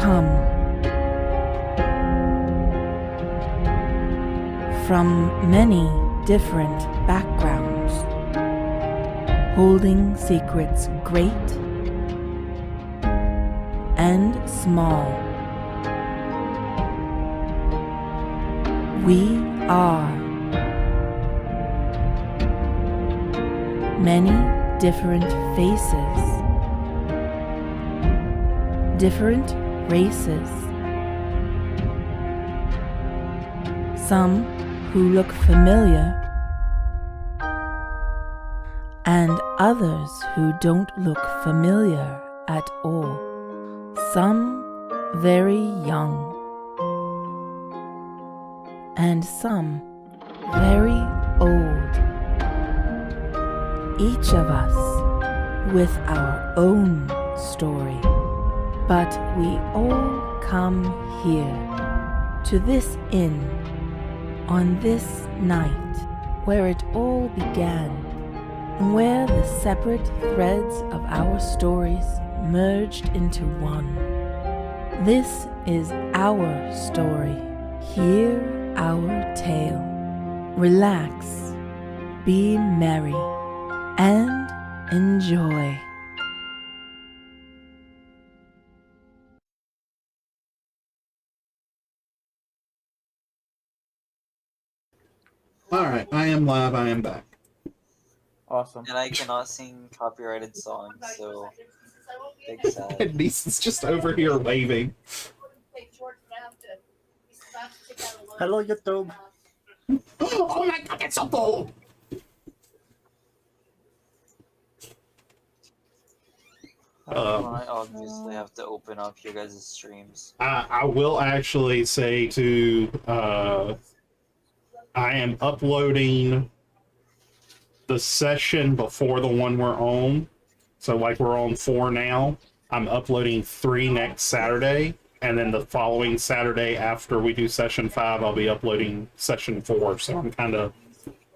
come from many different backgrounds, holding secrets great and small. We are many different faces, different races, some who look familiar and others who don't look familiar at all, some very young and some very old, each of us with our own story. But we all come here to this inn on this night where it all began, where the separate threads of our stories merged into one. This is our story. Hear our tale. Relax, be merry, and enjoy. Alright, I am live, I am back. Awesome. And I cannot sing copyrighted songs, so big sad. And Nison's just over here waving. Hello, YouTube. Oh my god, it's so cool! I obviously have to open up your guys' streams. I will actually say to, I am uploading the session before the one we're on. So like we're on 4 now. I'm uploading 3 next Saturday. And then the following Saturday after we do session 5, I'll be uploading session 4. So I'm kind of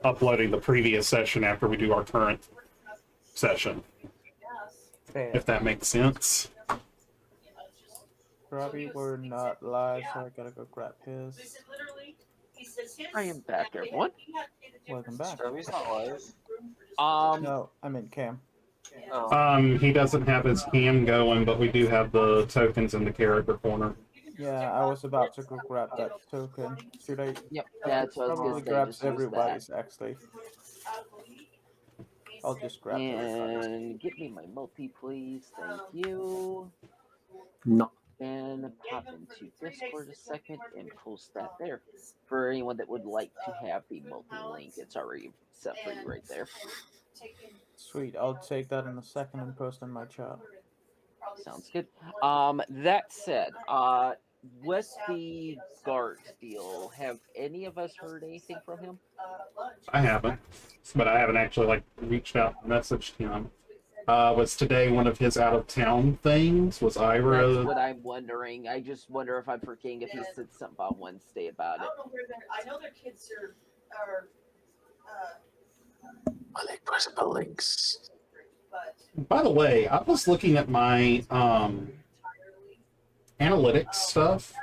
uploading the previous session after we do our current session. Fair. If that makes sense. Robbie, we're not live, so I gotta go grab his. I am back, everyone. Welcome back. Scrubby's not live. No, I meant Cam. Oh. He doesn't have his cam going, but we do have the tokens in the character corner. Yeah, I was about to go grab that token. Should I? Yep, that's what I was Probably gonna say. grabs Just use everybody's actually. I'll just grab everybody's. and get me my multi, please. Thank you. No. And pop into Discord a second and post that there. For anyone that would like to have the multi link, it's already set for you right there. Sweet, I'll take that in a second and post in my chat. Sounds good. That said, with the guard deal, have any of us heard anything from him? I haven't, but I haven't actually reached out and messaged him. Was today one of his out of town things? Was Ira? That's what I'm wondering. I just wonder if I'm forgetting if he said something on Wednesday about it. I know their kids are I like possible links. By the way, I was looking at my analytics stuff,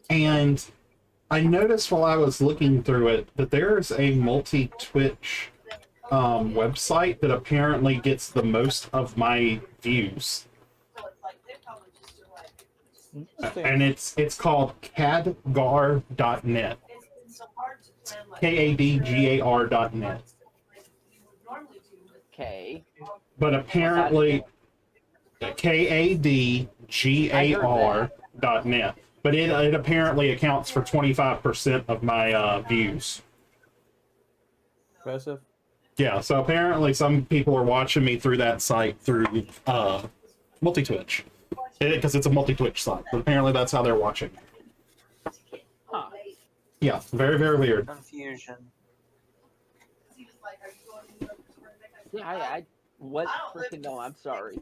and I noticed while I was looking through it that there's a multi-Twitch website that apparently gets the most of my views. And it's called cadgar.net. KADGAR.net. Okay. But apparently KADGAR.net. But it apparently accounts for 25% of my views. Impressive. Yeah, so apparently some people are watching me through that site through multi-Twitch. Because it's a multi-Twitch site. But apparently that's how they're watching. Huh. Yeah, very, very weird. Confusion. Yeah, I what freaking no, I'm sorry.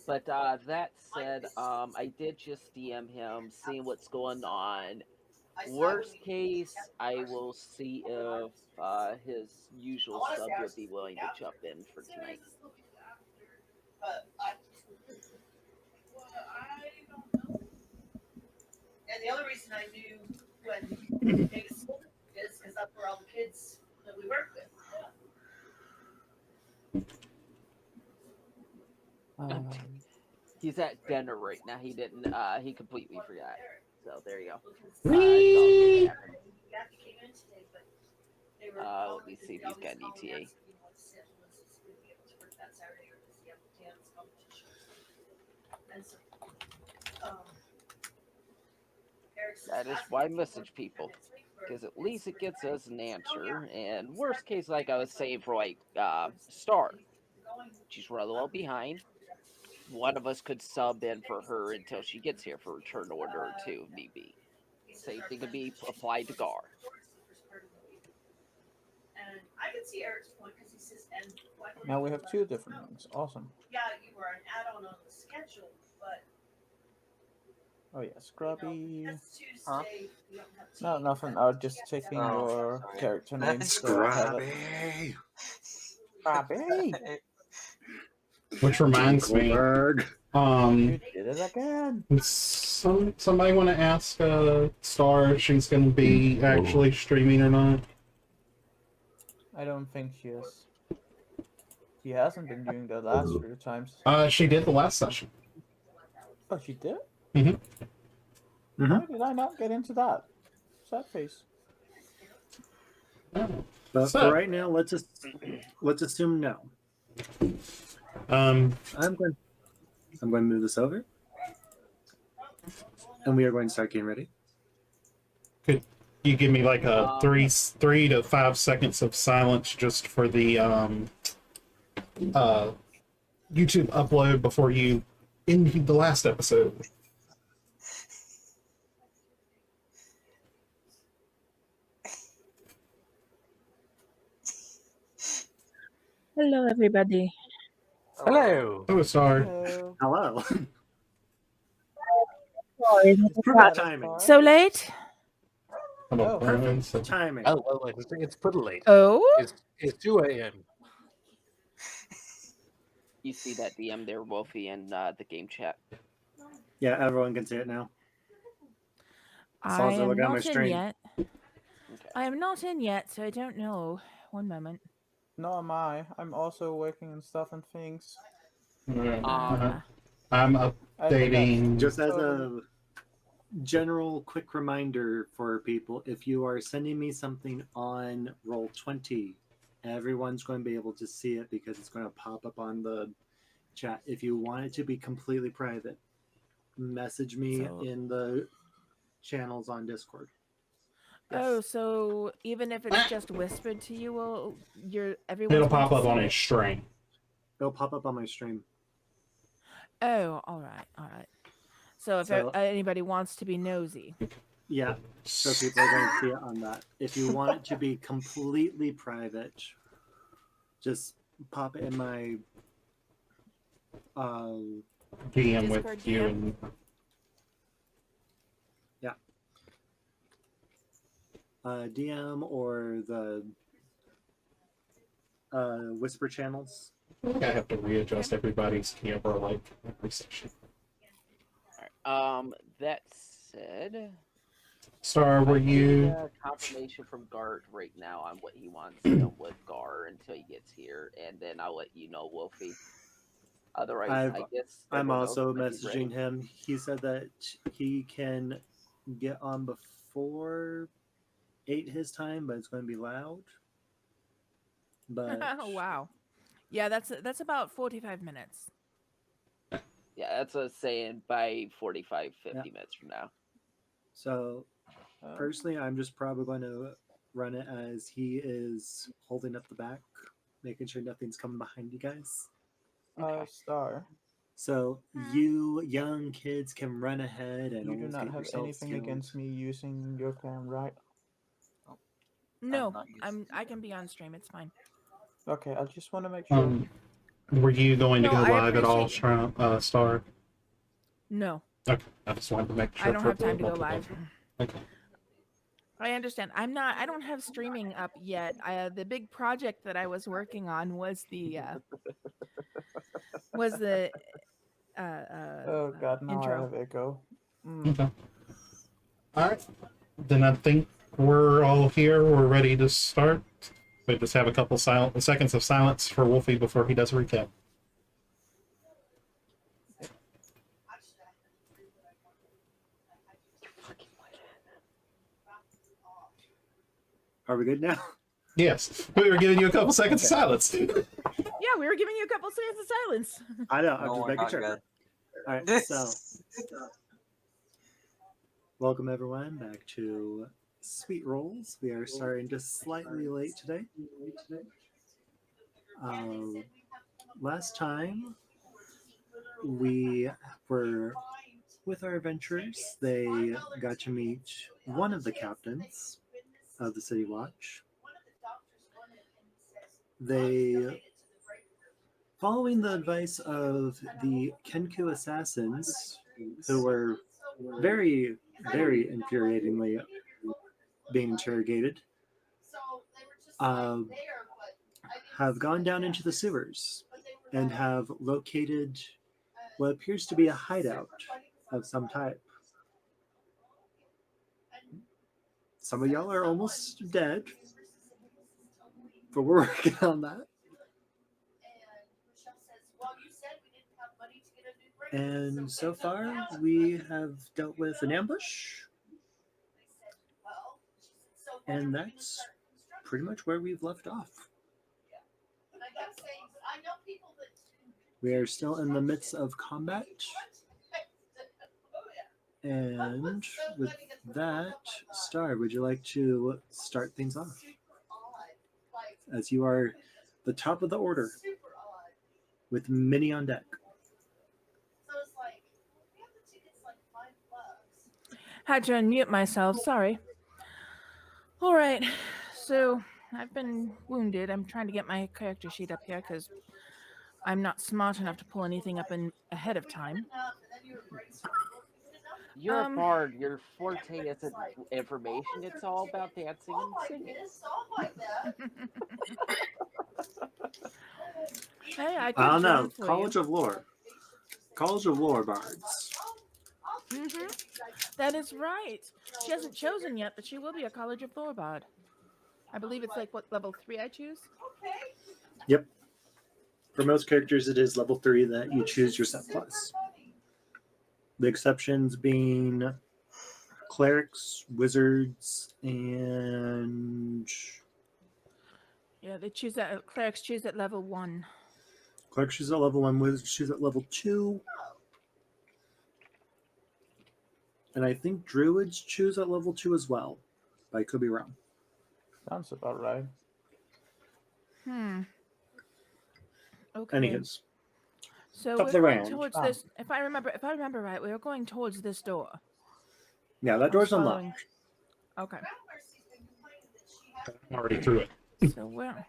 But that said, I did just DM him, seeing what's going on. Worst case, I will see if his usual sub would be willing to jump in for tonight. but I don't know. And the only reason I knew when David school is because that's where all the kids that we work with. He's at dinner right now. He didn't. He completely forgot. So there you go. Whee! Let me see if he's got an ETA. That is why I message people, because at least it gets us an answer. And worst case, like I was saying for like Star, she's rather well behind. One of us could sub in for her until she gets here for return order or two, if need be. Same thing could be applied to Gar. And I can see Eric's point because he says, and Now we have two different ones. Awesome. yeah, you were an add-on on the schedule, but Oh yeah, Scrubby. that's Tuesday. You don't have No, tea. nothing. I was just checking Oh, your sorry. character name. So I have it. Scrubby! Which reminds me, Goldberg. You did it again. somebody want to ask Star if she's going to be actually streaming or not? I don't think she is. She hasn't been doing the last few times. She did the last session. Oh, she did? Mhm. Why did I not get into that? Sad face. But So- for right now, let's assume no. I'm going to move this over, and we are going to start getting ready. Could you give me like a 3 to 5 seconds of silence just for the YouTube upload before you end the last episode? Hello, everybody. Hello. Oh, sorry. Hello. Hello. Sorry, It's perfect timing. so late? Oh, Perfect timing. Oh, well, it's pretty late. Oh, It's 2 a.m. You see that DM there, Wolfie, in the game chat. Yeah, everyone can see it now. As long I as they am look at my not in stream. yet. Okay. I am not in yet, so I don't know. One moment. no am I. I'm also working on stuff and things. I'm updating. Just as a general quick reminder for people, if you are sending me something on Roll20, everyone's going to be able to see it because it's going to pop up on the chat. If you want it to be completely private, message me in the channels on Discord. Oh, so even if it's just whispered to you, well, everyone. It'll pop up on a string. It'll pop up on my stream. Oh, all right, all right. So if anybody wants to be nosy, Yeah, so people are going to see it on that. If you want it to be completely private, just pop it in my DM with Discord you DM. and DM or the whisper channels. I think I have to readjust everybody's camera like every session. All right. That said, Star, were I need you? a confirmation from Gart right now on what he wants done with Gar until he gets here, and then I'll let you know, Wolfie. Otherwise, I guess I'm everyone else also might be ready. messaging him. He said that he can get on before 8 his time, but it's going to be loud. But oh wow, yeah, that's about 45 minutes. Yeah, that's what I was saying, by 45, 50 minutes from now. So personally, I'm just probably going to run it as he is holding up the back, making sure nothing's coming behind you guys. Star. So you young kids can run ahead and You do almost not get have yourselves anything killed. against me using your cam, right? No, not using I can be on stream. It's fine. Okay, I just want to make sure. Were you going to No, go I live at all, appreciate- Star? No, Okay, I just wanted to make sure. I don't for have time to go multiple- live. Okay. I understand. I don't have streaming up yet. The big project that I was working on was the was the Oh god, now I intro. have echo. Okay. All right. Then I think we're all here. We're ready to start. We just have a couple seconds of silence for Wolfie before he does a recap. Are we good now? Yes, we were giving you a couple seconds of silence. Yeah, we were giving you a couple seconds of silence. I know. I'm No, just we're making not sure. good. All right. So, welcome everyone back to Sweet Rolls. We are starting just slightly late today. Last time we were with our adventurers, they got to meet one of the captains of the City Watch. They, following the advice of the Kenku assassins, who were very, very infuriatingly being interrogated, have gone down into the sewers and have located what appears to be a hideout of some type. Some of y'all are almost dead, but we're working on that. And so far, we have dealt with an ambush, and that's pretty much where we've left off. We are still in the midst of combat, and with that, Star, would you like to start things off? As you are the top of the order, with many on deck. Had to unmute myself, sorry. All right, so I've been wounded. I'm trying to get my character sheet up here because I'm not smart enough to pull anything up ahead of time. You're a bard. Your forte isn't information. It's all about dancing and singing. Hey, I don't know. join for College you. of Lore. College of Lore bards. Mm-hmm. That is right. She hasn't chosen yet, but she will be a College of Lore bard. I believe it's like, what, level 3 I choose? Yep. For most characters, it is level 3 that you choose your set plus. The exceptions being clerics, wizards, and... Yeah, they choose that. Clerics choose at level 1. Clerics choose at level 1, wizards choose at level 2. And I think druids choose at level 2 as well. But I could be wrong. Sounds about right. Okay. Anyways. So Top we're of the going round. towards this. If I remember right, we were going towards this door. Yeah, that door's unlocked. Okay. I'm already through it. So where?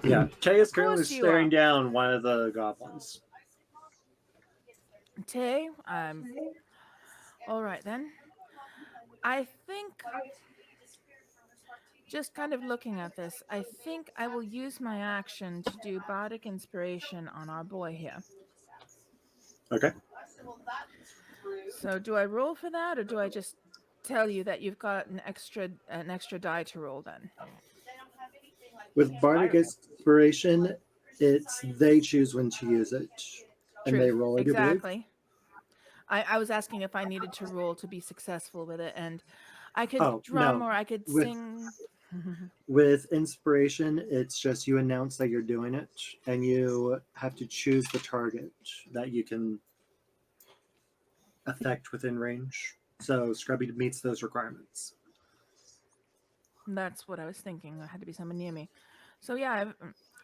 Yeah, Tay is currently Of course you staring are. down one of the goblins. Tay, all right then. I think, just kind of looking at this, I think I will use my action to do bardic inspiration on our boy here. Okay. So do I roll for that, or do I just tell you that you've got an extra die to roll then? With bardic inspiration, it's they choose when to use it, and they roll. Exactly. I was asking if I needed to roll to be successful with it, and I could drum or I could sing. With inspiration, it's just you announce that you're doing it, and you have to choose the target that you can affect within range. So Scrubby meets those requirements. That's what I was thinking. There had to be someone near me. So yeah,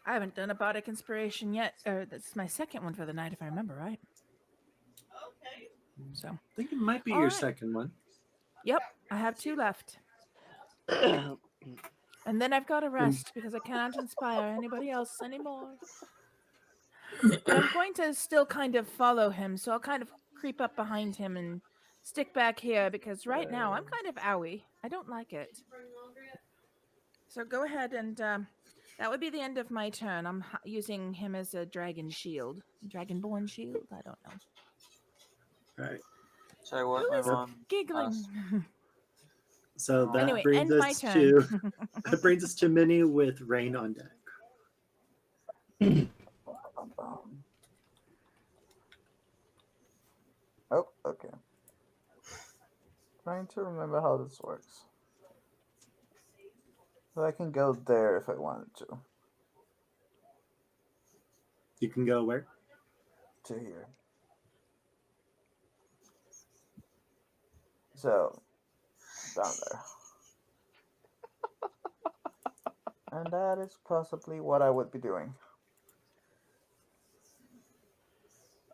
I haven't done a bardic inspiration yet. That's my second one for the night, if I remember right. So I think it might be your second one. Yep, I have 2 left. And then I've got to rest because I can't inspire anybody else anymore. But I'm going to still kind of follow him, so I'll kind of creep up behind him and stick back here because right now I'm kind of owie. I don't like it. So go ahead and That would be the end of my turn. I'm using him as a dragon shield. Dragonborn shield? I don't know. All right. Sorry, what? Who My is mom giggling? So that Anyway, brings end my us turn. to that brings us to Minnie with Rain on deck. Oh, okay. Trying to remember how this works. So I can go there if I wanted to. You can go where? To here. So, down there. And that is possibly what I would be doing.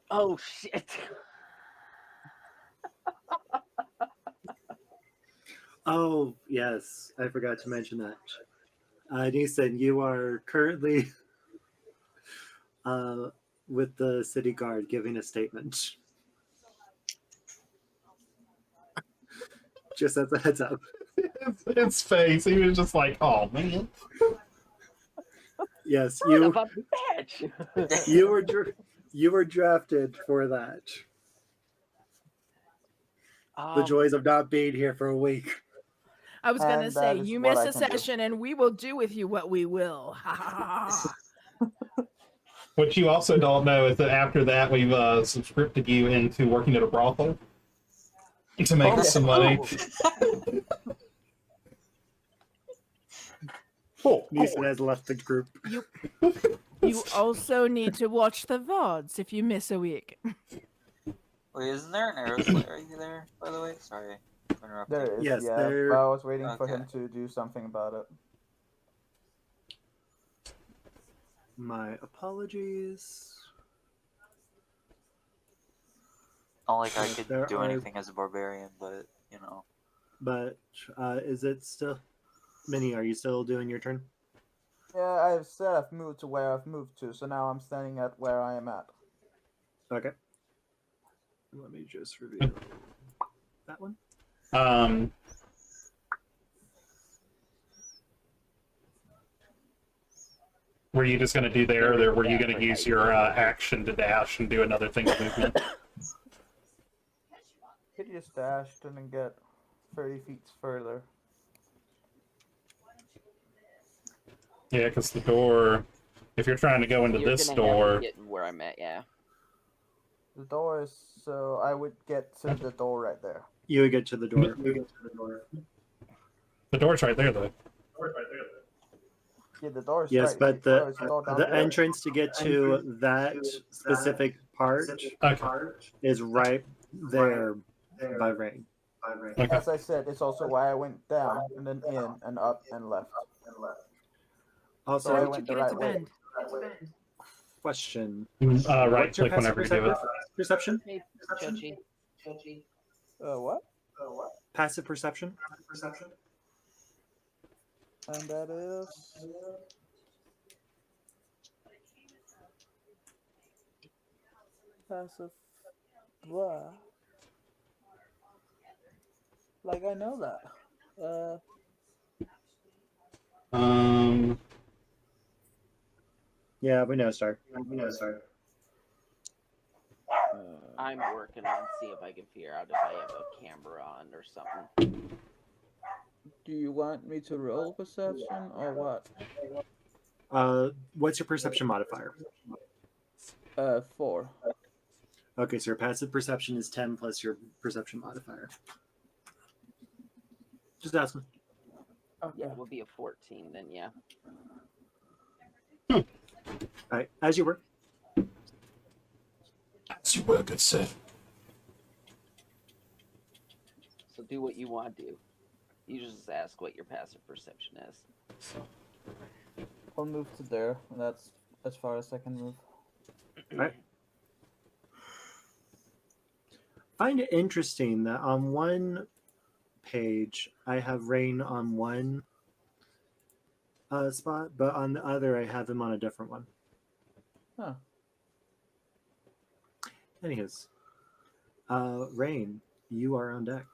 Oh shit! Oh yes, I forgot to mention that. Neeson, you are currently with the city guard giving a statement. Just as a heads up. His face, he was just like, oh man. Yes, Son you of a bitch! you were drafted for that. The joys of not being here for a week. I was going to And say, that is you what miss I a can do. session and we will do with you what we will. Ha ha ha. What you also don't know is that after that, we've subscripted you into working at a brothel to make us some money. Neeson has left the group. You also need to watch the VODs if you miss a week. Wait, isn't there an arrow slayer there, by the way? Sorry for interrupting. There is, Yes, yeah. there- But I was waiting for Okay. him to do something about it. My apologies. Not like I could There do are- anything as a barbarian, but, you know. But is it still... Minnie, are you still doing your turn? Yeah, I've said I've moved to where I've moved to, so now I'm standing at where I am at. Okay. Let me just review that one. Were you just going to do there, or were you going to use your action to dash and do another thing of movement? Could you just dash and then get 30 feet further? Yeah, because the door, if you're trying to go into You're this gonna have to door, get where I'm at, yeah. The door is, so I would get to the door right there. You would get to the door. the door's right there, though. Yeah, the door is Yes, right. but There's a door down the there. entrance to get to that specific part is right there by Rain. Okay. As I said, it's also why I went down and then in and up and left. Also, So I How would you went the get it right to way. bend? question. Right What's your click whenever you do it. perception? Hey, Chuchi. What? Passive perception? And that is... Passive... Blah. Like, I know that. Yeah, we know, Star. I'm working on see if I can figure out if I have a camera on or something. Do you want me to roll perception or what? What's your perception modifier? 4. Okay, so your passive perception is 10 plus your perception modifier. Just asking. Okay. Yeah, it will be a 14 then, yeah. All right, as you work. As you were, good sir. So do what you want to do. You just ask what your passive perception is. I'll move to there. That's as far as I can move. All right. Find it interesting that on one page I have Rain on one spot, but on the other I have him on a different one. Huh. Anyways, Rain, you are on deck.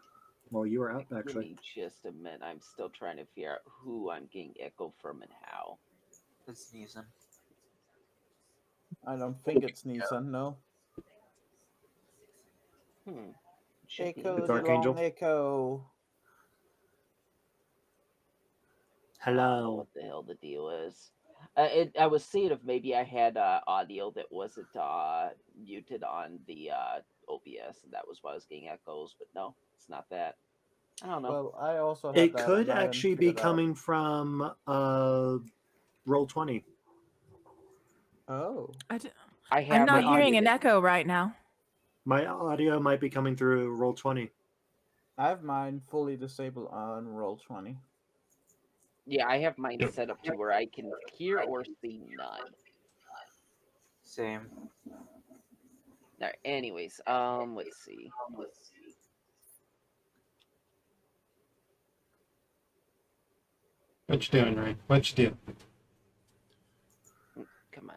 Well, you are out Give actually. me just a minute. I'm still trying to figure out who I'm getting echo from and how. It's sneezing. I don't think it's Nissan, no. Should be. Echo It's the Archangel. long echo. I don't know Hello. what the hell the deal is. I was seeing if maybe I had audio that wasn't muted on the OBS, and that was why I was getting echoes. But no, it's not that. I don't know. Well, I also had It that, could and I haven't actually be figured out. coming from Roll20. Oh. I have I'm not my hearing audio. an echo right now. My audio might be coming through Roll20. I have mine fully disabled on Roll20. Yeah, I have mine set up to where I can hear or see none. Same. All right, anyways, let's see. What you doing, Ray? What you doing? Come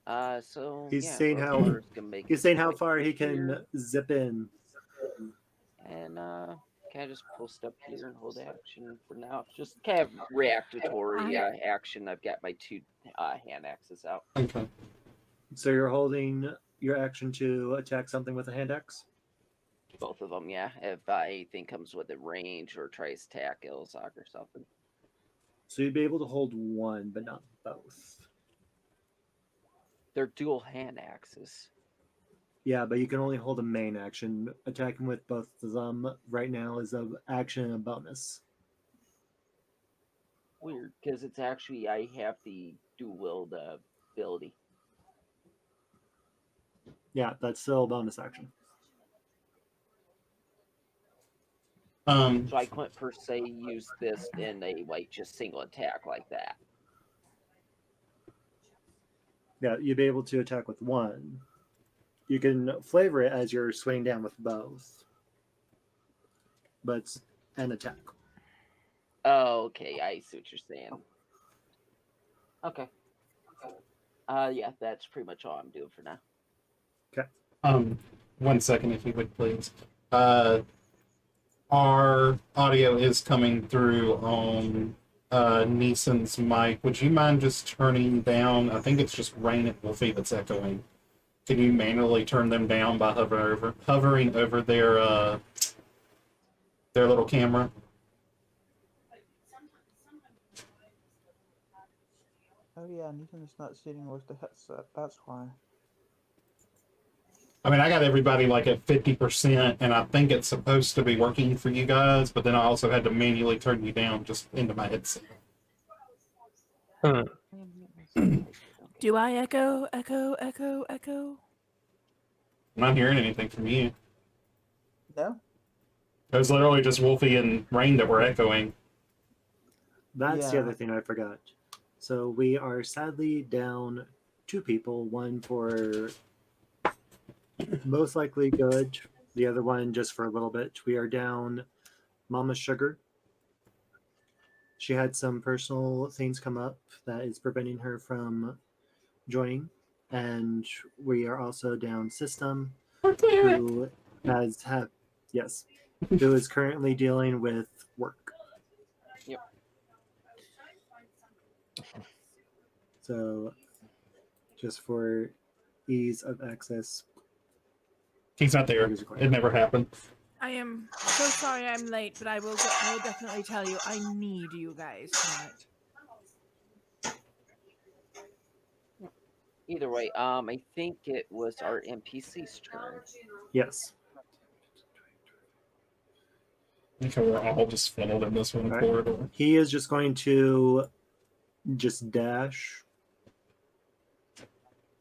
on. So He's yeah, saying how Rotor's gonna make he's his saying how way far he can here, zip in. and can I just post up here and hold action for now? Just kind of reactatory action. I've got my 2 hand axes out. Okay. So you're holding your action to attack something with a hand axe? Both of them, yeah. If anything comes with a range or tries to attack Ilzok or something. So you'd be able to hold one, but not both. They're dual hand axes. Yeah, but you can only hold a main action. Attacking with both of them right now is an action and a bonus. Weird, because it's actually I have the dual-willed ability. Yeah, that's still a bonus action. So I couldn't per se use this in a just single attack like that. Yeah, you'd be able to attack with one. You can flavor it as you're swinging down with both. But it's an attack. Oh, okay, I see what you're saying. Okay. Yeah, that's pretty much all I'm doing for now. Okay. 1 second, if you would, please. Our audio is coming through on Neeson's mic. Would you mind just turning down? I think it's just Rain and Wolfie that's echoing. Can you manually turn them down by hovering over their little camera? Oh yeah, Nathan is not sitting with the headset. That's why. I mean, I got everybody like at 50%, and I think it's supposed to be working for you guys, but then I also had to manually turn you down just into my headset. Do I echo, echo, echo, echo? I'm not hearing anything from you. No? It was literally just Wolfie and Rain that were echoing. That's the Yeah. other thing I forgot. So we are sadly down 2 people. One for most likely good. The other one just for a little bit. We are down Mama Sugar. She had some personal things come up that is preventing her from joining. And we are also down System, who who is currently dealing with work. Yep. So just for ease of access. He's not there. It never happened. I am so sorry I'm late, but I will definitely tell you I need you guys tonight. Either way, I think it was our NPC's turn. Yes. Okay, we're all just funneled in this one corridor. He is just going to just dash,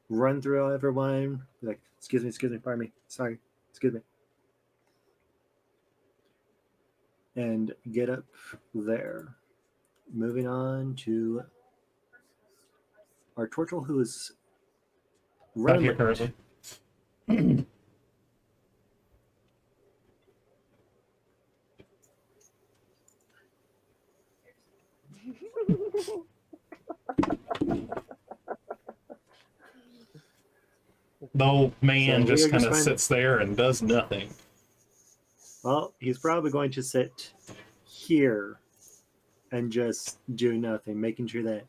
run through everyone, be like, excuse me, pardon me, sorry, excuse me. And get up there. Moving on to our Tortle, who is Not here running currently. The old man So just kind of sits there and does nothing. Well, he's probably going to sit here and just do nothing, making sure that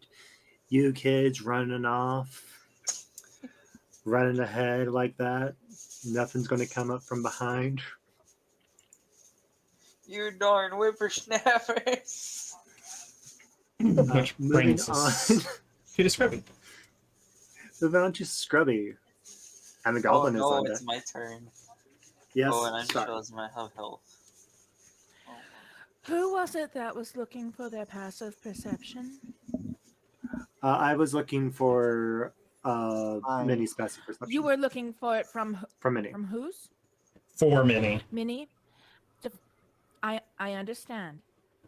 You kids running off, running ahead like that. Nothing's going to come up from behind. You darn whippersnappers. Which Moving brings on. us to the Scrubby. Moving on to Scrubby. And the goblin is on it's deck. my turn. Yes, Oh, and I just sorry. realized I have health. Oh. Who was it that was looking for their passive perception? I was looking for Minnie's passive perception. You were looking for it from Minnie. From whose? 4 Minnie. Minnie? I understand.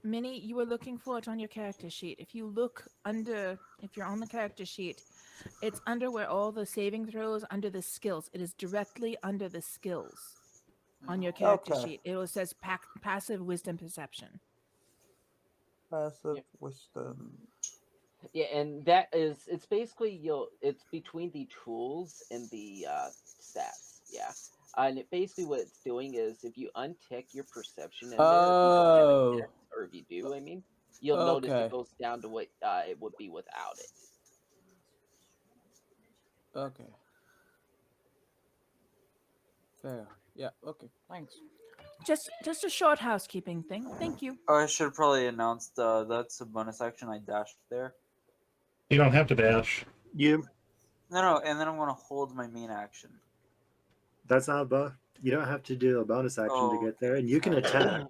Minnie, you were looking for it on your character sheet. If you look under, if you're on the character sheet, it's under where all the saving throws, under the skills. It is directly under the skills on your character sheet. It says passive wisdom perception. Passive wisdom. Yeah, and that is, it's basically, it's between the tools and the stats. Yeah. And it basically what it's doing is if you untick your perception in there, or if you do, I mean, you'll notice it goes down to what it would be without it. Okay. Fair. Yeah, okay. Thanks. Just a short housekeeping thing. Thank you. Oh, I should probably announce that's a bonus action. I dashed there. You don't have to dash. You. No, and then I'm going to hold my main action. That's not a buff. You don't have to do a bonus action to get there, and you can attack.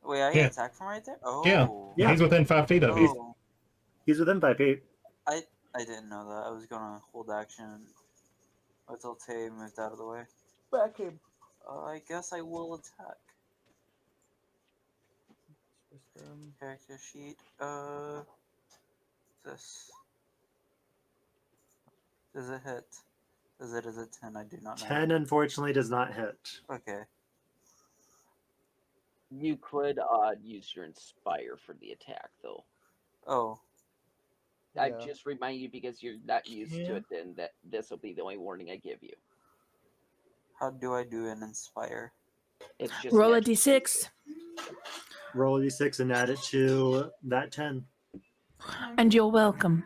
Wait, I can attack from right there? Oh. Yeah, he's within 5 feet of you. He's within 5 feet. I didn't know that. I was going to hold action until Tay moved out of the way. Back him. I guess I will attack. Character sheet. This. Does it hit? Is it a 10? I do not know. 10 unfortunately does not hit. Okay. You could use your Inspire for the attack, though. Oh. I just remind you because you're not used to it, then that this will be the only warning I give you. How do I do an Inspire? It's just roll a d6. Roll a d6 and add it to that 10. And you're welcome.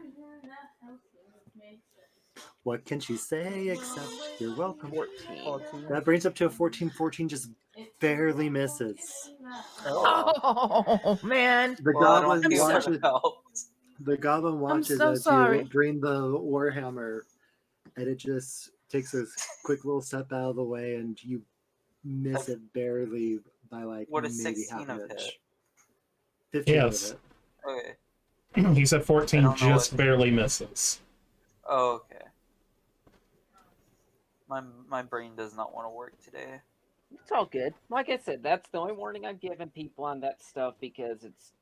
What can she say except you're welcome? 14. That brings up to a 14. 14 just barely misses. Oh man. The goblin watches so as sorry. you bring the warhammer, and it just takes a quick little step out of the way, and you miss it barely by like what maybe is half 16 an of inch. hit? 15 Yes. of it. Okay. He said 14 just barely misses. Oh, okay. My brain does not want to work today. It's all good. Like I said, that's the only warning I'm giving people on that stuff because it's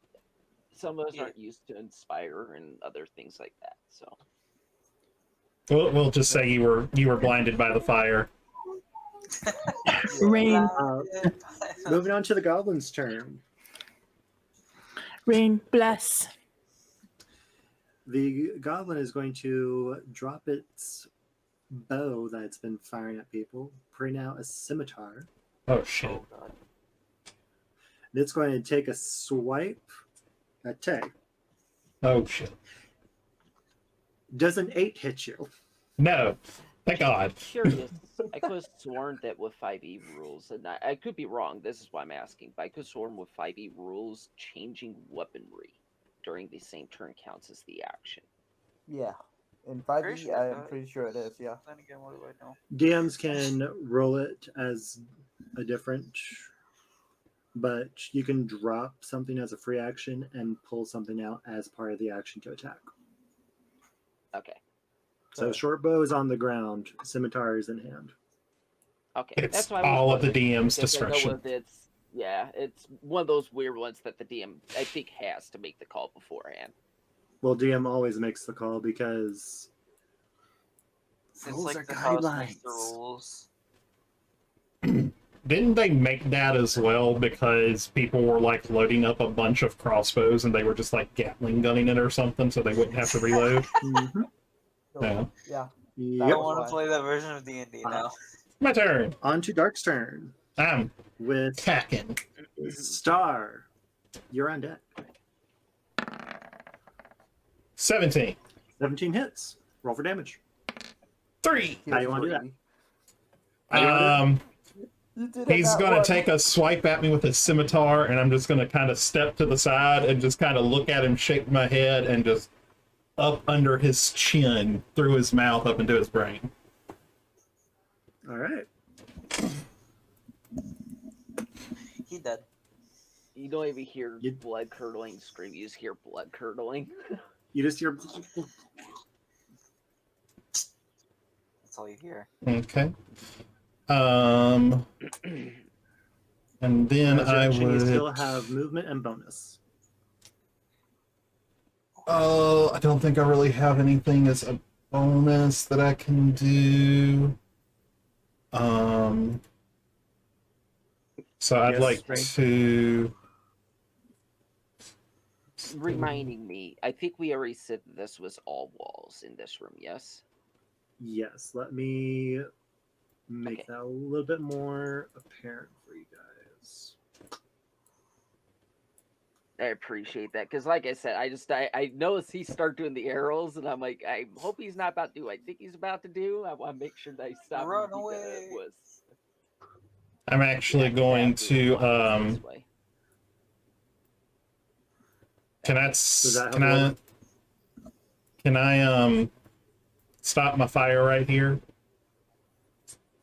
some of us aren't used to Inspire and other things like that. So We'll just say you were blinded by the fire. Rain. Moving on to the goblin's turn. Rain, bless. The goblin is going to drop its bow that it's been firing at people, bring out a scimitar. Oh shit. Oh, God. It's going to take a swipe at Tay. Oh shit. Does an 8 hit you? No. Thank God. curious. I could have sworn that with 5e rules, and I could be wrong. This is why I'm asking. But I could have sworn with 5e rules, changing weaponry during the same turn counts as the action. Yeah. In 5e, I'm pretty sure it is, yeah. Then again, what do I know? DMs can roll it as a different, but you can drop something as a free action and pull something out as part of the action to attack. Okay. So short bow is on the ground, scimitar is in hand. Okay. It's That's why I was all of the wondering, DM's because I know discretion. it's one of those weird ones that the DM, I think, has to make the call beforehand. Well, DM always makes the call because It's rules like are the house guidelines. makes the rules. Didn't they make that as well because people were like loading up a bunch of crossbows and they were just like Gatling gunning it or something so they wouldn't have to reload? Mhm. Yeah. Yeah. I don't want to play that version of D&D now. My turn. On to Dark's turn. I'm With attacking. Star. You're on deck. 17. 17 hits. Roll for damage. 3. How you want to do that? Three. How you wanna do You did it He's that gonna one. take a swipe at me with his scimitar, and I'm just gonna kind of step to the side and just kind of look at him, shake my head, and just up under his chin, through his mouth, up into his brain. All right. He dead. You don't even hear You- blood curdling scream. You just hear blood curdling. You just hear. That's all you hear. Okay. And then As your I action, would. you still have movement and bonus. Oh, I don't think I really have anything as a bonus that I can do. So I'd Yes, like right. to. Reminding me, I think we already said that this was all walls in this room, yes? Yes, let me make Okay. that a little bit more apparent for you guys. I appreciate that, because like I said, I noticed he started doing the arrows, and I'm like, I hope he's not about to do what I think he's about to do. I want to make sure that he stops. Run away. I'm actually going to. Can I? Does that Can help I? Can I? Stop my fire right here.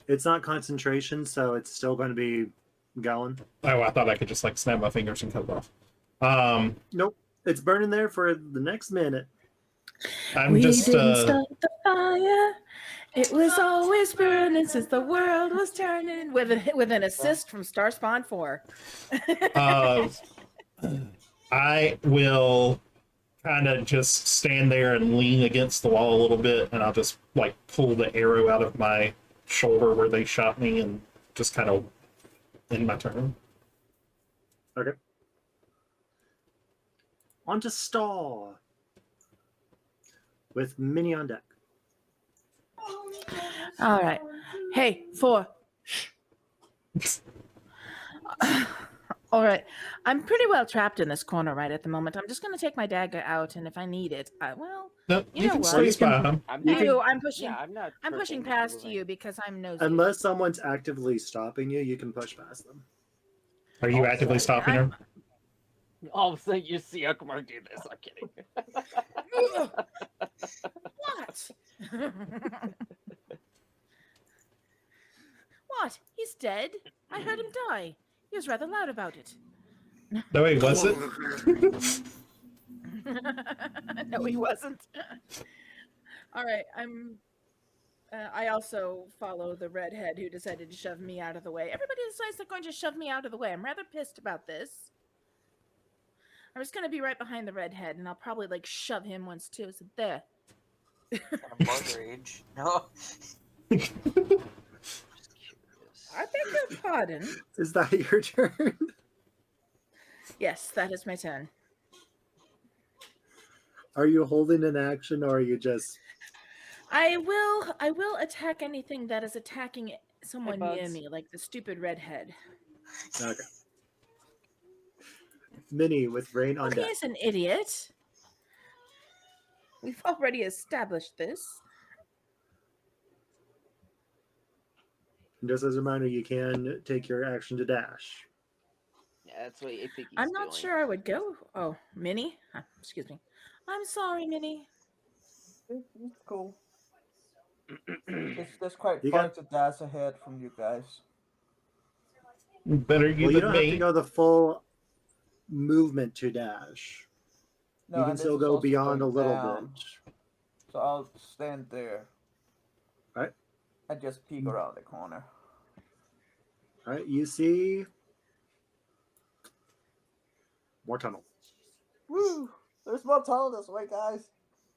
It's not concentration, so it's still going to be going. Oh, I thought I could just like snap my fingers and cut it off. Nope, it's burning there for the next minute. I'm We just. didn't start the fire. It was always burning since the world was turning. With an assist from Starspawn 4. I will kind of just stand there and lean against the wall a little bit, and I'll just like pull the arrow out of my shoulder where they shot me, and just kind of end my turn. Okay. On to Staw. With Minnie on deck. All right. Hey, 4. All right. I'm pretty well trapped in this corner right at the moment. I'm just going to take my dagger out, and if I need it, No, You you know can what? squeeze by him. I'm I'm pushing. Yeah, I'm not. I'm pushing tripping, past moving. you because I'm nosy. Unless someone's actively stopping you, you can push past them. Are you Oh, actively sorry. stopping her? All of a sudden, you see Okamar do this. I'm kidding. What? What? He's dead? I heard him die. He was rather loud about it. No, he wasn't. No, he wasn't. All right, I also follow the redhead who decided to shove me out of the way. Everybody decides they're going to shove me out of the way. I'm rather pissed about this. I'm just going to be right behind the redhead, and I'll probably like shove him once too. So there. Kind of bug rage. No. Just curious. I beg your pardon. Is that your turn? Yes, that is my turn. Are you holding an action, or are you just... I will attack anything that is attacking someone near Bugs. me, like the stupid redhead. Okay. Minnie with Rain on deck. He's an idiot. We've already established this. And just as a reminder, you can take your action to dash. Yeah, that's what I think he's I'm not doing. sure I would go. Oh, Minnie? Excuse me. I'm sorry, Minnie. It's cool. It's just quite You fun got- to dash ahead from you guys. Better you Well, you than don't have to me. go the full movement to dash. No, You can and still this is go also beyond a going little down. bit. So I'll stand there. Right. And just peek around the corner. All right, you see more tunnel. Woo! There's more tunnel this way, guys.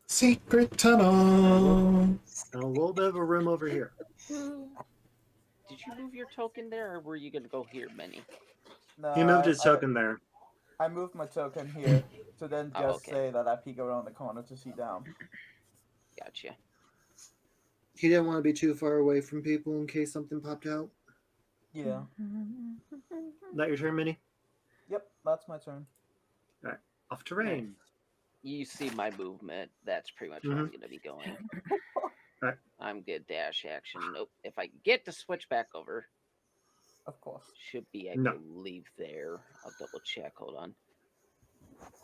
Secret tunnel. And a little bit of a room over here. Did you move your token there, or were you gonna go here, Minnie? No, He moved his token there. I moved my token here to then Oh, just okay. say that I peek around the corner to see down. Gotcha. He didn't want to be too far away from people in case something popped out. Yeah. Is that your turn, Minnie? Yep, that's my turn. Off to Rain. you see my movement. That's pretty much where I'm going to be going. Right. I'm good. Dash action. Nope. If I get to switch back over, Of course. should be, I No. believe, there. I'll double check. Hold on.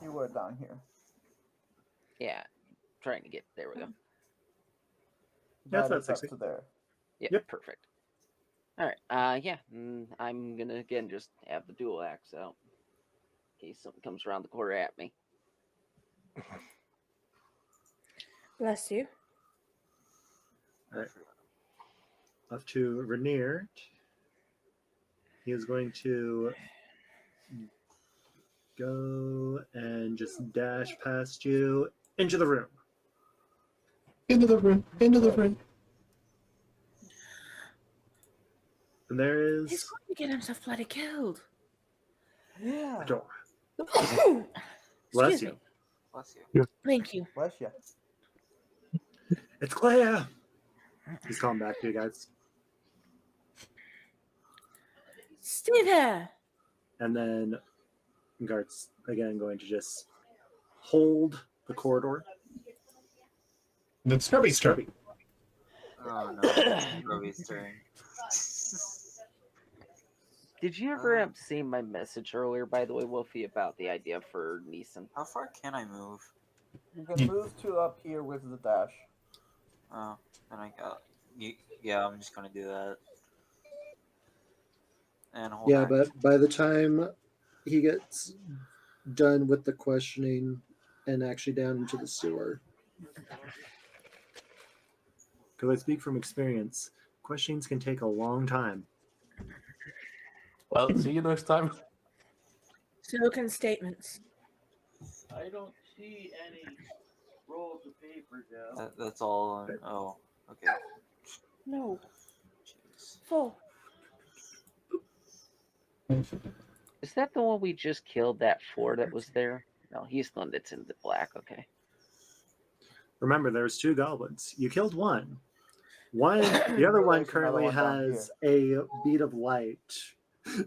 You were down here. Yeah. Trying to get. There we go. That's That about is up 60. to there. Yep. Perfect. All right. Yeah. I'm going to, again, just have the dual axe out in case something comes around the corner at me. Bless you. All right. Up to Rainier. He is going to go and just dash past you into the room. Into the room. Into the room. And there He's is going to get himself bloody killed. Yeah. a door. Excuse Bless me. you. Bless you. Thank you. Bless you. It's Claire. He's calling back to you guys. Stay there. And then Gart's again going to just hold the corridor. Then Scrubby's turn. Oh no, it's Roby's turn. Did you ever see my message earlier, by the way, Wolfie, about the idea for Neeson? How far can I move? You can move to up here with the dash. Oh, and I got. Yeah, I'm just gonna do that. And hold Yeah, on. but by the time he gets done with the questioning and actually down into the sewer. Because I speak from experience, questionings can take a long time. Well, see you next time. So can statements. I don't see any rolls of paper down. That's all. Oh, okay. No. Jeez. Full. Is that the one we just killed, that 4 that was there? No, he's the one that's in the black. Okay. Remember, there's 2 goblins. You killed one. The other one There's another currently one down has a bead of light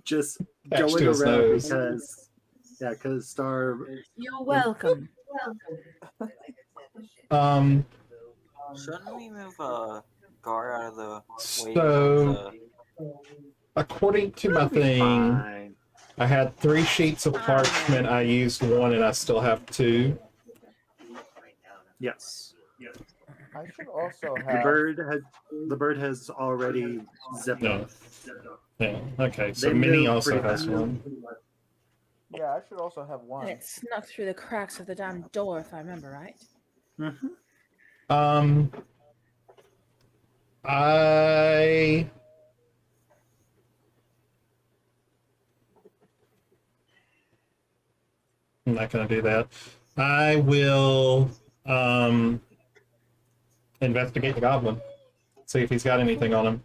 just Next going to his around nose. because Star. You're welcome. Shouldn't we move Gar out of the way? So, according to my thing, Fine. I had 3 sheets of parchment. I used 1, and I still have 2. Yes. I should also The have. bird has already zipped No. off. Yeah. Okay. So They Minnie move also pretty has fast. 1. Yeah, I should also have And one. it snuck through the cracks of the damn door, if I remember right. Mm-hmm. I'm not going to do that. I will investigate the goblin. See if he's got anything on him.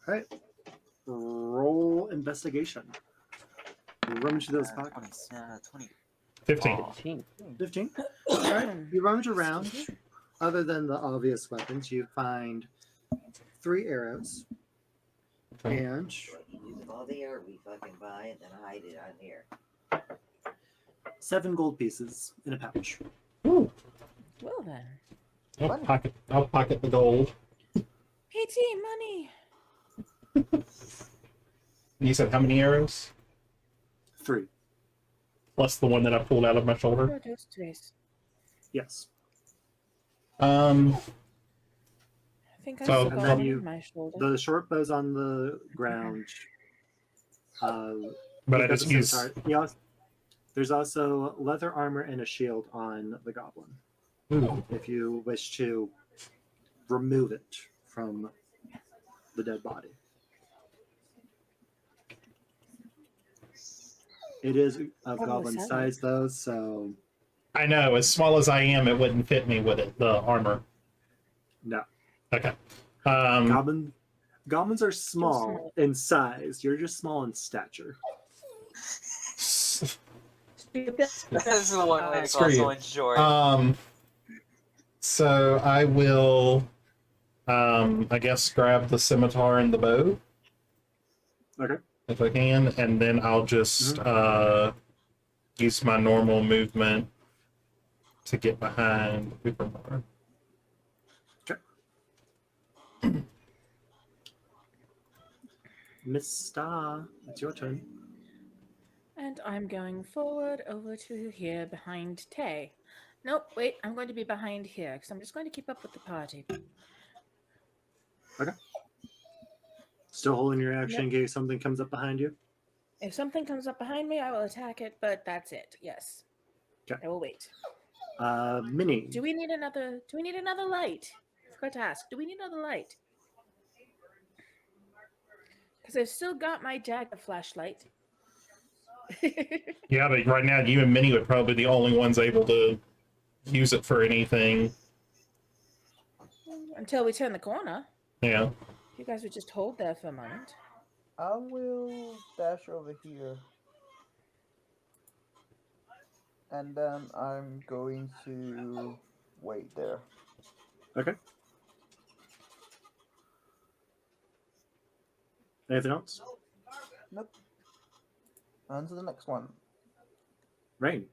All right. Roll investigation. Rummage through those pockets. 20. 15. 15. All right. You rummage around. Other than the obvious weapons, you find 3 arrows Okay. and Use all the air we fucking buy and then hide it on here. 7 gold pieces in a pouch. Ooh. Well then. I'll pocket the gold. PT money. You said how many arrows? 3. Plus the one that I pulled out of my shoulder. Where are those trees? Yes. I think I So- still And got then one you- in my shoulder. The short bow's on the ground. But I you've got just the use. scimitar. There's also leather armor and a shield on the goblin. Ooh. If you wish to remove it from the dead body. It is of What goblin was that? size though, so I know. As small as I am, it wouldn't fit me with it. The armor. no. Okay. Goblins are small in size. You're just small in stature. This is the one way to Screw call you. someone short. So I will, I guess, grab the scimitar and the bow. Okay. If I can, and then I'll just use my normal movement to get behind Ubermar. Miss Star, it's your turn. And I'm going forward over to here behind Tay. Nope, wait, I'm going to be behind here because I'm just going to keep up with the party. Okay. Still holding your action Yep. in case something comes up behind you? If something comes up behind me, I will attack it, but that's it. Yes. Okay. I will wait. Minnie. Do we need another light? I forgot to ask. Do we need another light? Because I've still got my dagger flashlight. Yeah, but right now you and Minnie would probably be the only ones able to use it for anything. Until we turn the corner. Yeah. You guys would just hold there for a moment. I will dash over here. And then I'm going to wait there. Okay. Anything else? Nope. On to the next one. Rain.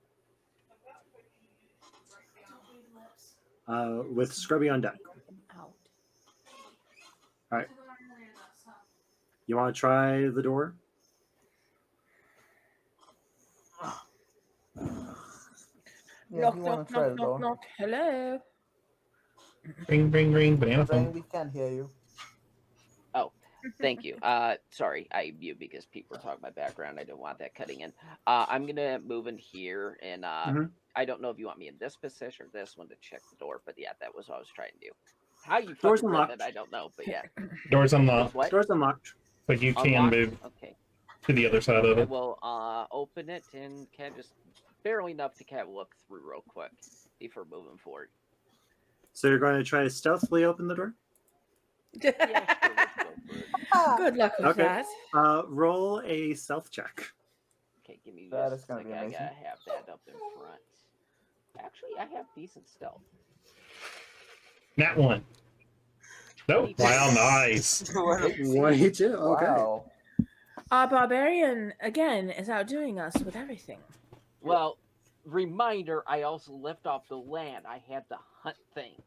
With Scrubby on deck. Out. All right. You want to try the door? Yeah, if you want to try the door. Knock. Hello. Ring, ring, ring. Banana Rain, phone. we can't hear you. Oh, thank you. Sorry, I mute because people were talking my background. I didn't want that cutting in. I'm gonna move in here, and I don't know if you want me in this position or this one to check the door, but yeah, that was what I was trying to do. How you Door's fucking did unlocked. that, I don't know, but yeah. Door's unlocked. What? Door's unlocked. But you can Unlocked? move Okay. to the other side of I it. will open it and can just barely enough to kind of look through real quick before moving forward. So you're going to try to stealthily open the door? Yeah, sure, let's go for it. Good luck with Okay. that. Roll a stealth check. Okay, give me That just is a gonna second. be I amazing. gotta have that up in front. Actually, I have decent stealth. Nat 1. Nope. Wow, nice. 22. Okay. Wow. Our barbarian, again, is outdoing us with everything. Well, reminder, I also left off the land. I had to hunt things.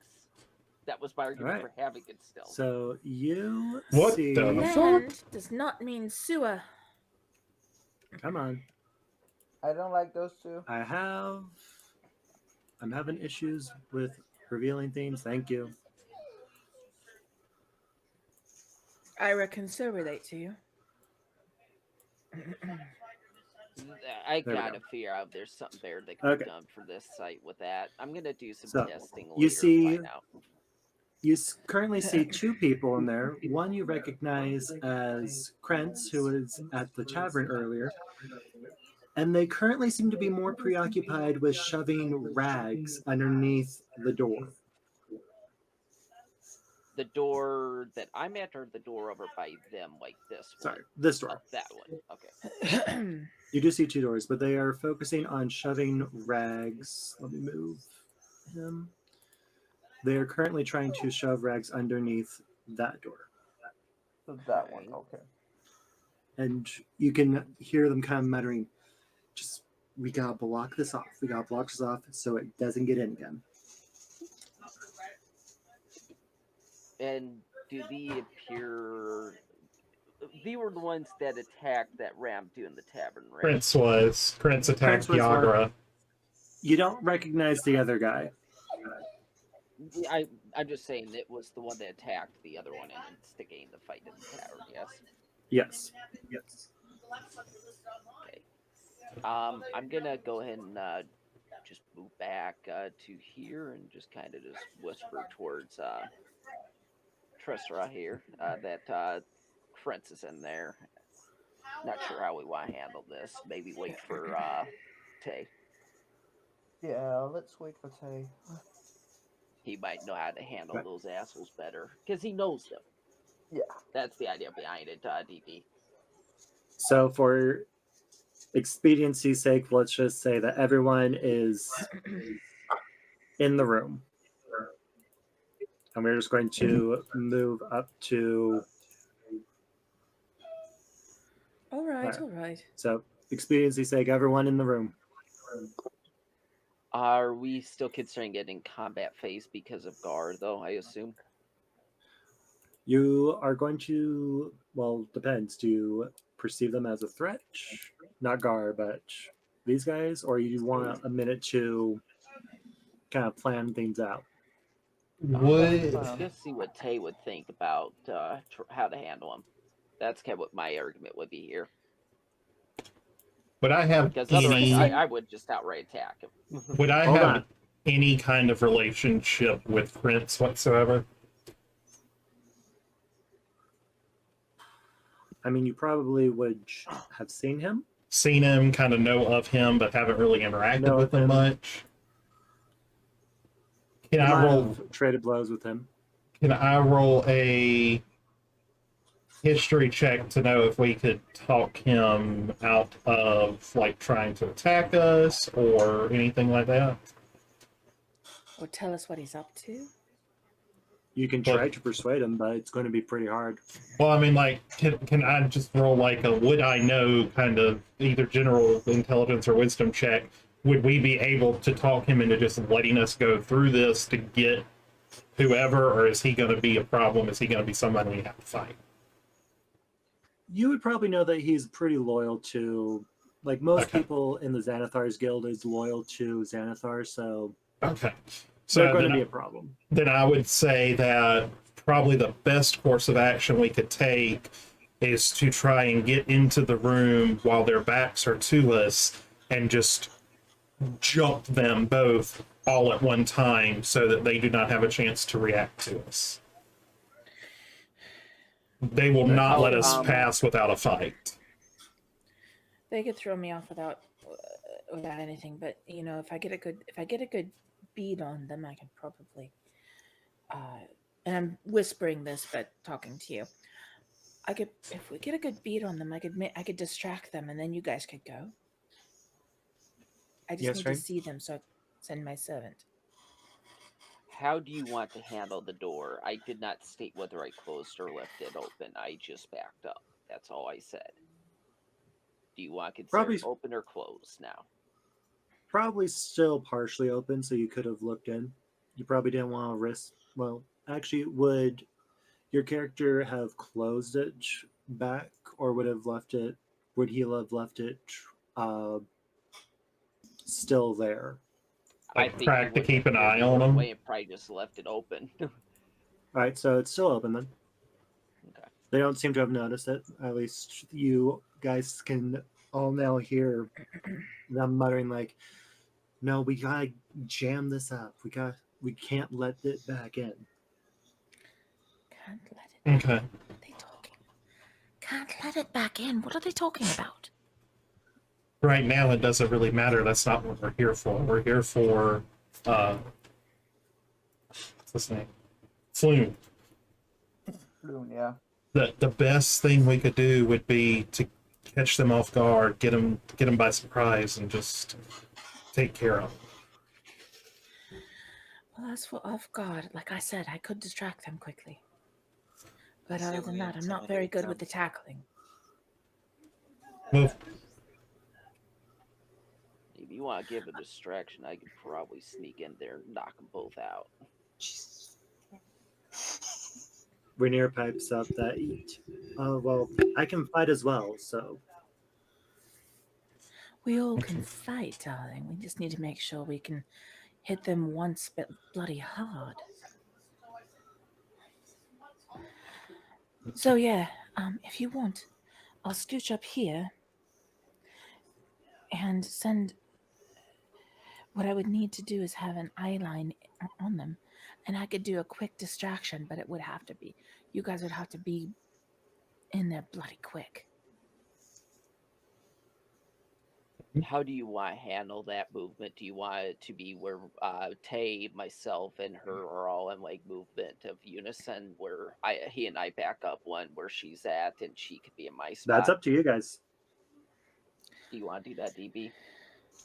That was my argument Alright. for having it still. So you What see... the Land does not mean sewer. Come on. I don't like those two. I'm having issues with revealing things. Thank you. Ira can so relate to you. I There we gotta go. figure out if there's something better that can Okay. be done for this site with that. I'm gonna do some So, testing later you see- and find out. You currently see two people in there. One you recognize as Krentz, who was at the tavern earlier. And they currently seem to be more preoccupied with shoving rags underneath the door. The door that I'm at, or the door over by them, like this one? Sorry, this door. Oh, that one. Okay. You do see two doors, but they are focusing on shoving rags. Let me move him. They are currently trying to shove rags underneath that door. So that one, okay. And you can hear them kind of muttering, we gotta block this off. We gotta block this off so it doesn't get in again. And do they appear? They were the ones that attacked that ram in the tavern, right? Prince attacked Prince was Yagra. You don't recognize the other guy. I'm just saying it was the one that attacked the other one and instigating the fight in the tavern. Yes. Yes. Okay. I'm gonna go ahead and just move back to here and just kind of just whisper towards Tressera here that Krentz is in there. Not sure how we want to handle this. Maybe wait for Tay. Yeah, let's wait for Tay. He might know how to handle those assholes better because he knows them. Yeah. That's the idea behind it, DD. So for expediency's sake, let's just say that everyone is in the room. And we're just going to move up to... All right. So, expediency's sake, everyone in the room. Are we still considering it in combat phase because of guard, though, I assume? You are going to, well, depends. Do you perceive them as a threat? Not Gar, but these guys? Or you want a minute to kind of plan things out? Would Let's see what Tay would think about how to handle them. That's kind of what my argument would be here. would I have Because otherwise, any? I would just outright attack him. Would I Hold have on. any kind of relationship with Prince whatsoever? I mean, you probably would have seen him. Seen him, kind of know of him, but haven't really interacted Know with of him him. much. Can You I might roll? have traded blows with him. Can I roll a history check to know if we could talk him out of like trying to attack us or anything like that? Or tell us what he's up to? You can try to persuade him, but it's going to be pretty hard. Well, I mean, like, can I just roll like a would I know kind of either general intelligence or wisdom check? Would we be able to talk him into just letting us go through this to get whoever, or is he going to be a problem? Is he going to be somebody we have to fight? You would probably know that he's pretty loyal to, like most people in the Xanathar's Guild is loyal to Xanathar, so Okay. So they're going to then be a problem. Then I would say that probably the best course of action we could take is to try and get into the room while their backs are to us and just jump them both all at one time so that they do not have a chance to react to us. They will not let us pass without a fight. They could throw me off without anything, but you know, if I get a good bead on them, I can probably. And I'm whispering this, but talking to you. If we get a good bead on them, I could distract them, and then you guys could go. I just need to see them, so I send my servant. How do you want to handle the door? I did not state whether I closed or left it open. I just backed up. That's all I said. Do you want to consider it open or closed now? Probably still partially open, so you could have looked in. You probably didn't want to risk. Well, actually, would your character have closed it back, or would have left it? Would he have left it still there? Like crack to keep an eye on them. And probably just left it open. All right, so it's still open then. Okay. They don't seem to have noticed it. At least you guys can all now hear them muttering like, "No, we gotta jam this up. We can't let it back in." Can't let it. Okay. What are they talking? Can't let it back in. What are they talking about? Right now, it doesn't really matter. That's not what we're here for. We're here for, what's his name? Flume. Flume, yeah. The best thing we could do would be to catch them off guard, get them by surprise, and just take care of them. Well, as for off guard, like I said, I could distract them quickly. But other than that, I'm not very good with the tackling. Move. If you want to give a distraction, I could probably sneak in there and knock them both out. Rainier pipes up that well, I can fight as well, so. We all can fight, darling. We just need to make sure we can hit them once but bloody hard. So yeah, if you want, I'll scooch up here and send. What I would need to do is have an eye line on them, and I could do a quick distraction, but it would have to be. You guys would have to be in there bloody quick. How do you want to handle that movement? Do you want it to be where Tay, myself, and her are all in like movement of unison, where he and I back up one where she's at, and she could be in my spot? That's up to you guys. Do you want to do that, DB?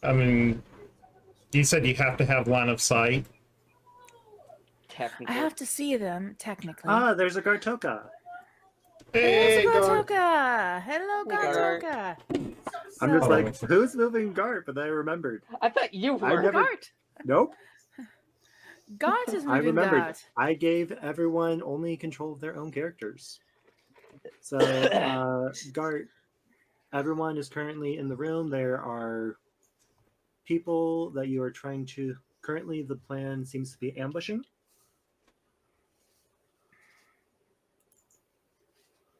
I mean, you said you have to have line of sight. Technically. I have to see them, technically. Ah, there's a Gartoka. Hey, Gartoka! Hello, Gartoka! I'm just like, who's moving Gart? But I remembered. I thought you were. Gart! Nope. Gart is I moving remembered. Gart. I gave everyone only control of their own characters. So, Gart, everyone is currently in the room. There are people that you are trying to. Currently, the plan seems to be ambushing.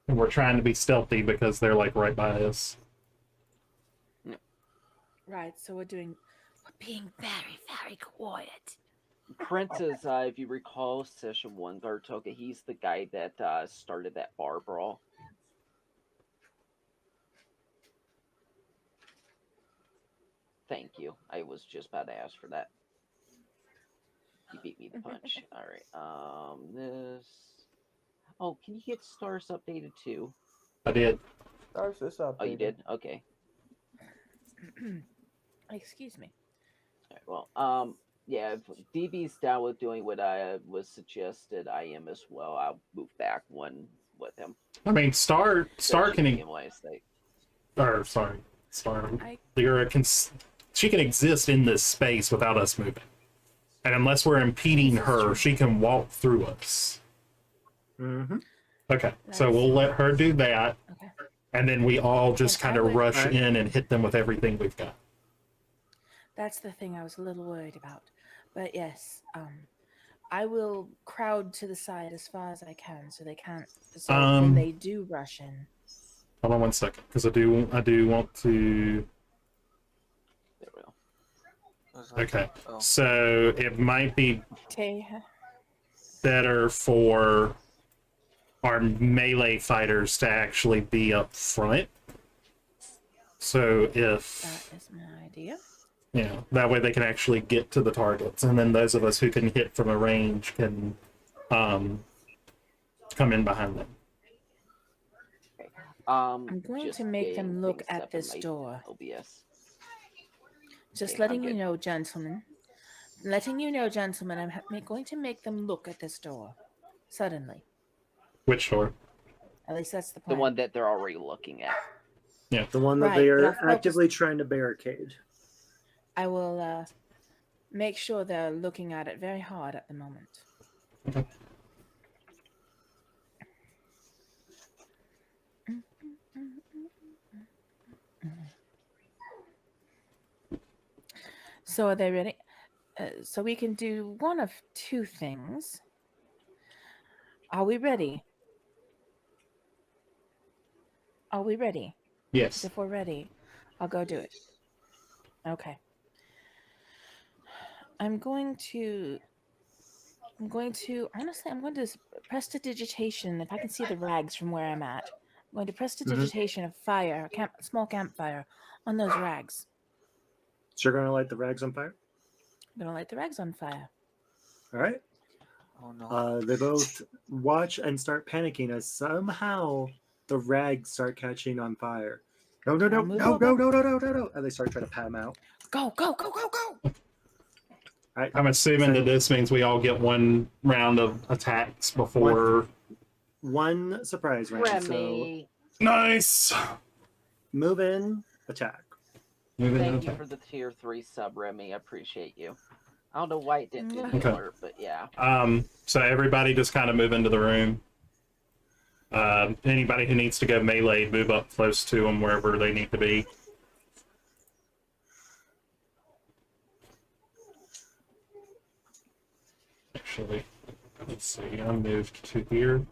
And we're trying to be stealthy because they're like right by us. Right, so we're being very, very quiet. Prince is, if you recall, session 1, Gartoka, he's the guy that started that bar brawl. Thank you. I was just about to ask for that. He beat me to punch. Alright, this... Oh, can you get stars updated too? I did. Stars is updated. Oh, you did? Okay. Excuse me. Alright, well, yeah, if DB's down with doing what I was suggested, I am as well. I'll move back one with him. I mean, Star can. Or sorry, Star. She can exist in this space without us moving, and unless we're impeding her, she can walk through us. Mm-hmm. Okay, so we'll let her do that, and then we all just kind of rush in and hit them with everything we've got. That's the thing I was a little worried about. But yes, I will crowd to the side as far as I can so they can't. So when they do rush in. Hold on 1 second, because I do want to. There we go. Okay, so it might be Okay. better for our melee fighters to actually be up front. So if That is my idea. Yeah, that way they can actually get to the targets, and then those of us who can hit from a range can come in behind them. I'm going to make them look at this door. OBS. Just Okay, letting you know, gentlemen. Letting you know, gentlemen, I'm going to make them look at this door. Suddenly. Which door? At least that's the plan. The one that they're already looking at. Yeah. The one that Right, they but are I'll actively trying to barricade. I will make sure they're looking at it very hard at the moment. Okay. So are they ready? So we can do one of two things. Are we ready? Are we ready? Yes. If we're ready, I'll go do it. Okay. I'm going to prestidigitation. If I can see the rags from where I'm at, I'm going to prestidigitation of fire, small campfire on those rags. So you're going to light the rags on fire? I'm going to light the rags on fire. All right. Oh no. They both watch and start panicking as somehow the rags start catching on fire. No. And they start trying to pat them out. Go. All right. I'm assuming that this means we all get one round of attacks before. One surprise round. Remy. So... Nice! Move in, attack. Thank you for the tier 3 sub, Remy. I appreciate you. I don't know why it didn't do the alert, but yeah. So everybody just kind of move into the room. Anybody who needs to go melee, move up close to them wherever they need to be. Actually, let's see, I moved to here.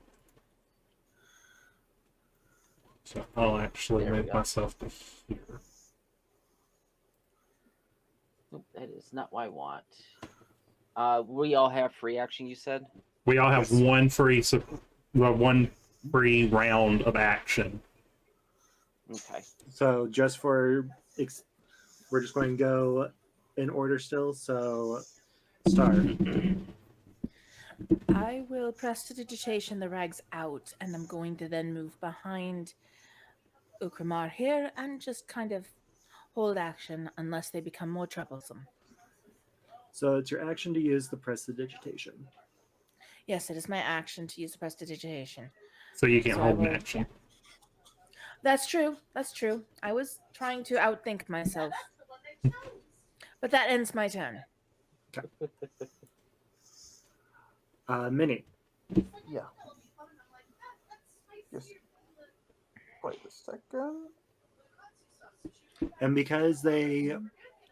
So I'll actually move myself to here. Nope, that is not what I want. We all have free action, you said? We all have one free round of action. Okay. So just for we're just going to go in order still. So Star. I will prestidigitation the rags out, and I'm going to then move behind Ukramar here and just kind of hold action unless they become more troublesome. So it's your action to use the prestidigitation. Yes, it is my action to use the prestidigitation. So you can't hold an action. That's true. I was trying to outthink myself. But that ends my turn. Minnie. Yeah. Just wait a second. And because they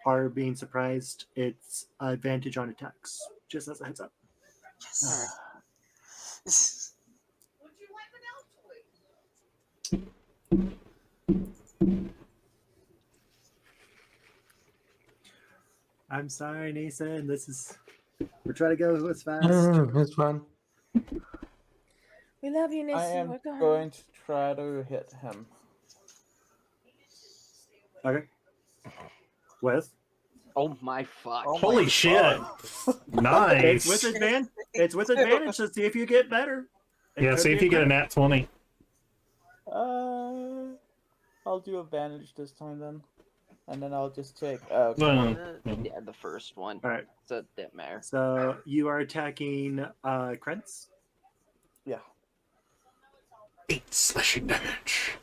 are being surprised, it's advantage on attacks. Just as a heads up. Yes. I'm sorry, Nathan. We're trying to go as fast. It's fun. We love you, I Nissy. am We're going. going to try to hit him. Okay. With? Oh my fuck. Oh my Holy shit! God. Nice. It's with advantage. It's with advantage to see if you get better. It Yeah, could see be if you get a crit. nat 20. I'll do advantage this time then. And then I'll just take Yeah, the first one. All right. So it didn't matter. So you are attacking Krentz. Yeah. 8 slashing damage.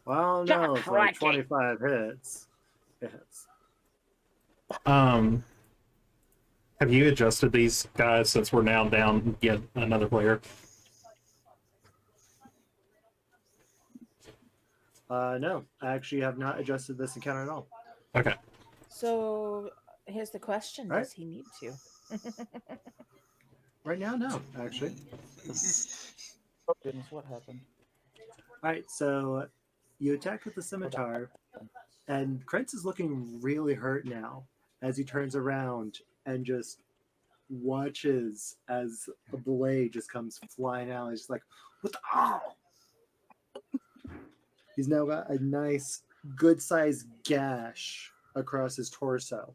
Well, no, for like 25 hits. It hits. Have you adjusted these guys since we're now down yet another player? No, I actually have not adjusted this encounter at all. Okay. So here's the question: Right. Does he need to? Right now, no, actually. Oh goodness, what happened? All right, so you attack with the scimitar, and Krentz is looking really hurt now as he turns around and just watches as a blade just comes flying out. He's just like, what the? Oh! He's now got a nice, good-sized gash across his torso.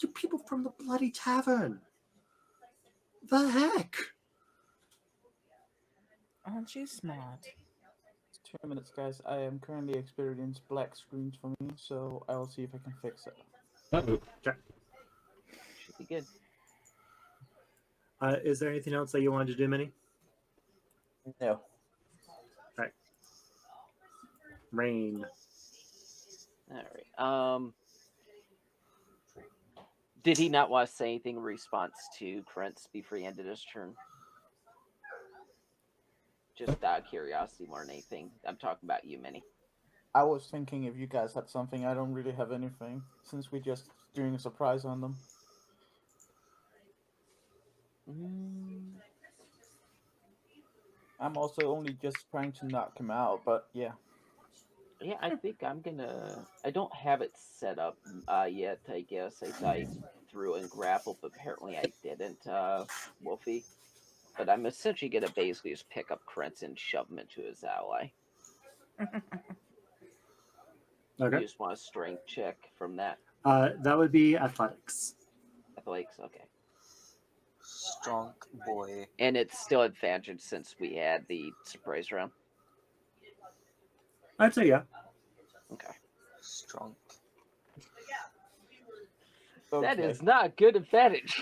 You people from the bloody tavern! The heck? Aren't you smart? 2 minutes, guys. I am currently experiencing black screens for me, so I'll see if I can fix it. Uh-oh. Okay. Should be good. Is there anything else that you wanted to do, Minnie? No. Right. Rain. All right. Did he not want to say anything in response to Krentz before he ended his turn? Just out of curiosity more than anything. I'm talking about you, Minnie. I was thinking if you guys had something. I don't really have anything, since we're just doing a surprise on them. I'm also only just trying to knock him out, but yeah. Yeah, I think I'm gonna. I don't have it set up yet. I guess I thought I threw and grappled, but apparently I didn't, Wolfie. But I'm essentially gonna basically just pick up Krentz and shove him into his ally. Okay. You just want a strength check from that. That would be athletics. Athletics, okay. Strong boy. And it's still advantage since we had the surprise round. I'd say yeah. Okay. Strong. That is not good advantage.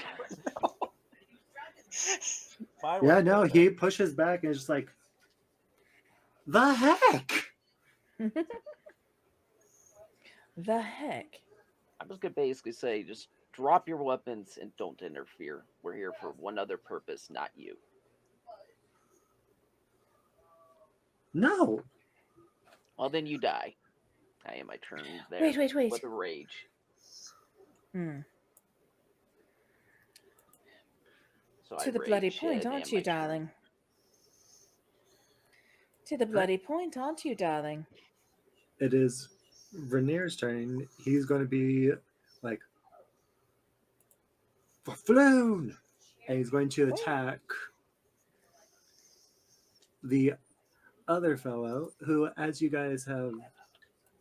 Yeah, no, he pushes back and is just like, the heck? The heck? I was gonna basically say, just drop your weapons and don't interfere. We're here for one other purpose, not you. No. Well, then you die. I am my turn there. Wait. With a rage. So To the bloody point, aren't you, darling? To the bloody point, aren't you, darling? It is Renier's turn. He's going to be like, Floon! And he's going to attack the other fellow, who, as you guys have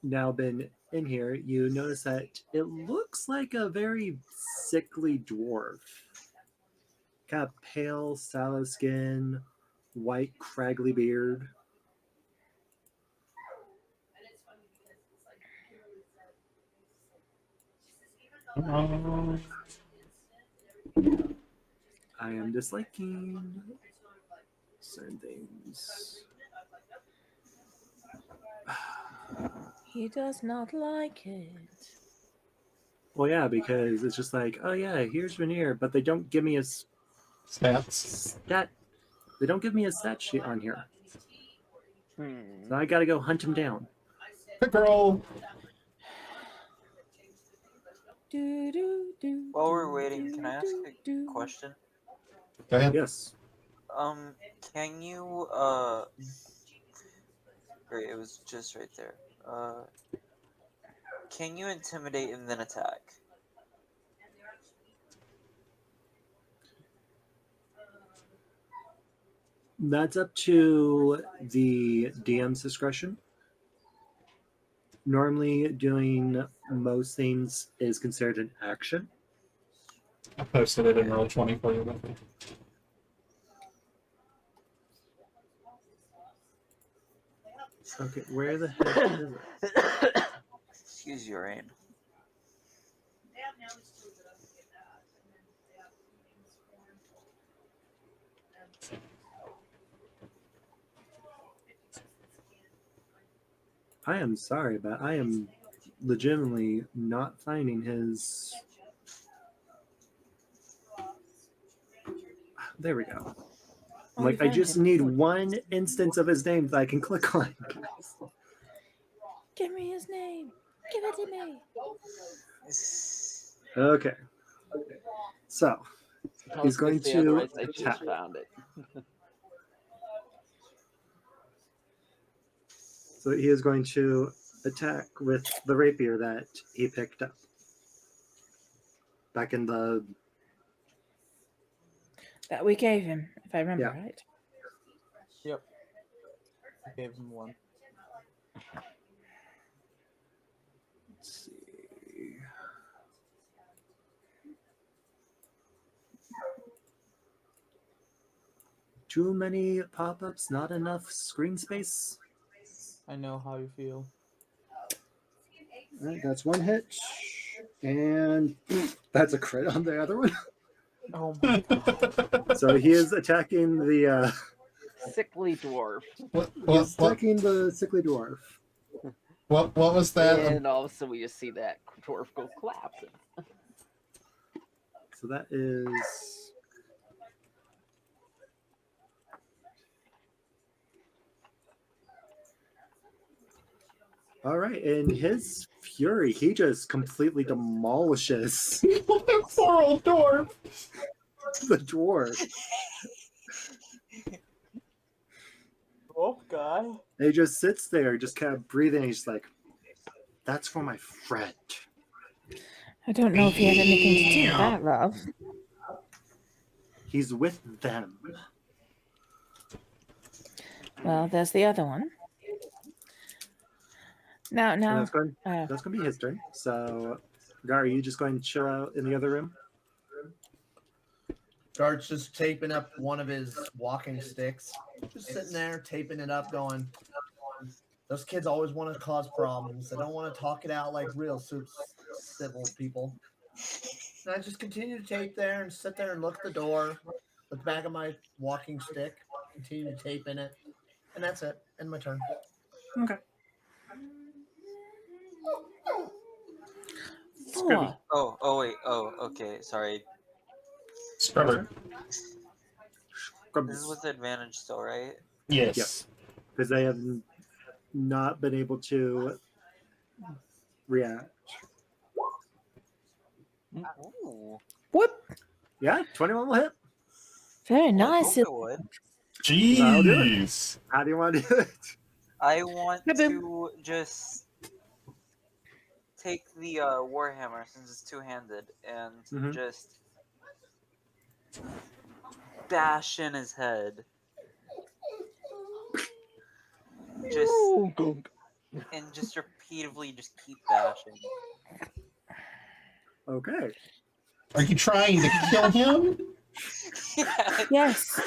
now been in here, you notice that it looks like a very sickly dwarf. Kind of pale, sallow skin, white, craggly beard. I am disliking certain things. He does not like it. Well, yeah, because it's just like, oh yeah, here's Veneer, but they don't give me a Stats. stat. They don't give me a stat sheet on here, Hmm. so I got to go hunt him down. Quick roll. While we're waiting, can I ask a question? Go ahead. Yes. Can you Great, it was just right there. Can you intimidate and then attack? That's up to the DM's discretion. Normally, doing most things is considered an action. I posted it in Roll20 for you. Okay, where the heck is it? Excuse your rain. I am sorry, but I am legitimately not finding his. There we go. Oh, Like, you I found just him. need one instance of his name that I can click on. Give me his name. Give it to me. Okay. So, I he's was gonna going say, to otherwise I attack. just found it. So he is going to attack with the rapier that he picked up. Back in the... That we gave him, if I remember Yeah. right. Yep. I gave him one. Let's see. Too many pop-ups, not enough screen space. I know how you feel. All right, that's one hit. And that's a crit on the other one. Oh my god. So he is attacking the... Sickly dwarf. He's attacking the sickly dwarf. What was that? And all of a sudden we just see that dwarf go collapsing. So that is... All right, in his fury, he just completely demolishes Poor old dwarf. the dwarf. Oh guy. And he just sits there, just kind of breathing. He's like, "That's for my friend." I don't know if he had anything to do with that, love. He's with them. Well, there's the other one. Now, And that's going to be his turn. So, Gar, are you just going to chill out in the other room? Gart's just taping up one of his walking sticks. Just sitting there, taping it up, going, those kids always want to cause problems. They don't want to talk it out like real civil people. And I just continue to tape there and sit there and look at the door with the back of my walking stick, continue to tape in it. And that's it. End my turn. Okay. Four. Oh wait, okay, sorry. Scrubber. This is with advantage still, right? Yes. Yep. Because they have not been able to react. Ooh. Whoop. Yeah, 21 will hit. Very nice. I would. I'll do it. Jeez. How do you want to do it? I want to just take the Warhammer, since it's two-handed, and just bash in his head. Just and just repeatedly just keep bashing. Okay. Are you trying to kill him? Yeah. Yes.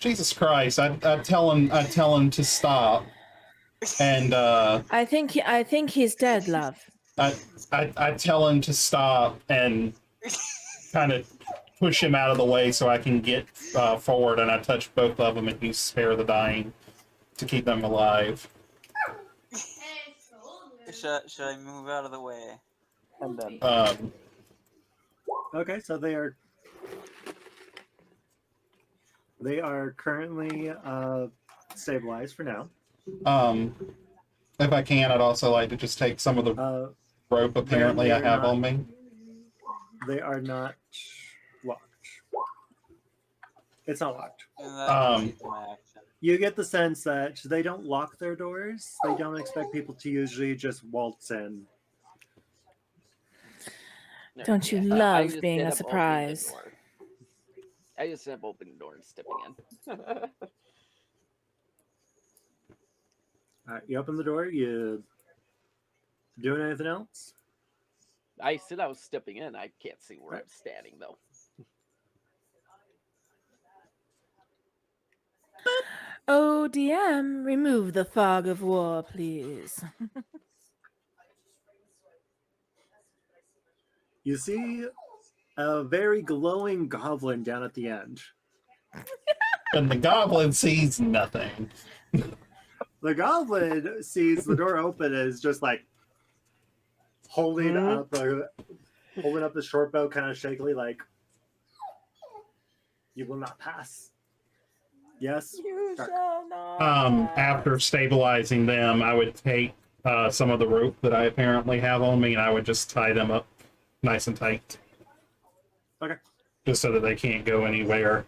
Jesus Christ! I'd tell him to stop. And I think he's dead, love. I tell him to stop and kind of push him out of the way so I can get forward, and I touch both of them and use Spare the Dying to keep them alive. Should I move out of the way? And then Okay, so they are currently stabilized for now. If I can, I'd also like to just take some of the rope apparently I have on me. They are not locked. It's not locked. You get the sense that they don't lock their doors. They don't expect people to usually just waltz in. Don't you I love just being end a up opening the surprise? door. I just end up opening the door and stepping in. All right, you open the door. You doing anything else? I said I was stepping in. I can't see where I'm standing, though. Oh, DM, remove the fog of war, please. You see a very glowing goblin down at the end. And the goblin sees nothing. The goblin sees the door open and is just like holding up the short bow kind of shakily, like, you will not pass. Yes. You shall not. After stabilizing them, I would take some of the rope that I apparently have on me, and I would just tie them up nice and tight. Okay. Just so that they can't go anywhere.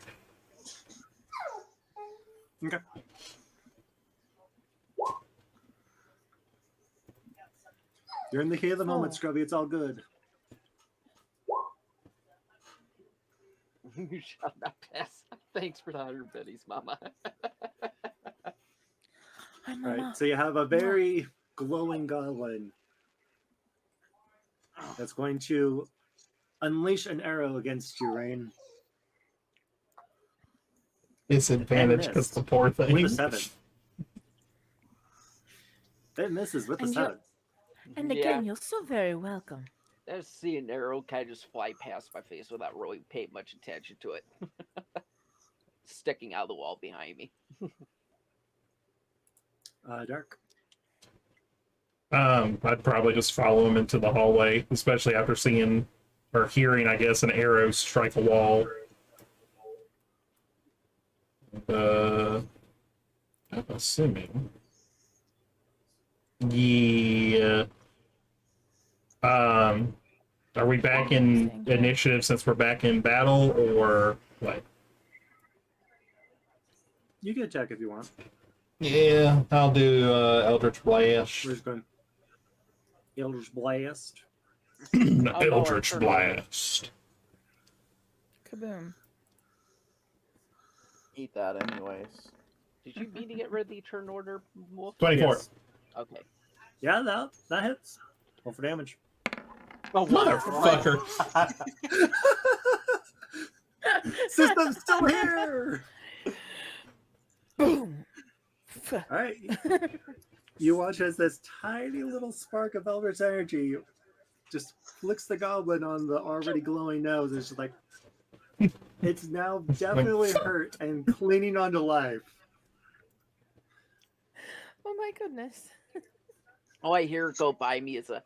Okay. You're in the heat of the moment, Scrubby. It's all good. You shall not pass. Thanks for the 100 pennies, Mama. All right, so you have a very glowing goblin that's going to unleash an arrow against you, Rain. Disadvantage because the poor thing. With a 7. It misses with a 7. And again, you're so very welcome. I just see an arrow kind of just fly past my face without really paying much attention to it. Sticking out of the wall behind me. Dark. I'd probably just follow him into the hallway, especially after seeing or hearing, I guess, an arrow strike a wall. I'm assuming. Yeah. Are we back in initiative since we're back in battle, or what? You can attack if you want. Yeah, I'll do Eldritch Blast. We're just going Eldritch Blast. Eldritch Blast. Kaboom. Eat that anyways. Did you mean to get rid of the turn order, Wolf? 24. Yes. Okay. Yeah, that hits. Roll for damage. Oh, motherfucker. System's still here. Boom. All right. You watch as this tiny little spark of Eldritch energy just flicks the goblin on the already glowing nose. It's just like, it's now definitely hurt and clinging on to life. Oh my goodness. All I hear go by me is a...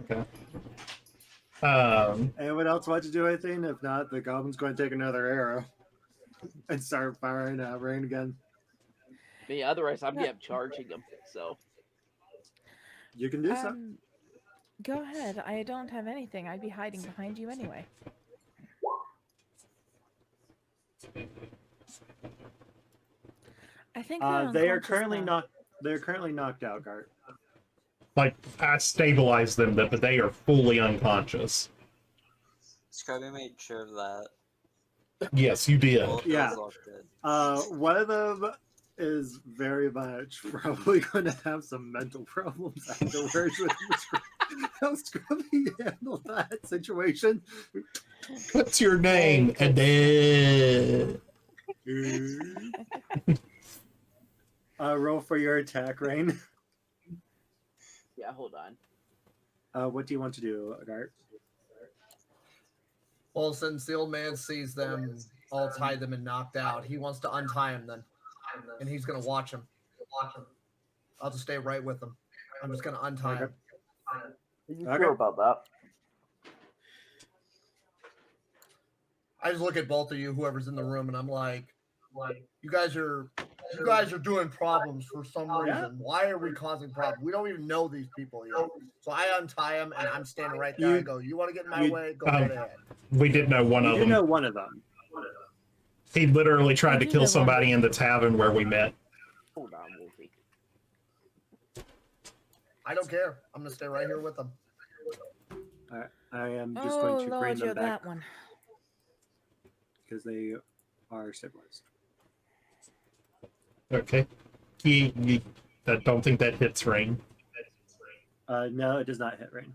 Okay. Anyone else want to do anything? If not, the goblin's going to take another arrow and start firing at Rain again. Me, otherwise I'm charging him, so... You can do so. Go ahead. I don't have anything. I'd be hiding behind you anyway. I think they are currently knocked. They're currently knocked out, Gart. Like, I stabilized them, but they are fully unconscious. Scrubby made sure of that. Yes, you did. Yeah. One of them is very much probably going to have some mental problems afterwards. How Scrubby handled that situation. What's your name? Adele. Roll for your attack, Rain. Yeah, hold on. What do you want to do, Gart? Well, since the old man sees them all tie them and knocked out, he wants to untie them then. and he's gonna watch him. I'll just stay right with him. I'm just gonna untie him. Are you Okay. sure about that? I just look at both of you, whoever's in the room, and I'm like, you guys are doing problems for some reason. Why are we causing problems? We don't even know these people yet. So I untie him, and I'm standing right there. I go, you want to get in my way? Go right ahead. We did know one You of do them. know one of them. He literally tried I to do kill know one. somebody in the tavern where we met. Hold on, Wolfie. I don't care. I'm gonna stay right here with them. I am just Oh, going to bring Lord, them you're back that one. because they are stabilized. Okay. I don't think that hits Rain. No, it does not hit Rain.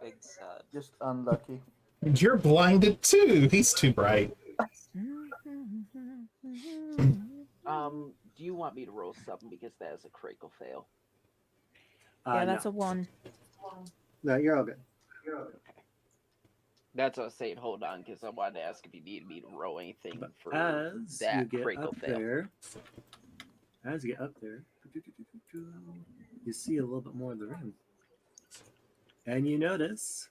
Big sad. Just unlucky. You're blinded too. He's too bright. Do you want me to roll something because that is a critical fail? Yeah, that's No. a 1. No, you're all good. That's what I was saying. Hold on, because I wanted to ask if you needed me to roll anything But for as that you get critical up fail. there, you see a little bit more of the room, and you notice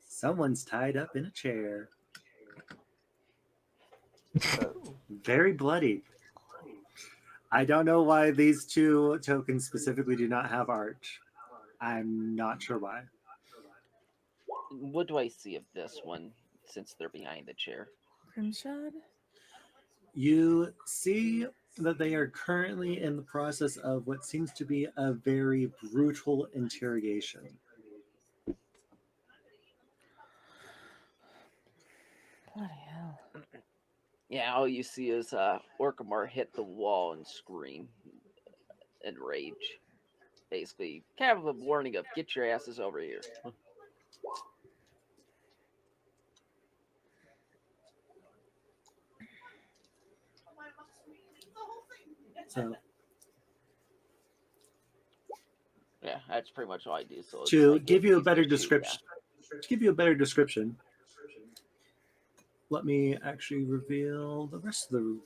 someone's tied up in a chair, very bloody. I don't know why these two tokens specifically do not have art. I'm not sure why. What do I see of this one since they're behind the chair? Crimshad? You see that they are currently in the process of what seems to be a very brutal interrogation. Bloody hell. Yeah, all you see is Orkamar hit the wall and scream in rage. Basically, kind of a warning of get your asses over here. So Yeah, that's pretty much all I do. So to give you a better description, let me actually reveal the rest of the.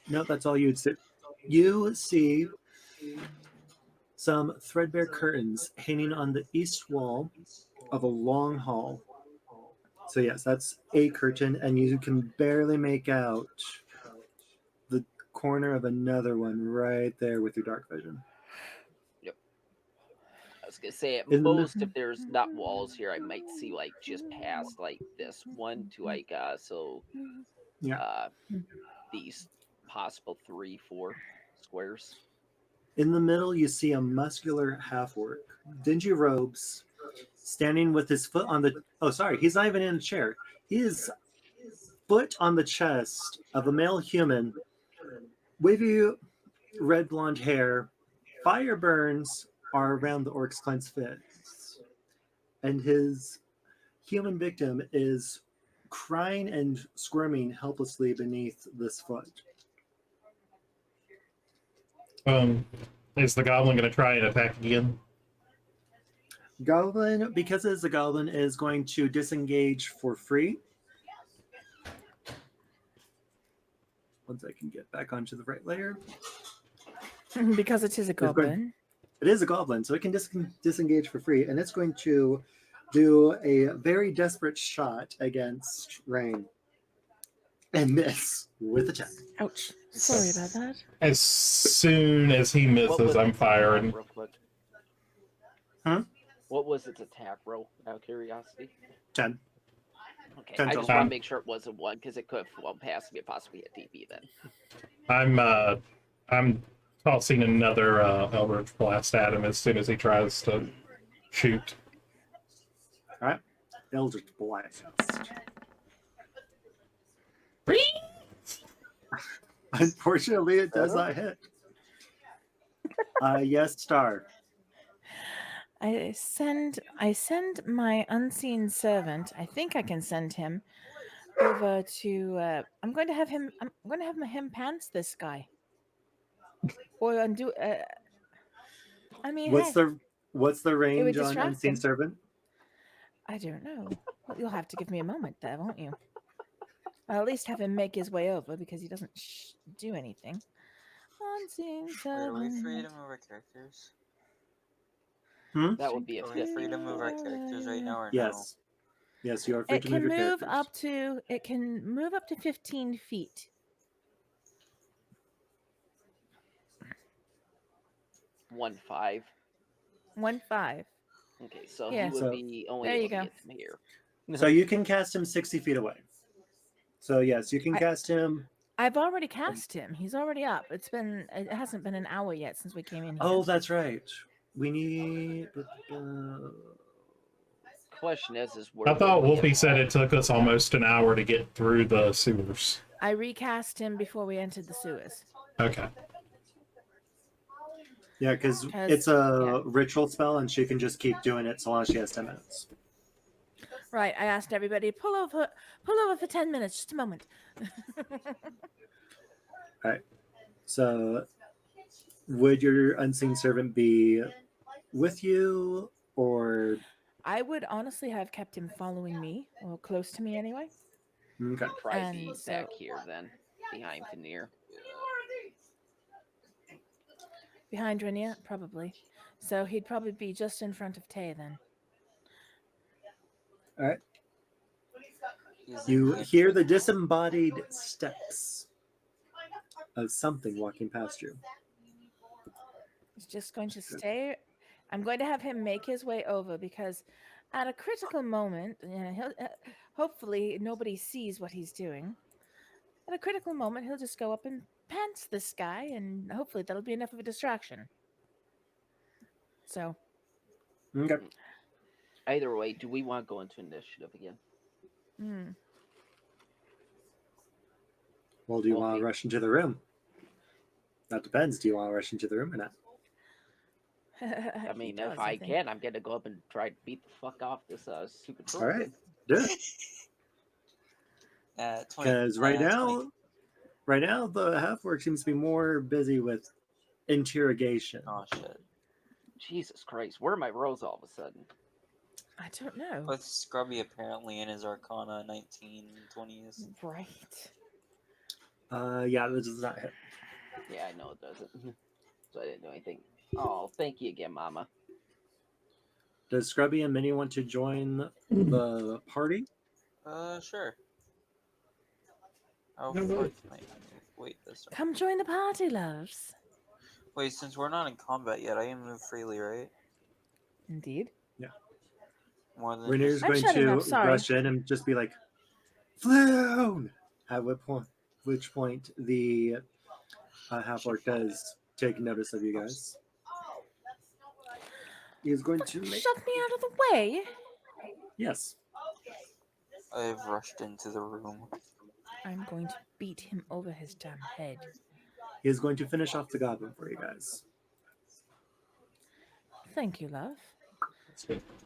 No, that's all you would see. You see some threadbare curtains hanging on the east wall of a long hall. So yes, that's a curtain, and you can barely make out the corner of another one right there with your dark vision. Yep. I was gonna say at In the- most, if there's not walls here, I might see like just past like this one to like these possible 3-4 squares. In the middle, you see a muscular half-orc, dingy robes, standing with his foot on the. Oh, sorry, he's not even in a chair. He is foot on the chest of a male human, wavy red blonde hair. Fire burns are around the orc's clenched fists, and his human victim is crying and squirming helplessly beneath this foot. Is the goblin going to try and attack again? Goblin, because it's a goblin, is going to disengage for free. Once I can get back onto the right layer. Because it is a goblin. It is a goblin, so it can disengage for free, and it's going to do a very desperate shot against Rain. And miss with a check. Ouch. Sorry about that. As soon as he misses, I'm firing. Real quick. Huh? What was its attack roll? Out of curiosity. 10. Okay, 10 I just total. want to make sure it wasn't 1 because it could have flown past me and possibly hit DB then. I'm tossing another Eldritch Blast at him as soon as he tries to shoot. All right. Eldritch Blast. Unfortunately, it does not hit. Yes, Star. I send my unseen servant. I think I can send him over to. I'm going to have him pants this guy. Or undo. I mean, What's hey, the range on distract Unseen him. Servant? I don't know. Well, you'll have to give me a moment there, won't you? I'll at least have him make his way over because he doesn't do anything. Unseen Wait, are we free to servant. move our characters? That would be a Are we free to move our characters right now or no? Yes. Yes, you are free It to can move your move characters. up to. It can move up to 15 feet. 1-5. 1-5. Okay, so Yeah. he would So- be only There able you to go. get from here. So you can cast him 60 feet away. So yes, you can I- cast him. I've already cast him. He's already up. It hasn't been an hour yet since we came in here. Oh, that's right. We need. Question is where I thought would we Wolfie said it took us almost an hour to get through the sewers. I recast him before we entered the sewers. Okay. Yeah, because 'Cause- it's a yeah. ritual spell, and she can just keep doing it so long as she has 10 minutes. Right. I asked everybody pull over for 10 minutes. Just a moment. All right. So, would your unseen servant be with you, or I would honestly have kept him following me, or close to me anyway. okay? probably be And so- back here then, behind Veneer. Behind Rainier, probably. So he'd probably be just in front of Tay then. All right. He's You in hear the disembodied steps of something walking past you. He's just going to stay. I'm going to have him make his way over because at a critical moment, hopefully nobody sees what he's doing. At a critical moment, he'll just go up and pants this guy, and hopefully that'll be enough of a distraction. So, Okay. Either way, do we want to go into initiative again? Well, do you want Wolfie. to rush into the room? That depends. Do you want to rush into the room or not? I he mean, does, if I think. can, I'm gonna go up and try to beat the fuck off this stupid All right, person. do it. 20, Because right 20. now the half-orc seems to be more busy with interrogation. Oh shit. Jesus Christ, where are my rolls all of a sudden? I don't know. With Scrubby apparently in his Arcana 1920s. Right. Yeah, this does not hit. Yeah, I know it doesn't. So I didn't do anything. Oh, thank you again, Mama. Does Scrubby and Minnie want to join the party? Sure. Oh, No, fuck. Wait, this one. Come join the party, loves. Wait, since we're not in combat yet, I can move freely, right? Indeed. Yeah. More than Rainier's I'm going shutting to up, sorry. rush in and just be like, "Flown!" At which point the half-orc does take notice of you guys. He is going to make... Shove me out of the way. Yes. I've rushed into the room. I'm going to beat him over his damn head. He is going to finish off the goblin for you guys. Thank you, love.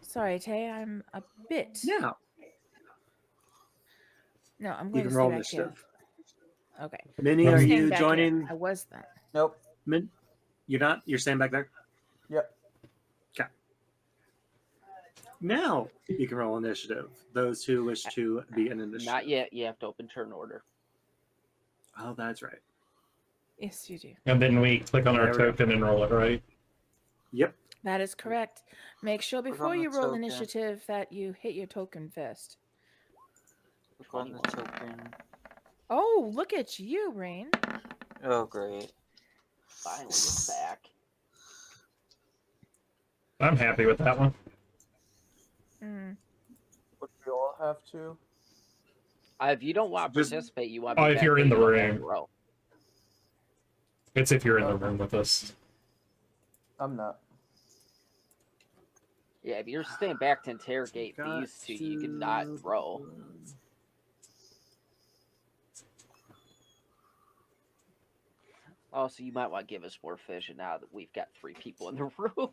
Sorry, Tay, I'm a bit. Now, No, I'm you going can to roll stay back here. initiative. Okay. Minnie, I'm are staying you back here. joining? I was that. Nope. You're not? You're staying back there? Yep. Okay. Now you can roll initiative. Those who wish to be an initiative. Not yet. You have to open turn order. Oh, that's right. Yes, you do. And then we click on our There we go. token and roll it, right? Yep. That is correct. Make sure Click before on the you roll token. initiative that you hit your token first. Click on the token. Oh, look at you, Rain. Oh, great. Finally, it's back. I'm happy with that one. Would we all have to? If you don't want to Just- participate, you want to Oh, be if back you're in the you don't have room. to roll. It's if you're in the room with us. I'm not. Yeah, if you're staying back to interrogate Got these two, you cannot roll. Also, you might want to give us more vision now that we've got 3 people in the room.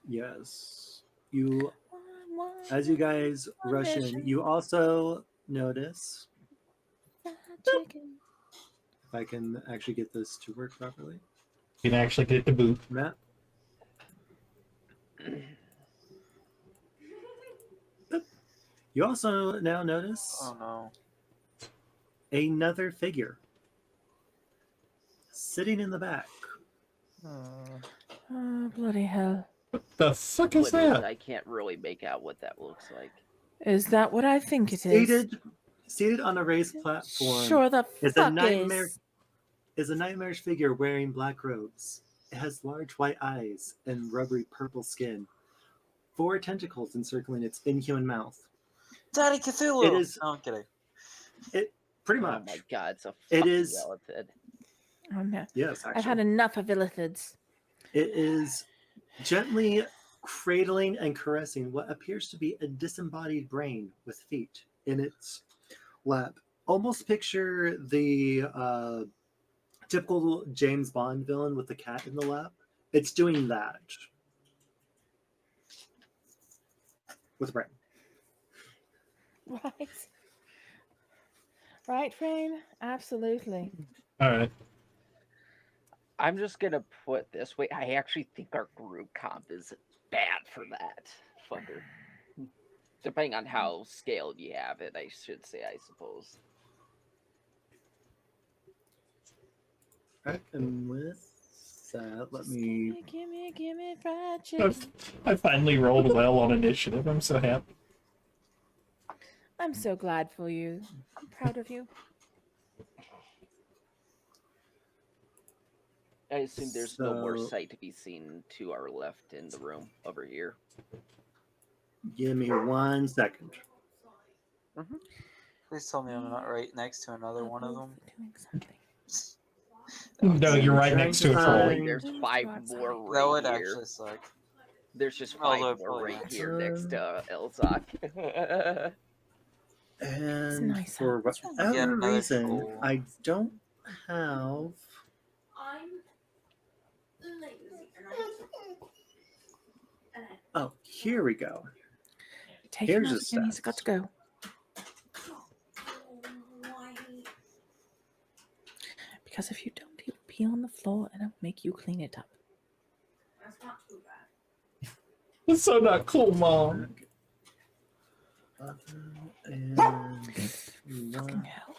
Yes. You, as you guys rush in, you also notice, if I can actually get this to work properly, You can actually get the boot. Matt. You also now notice Oh no. another figure sitting in the back. Oh, bloody hell. The fuck is What is it? that? I can't really make out what that looks like. Is that what I think it is? Seated on a raised platform Sure the is fuck is a nightmarish figure wearing black robes. It has large white eyes and rubbery purple skin. 4 tentacles encircling its inhuman mouth. Daddy Cthulhu! It is. No, I'm kidding. It pretty Oh much. my god, it's a It fucking is. elephant. Oh, no. Yes, I've had actually. enough of illithids. It is gently cradling and caressing what appears to be a disembodied brain with feet in its lap. Almost picture the typical James Bond villain with the cat in the lap. It's doing that with a brain. Right. Right, Frame? Absolutely. All right. I'm just gonna put this way. I actually think our group comp is bad for that fucker. Depending on how scaled you have it, I should say, I suppose. And with that, let me. Give me fried chicken. I finally rolled well on initiative. I'm so happy. I'm so glad for you. I'm proud of you. I assume there's no more So- sight to be seen to our left in the room over here. Give me 1 second. Please tell me I'm not right next to another one of them. Doing something. No, you're right next to a troll. There's 5 more right That would here. actually suck. There's just Although 5 more probably right not. here next to Elzak. And nice for out. whatever Get another reason, troll. I don't have. Oh, here we go. Take Here's him out his again. He's stats. got to go. Because if you don't, he'll pee on the floor and I'll make you clean it up. That's not too bad. It's so not cool, Mom. And Fucking hell.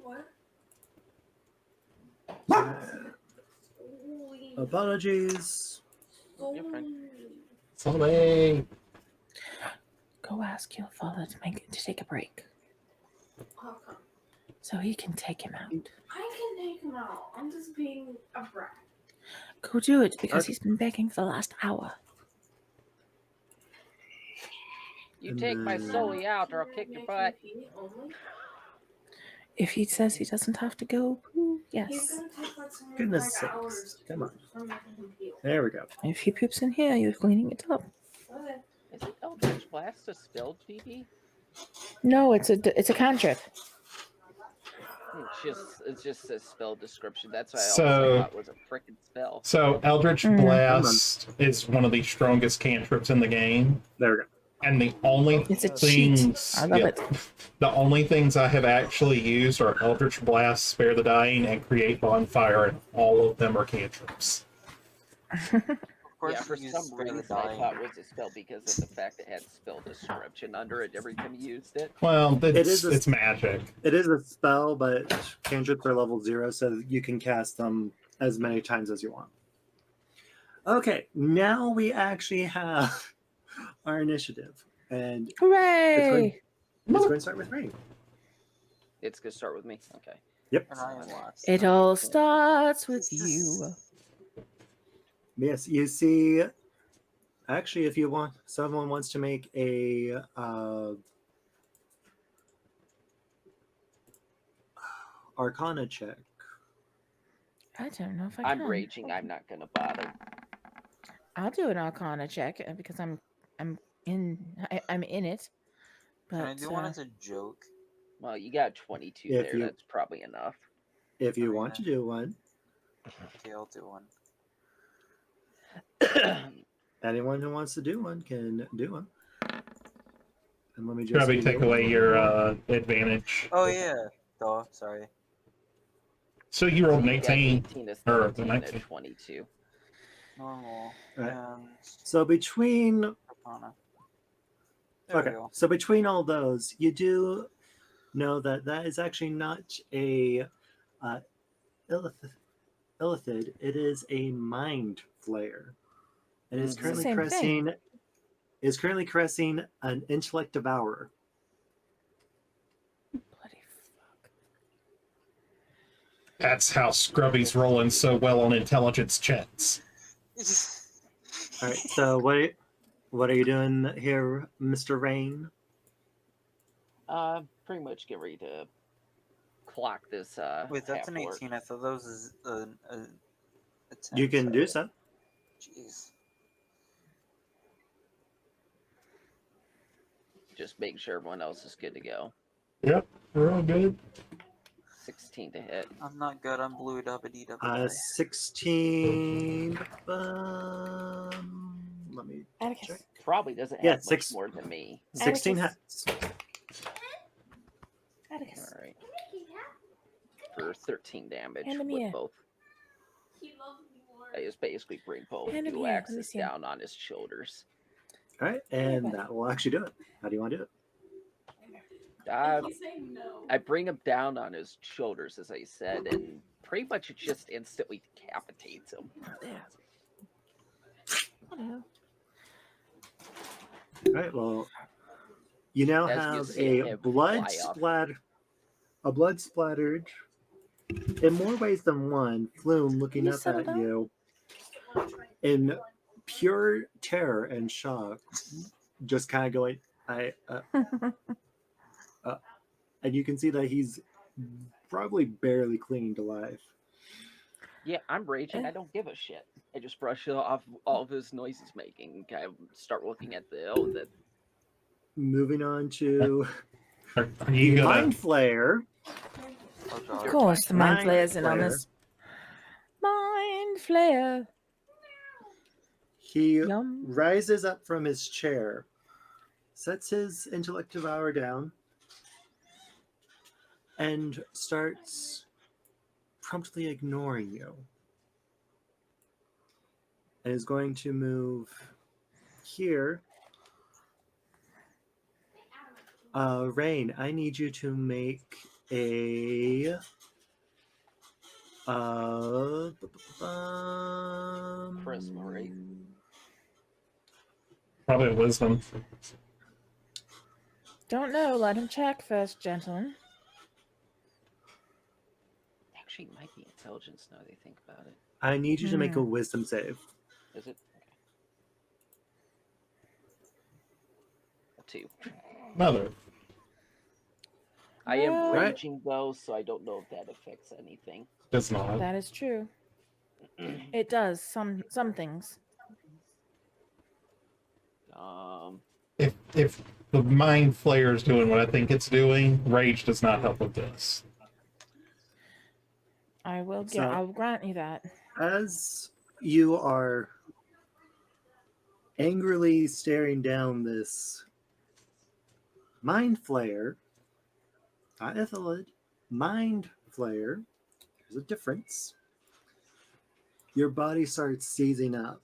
What? apologies. You're fine. Sorry. Go ask your father to take a break How come? so he can take him out. I can take him out. I'm just being a brat. Go do it because he's been begging for the last hour. You take my Zoe out or I'll kick your butt. If he says he doesn't have to go, yes. He's gonna take like some Goodness like sakes. hours Come on. for making him peel. There we go. If he poops in here, you're cleaning it up. Okay. Is it Eldritch Blast a spell, GB? No, it's a cantrip. It's just a spell description. That's why I So- always thought it was a freaking spell. So Eldritch Blast is one of the strongest cantrips in the game. There we go. And the only It's a cheat. things I love yeah, it. the only things I have actually used are Eldritch Blast, Spare the Dying, and Create Bonfire, and all of them are cantrips. Of course, Yeah, for you use some Spare the reason I Dying. thought it was a spell because of the fact it had spell description under it every time you used it. Well, is it's magic. It is a spell, but cantrips are level 0, so you can cast them as many times as you want. Okay, now we actually have our initiative. And Hooray! it's going to start with Rain. It's gonna start with me. Okay. Yep. And I am last. It all starts with you. Yes, you see. Actually, if you want, someone wants to make a Arcana check. I don't know if I I'm can. raging. I'm not gonna bother. I'll do an Arcana check because I'm in it. But Can I do one as a joke? Well, you got 22 If there. you- That's probably enough. If you want to do one, Okay, I'll do one. anyone who wants to do one can do one. And let me just Probably take away your advantage. Oh yeah. Oh, sorry. So you rolled an You got 18. 18 is Or 17 19. and 22. Normal. Right. And So between Arcana. There we Okay, go. so between all those, you do know that that is actually not a illithid. It is a mind flayer. It is Mhm. currently Same thing. caressing an intellect devourer. Bloody fuck. That's how Scrubby's rolling so well on intelligence checks. All right, so what are you doing here, Mr. Rain? Pretty much get ready to clock this Wait, that's an half-orc. 18. I thought that was a 10. You can do Sorry. so. Jeez. Just make sure everyone else is good to go. Yep, we're all good. 16 to hit. I'm not good. I'm blue dee 16. Let me Atticus. check. Probably doesn't Yeah, have much more than me. 16 Atticus. hits. Atticus. All right. For 13 damage Hand him with here. both. I just basically bring both Hand him dual here. Let me axes see him. down on his shoulders. All right, and that will actually do it. How do you want to do it? I bring him down on his shoulders, as I said, and pretty much it just instantly decapitates him. Hello. All right, well, you now As you have see a him blood fly off. splattered, in more ways than one, Flume looking You up settle at down? you in pure terror and shock, just kind of going, and you can see that he's probably barely clinging to life. Yeah, I'm raging. I don't give a shit. I just brush off all of his noise he's making. I start looking at the Moving on to Are the you gonna? Mind Flayer. Oh Of god. course, the Mind Mind Flayer's in on Flayer. this. Mind Flayer. He Yum. rises up from his chair, sets his intellect devourer down, and starts promptly ignoring you. And is going to move here. Rain, I need you to make a charisma, right? Probably wisdom. Don't know. Let him check first, gentlemen. Actually, it might be intelligence now that I think about it. I need you to make a wisdom save. Is it? Okay. 2. Mother. I am Well, raging though, so I don't know if that affects anything. Does not. that is true. It does some things. If the Mind Flayer is doing what I think it's doing, rage does not help with this. I'll grant you that. As you are angrily staring down this Mind Flayer, not Ethelid, Mind Flayer, there's a difference. Your body starts seizing up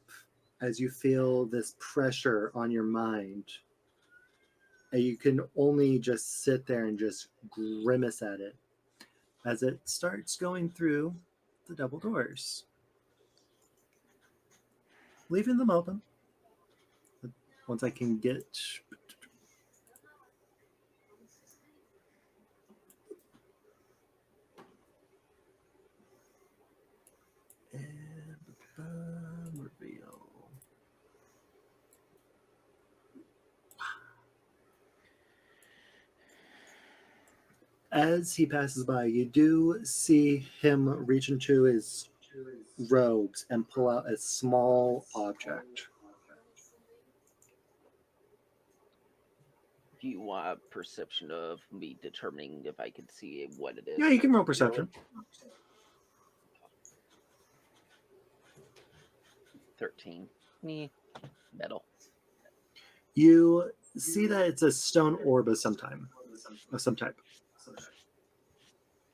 as you feel this pressure on your mind. And you can only just sit there and just grimace at it as it starts going through the double doors, leaving them open. Once I can get reveal. As he passes by, you do see him reach into his robes and pull out a small object. Do you want a perception of me determining if I can see what it is? Yeah, you can roll perception. 13. Metal. You see that it's a stone orb of some type. Sometime.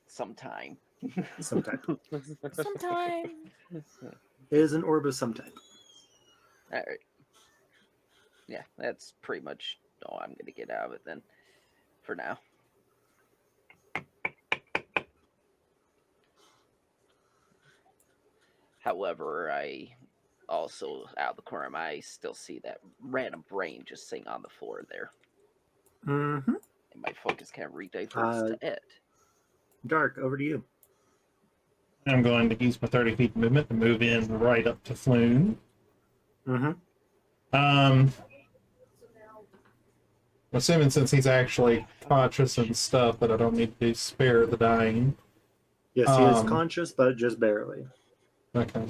Some type. Sometime. It is an orb of some type. All right. Yeah, that's pretty much no, I'm gonna get out of it then. For now. However, I also, out of the corner of my eye, still see that random brain just sitting on the floor there. Mm-hmm. And my focus kind of rediverts to it. Dark, over to you. I'm going to use my 30 feet movement to move in right up to Floon. Mm-hmm. Assuming since he's actually conscious and stuff that I don't need to spare the dying. Yes, he is conscious, but just barely. Okay.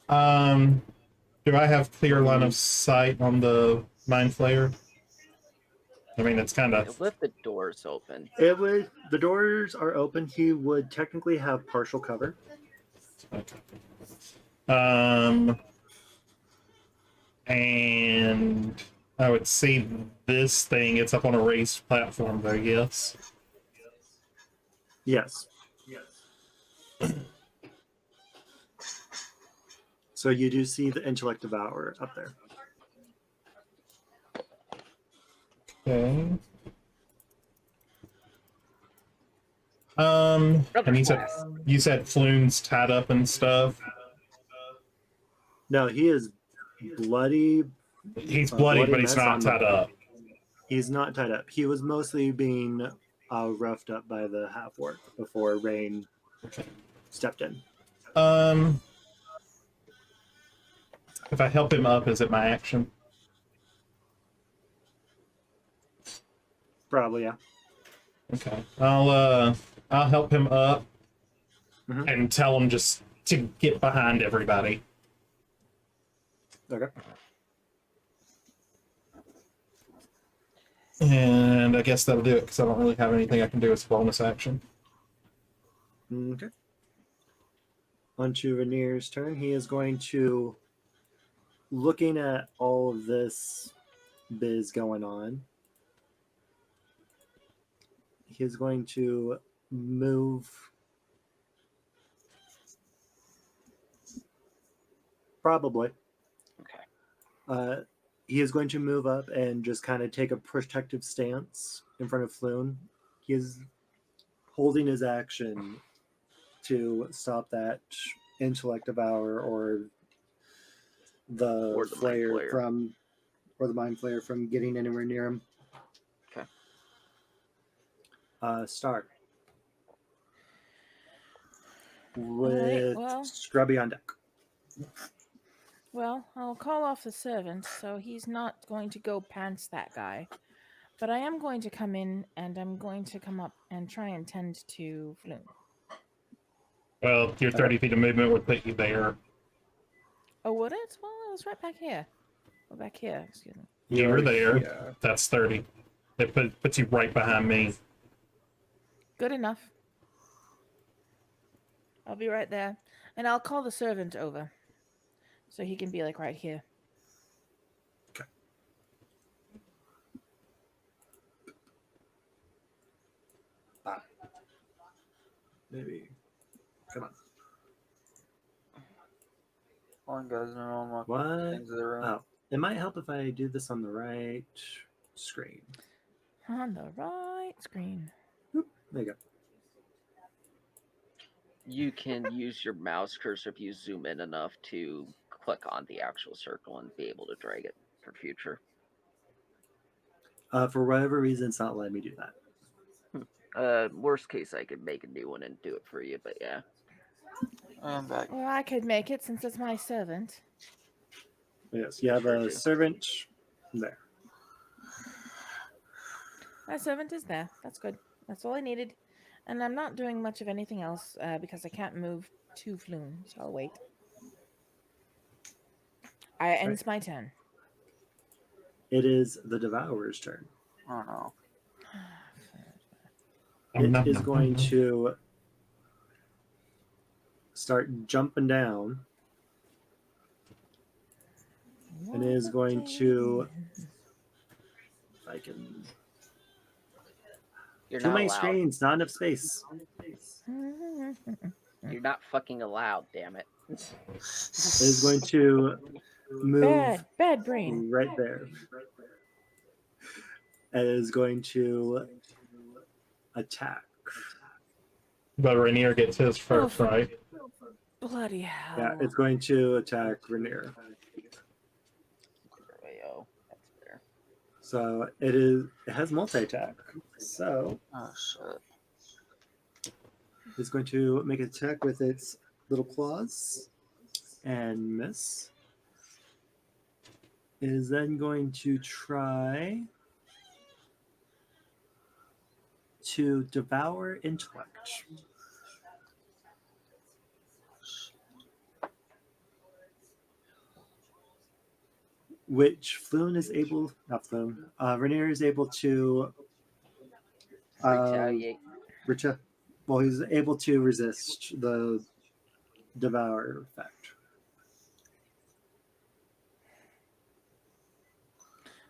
Do I have clear line of sight on the Mindflayer? I mean, it's kind of... It left the doors open. The doors are open. He would technically have partial cover. Okay. And I would see this thing. It's up on a raised platform, though, yes? Yes. So you do see the Intellect Devourer up there. Okay. And you said Floon's tied up and stuff? No, he is bloody. He's bloody, but he's not tied up. He's not tied up. He was mostly being roughed up by the half-orc before Rain stepped in. If I help him up, is it my action? Probably, yeah. Okay. I'll help him up and tell him just to get behind everybody. Okay. And I guess that'll do it, because I don't really have anything I can do as a bonus action. Okay. On to Rainier's turn. He is going to, looking at all of this biz going on, he is going to move probably. Okay. He is going to move up and just kind of take a protective stance in front of Floon. He is holding his action to stop that Intellect Devourer or the Flayer from, or the Mind Flayer from getting anywhere near him. Okay. Star. With Scrubby on deck. Well, I'll call off the servant, so he's not going to go pants that guy. But I am going to come in, and I'm going to come up and try and tend to Floon. Well, your 30 feet of movement would put you there. Oh, would it? Well, it was right back here. Oh, back here, excuse me. You're there. Yeah. That's 30. It puts you right behind me. Good enough. I'll be right there. And I'll call the servant over. So he can be, like, right here. Okay. Maybe. Come on. One guy's in all What? things of the room. Oh, it might help if I do this on the right screen. On the right screen. Oop, there you go. You can use your mouse cursor if you zoom in enough to click on the actual circle and be able to drag it for future. For whatever reason, it's not letting me do that. Worst case, I could make a new one and do it for you, but yeah. I'm back. Well, I could make it since it's my servant. Yes, you have a servant there. My servant is there. That's good. That's all I needed. And I'm not doing much of anything else because I can't move to Floon, so I'll wait. Ends my turn. It is the Devourer's turn. Oh no. It is going to start jumping down. And it is going to, if I can, You're too not many allowed. screens, not enough space. You're not fucking allowed, damn it. It is going to move bad brain right there. is going to attack. But Rainier gets his first, right? Bloody hell. Yeah, it's going to attack Rainier. Oh, that's fair. So it has multi-attack. So Oh shit. it's going to make an attack with its little claws and miss. It is then going to try to devour intellect. Which Floon is able, not Floon, Rainier is able to Retaliate. Well, he's able to resist the devour effect.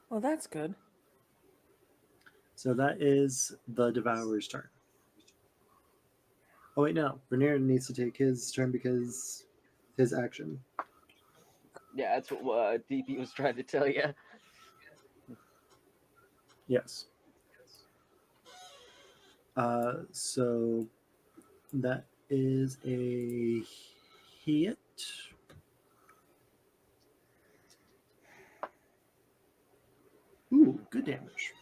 Well, that's good. So that is the devourer's turn. Oh wait, no. Rainier needs to take his turn because his action. Yeah, that's what DP was trying to tell you. Yes. So that is a hit. Ooh, good damage.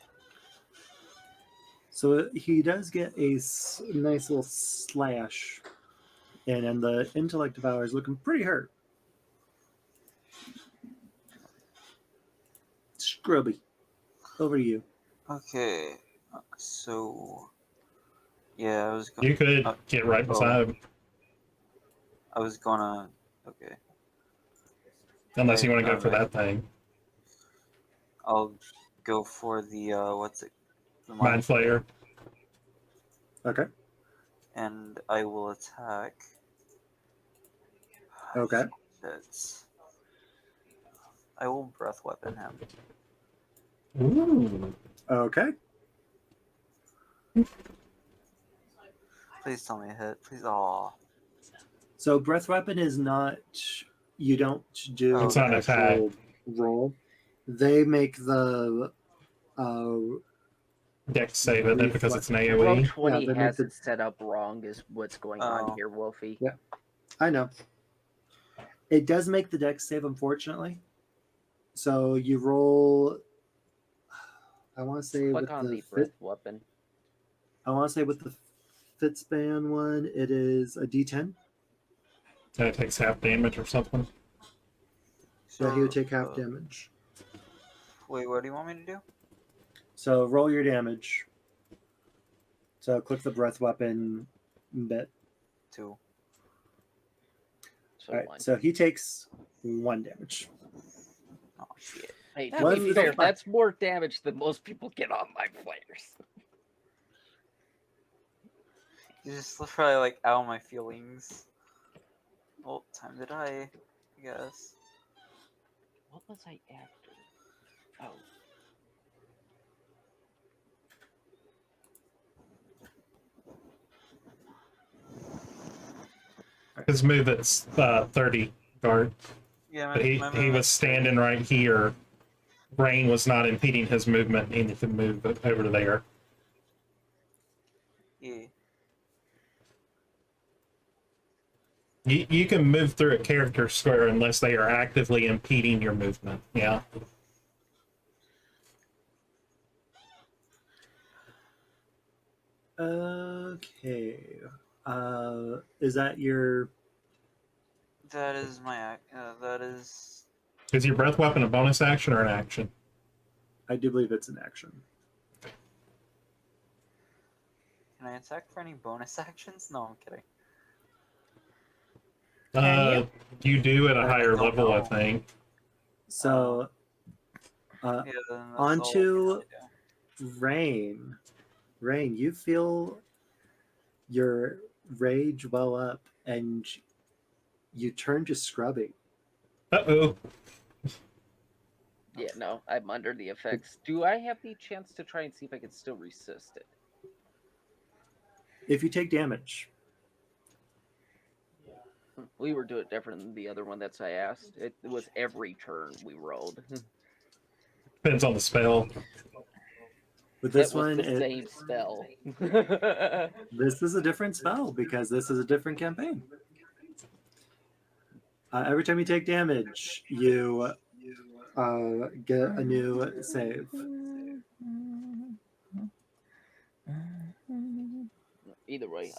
So he does get a nice little slash, and the intellect devourer is looking pretty hurt. Scrubby, over to you. Okay, so yeah, I was going. You could get right beside him. I was gonna. Okay. Unless you want to go for that thing. I'll go for the what's it? The Mindflayer. Okay. And I will attack. Okay. I will breath weapon him. Ooh. Okay. Please tell me a hit. Please. Aw. So breath weapon is not. You don't do It's not an actual roll. They make the Dex save it then because it's an Roll AoE. 20 they has make it set up wrong, is what's going on here, Wolfie. Yeah, I know. It does make the dex save, unfortunately. So you roll. I want to say Click with on the breath weapon. I want to say with the Fitspan one, it is a D10. And it takes half damage or something. So he would take half damage. Wait, what do you want me to do? So roll your damage. So click the breath weapon bit. 2. All right, so he takes 1 damage. Oh shit! Hey, That to was be fair, fun. that's more damage than most people get on Mindflayers. You just probably like out my feelings. Well, time to die, I guess. What was I after? Oh. His move it's 30 guard. Yeah, But he was standing right here. Rain was not impeding his movement, and he could move over to there. Yeah. You can move through a character square unless they are actively impeding your movement. Yeah. Okay. Is that your? That is my that is. Is your breath weapon a bonus action or an action? I do believe it's an action. Can I attack for any bonus actions? No, I'm kidding. You do at a higher don't level, I know. think. So, Yeah, then that's onto Rain. Rain, you feel your rage well up, and you turn to scrubbing. Uh-oh. Yeah, no, I'm under the effects. Do I have the chance to try and see if I can still resist it? If you take damage. We were doing it different than the other one that's I asked. It was every turn we rolled. Depends on the spell. With this it was one, the same spell. this is a different spell because this is a different campaign. Every time you take damage, you get a new save. Either way,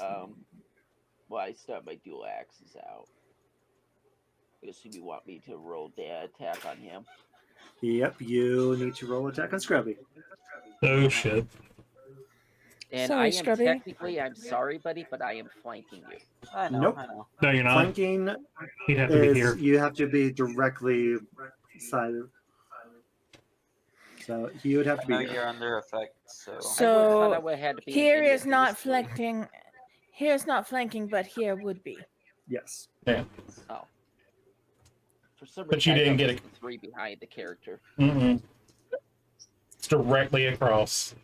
well, I start my dual axes out. I assume you want me to roll the attack on him. Yep, you need to roll attack on Scrubby. Oh shit. And Sorry, I am Scrubby. technically, I'm sorry, buddy, but I am flanking you. I know, Nope. I know. No, you're not. Flanking He'd have to be is here. you have to be directly side of. So he would have I to know be here. you're under effect, so. I So would had to be here an idiot is not who's three. flanking. Here's not flanking, but here would be. Yes. Yeah. Oh. For some But reason, you I didn't thought get it it. was the three behind the character. Mm-mm. It's directly across.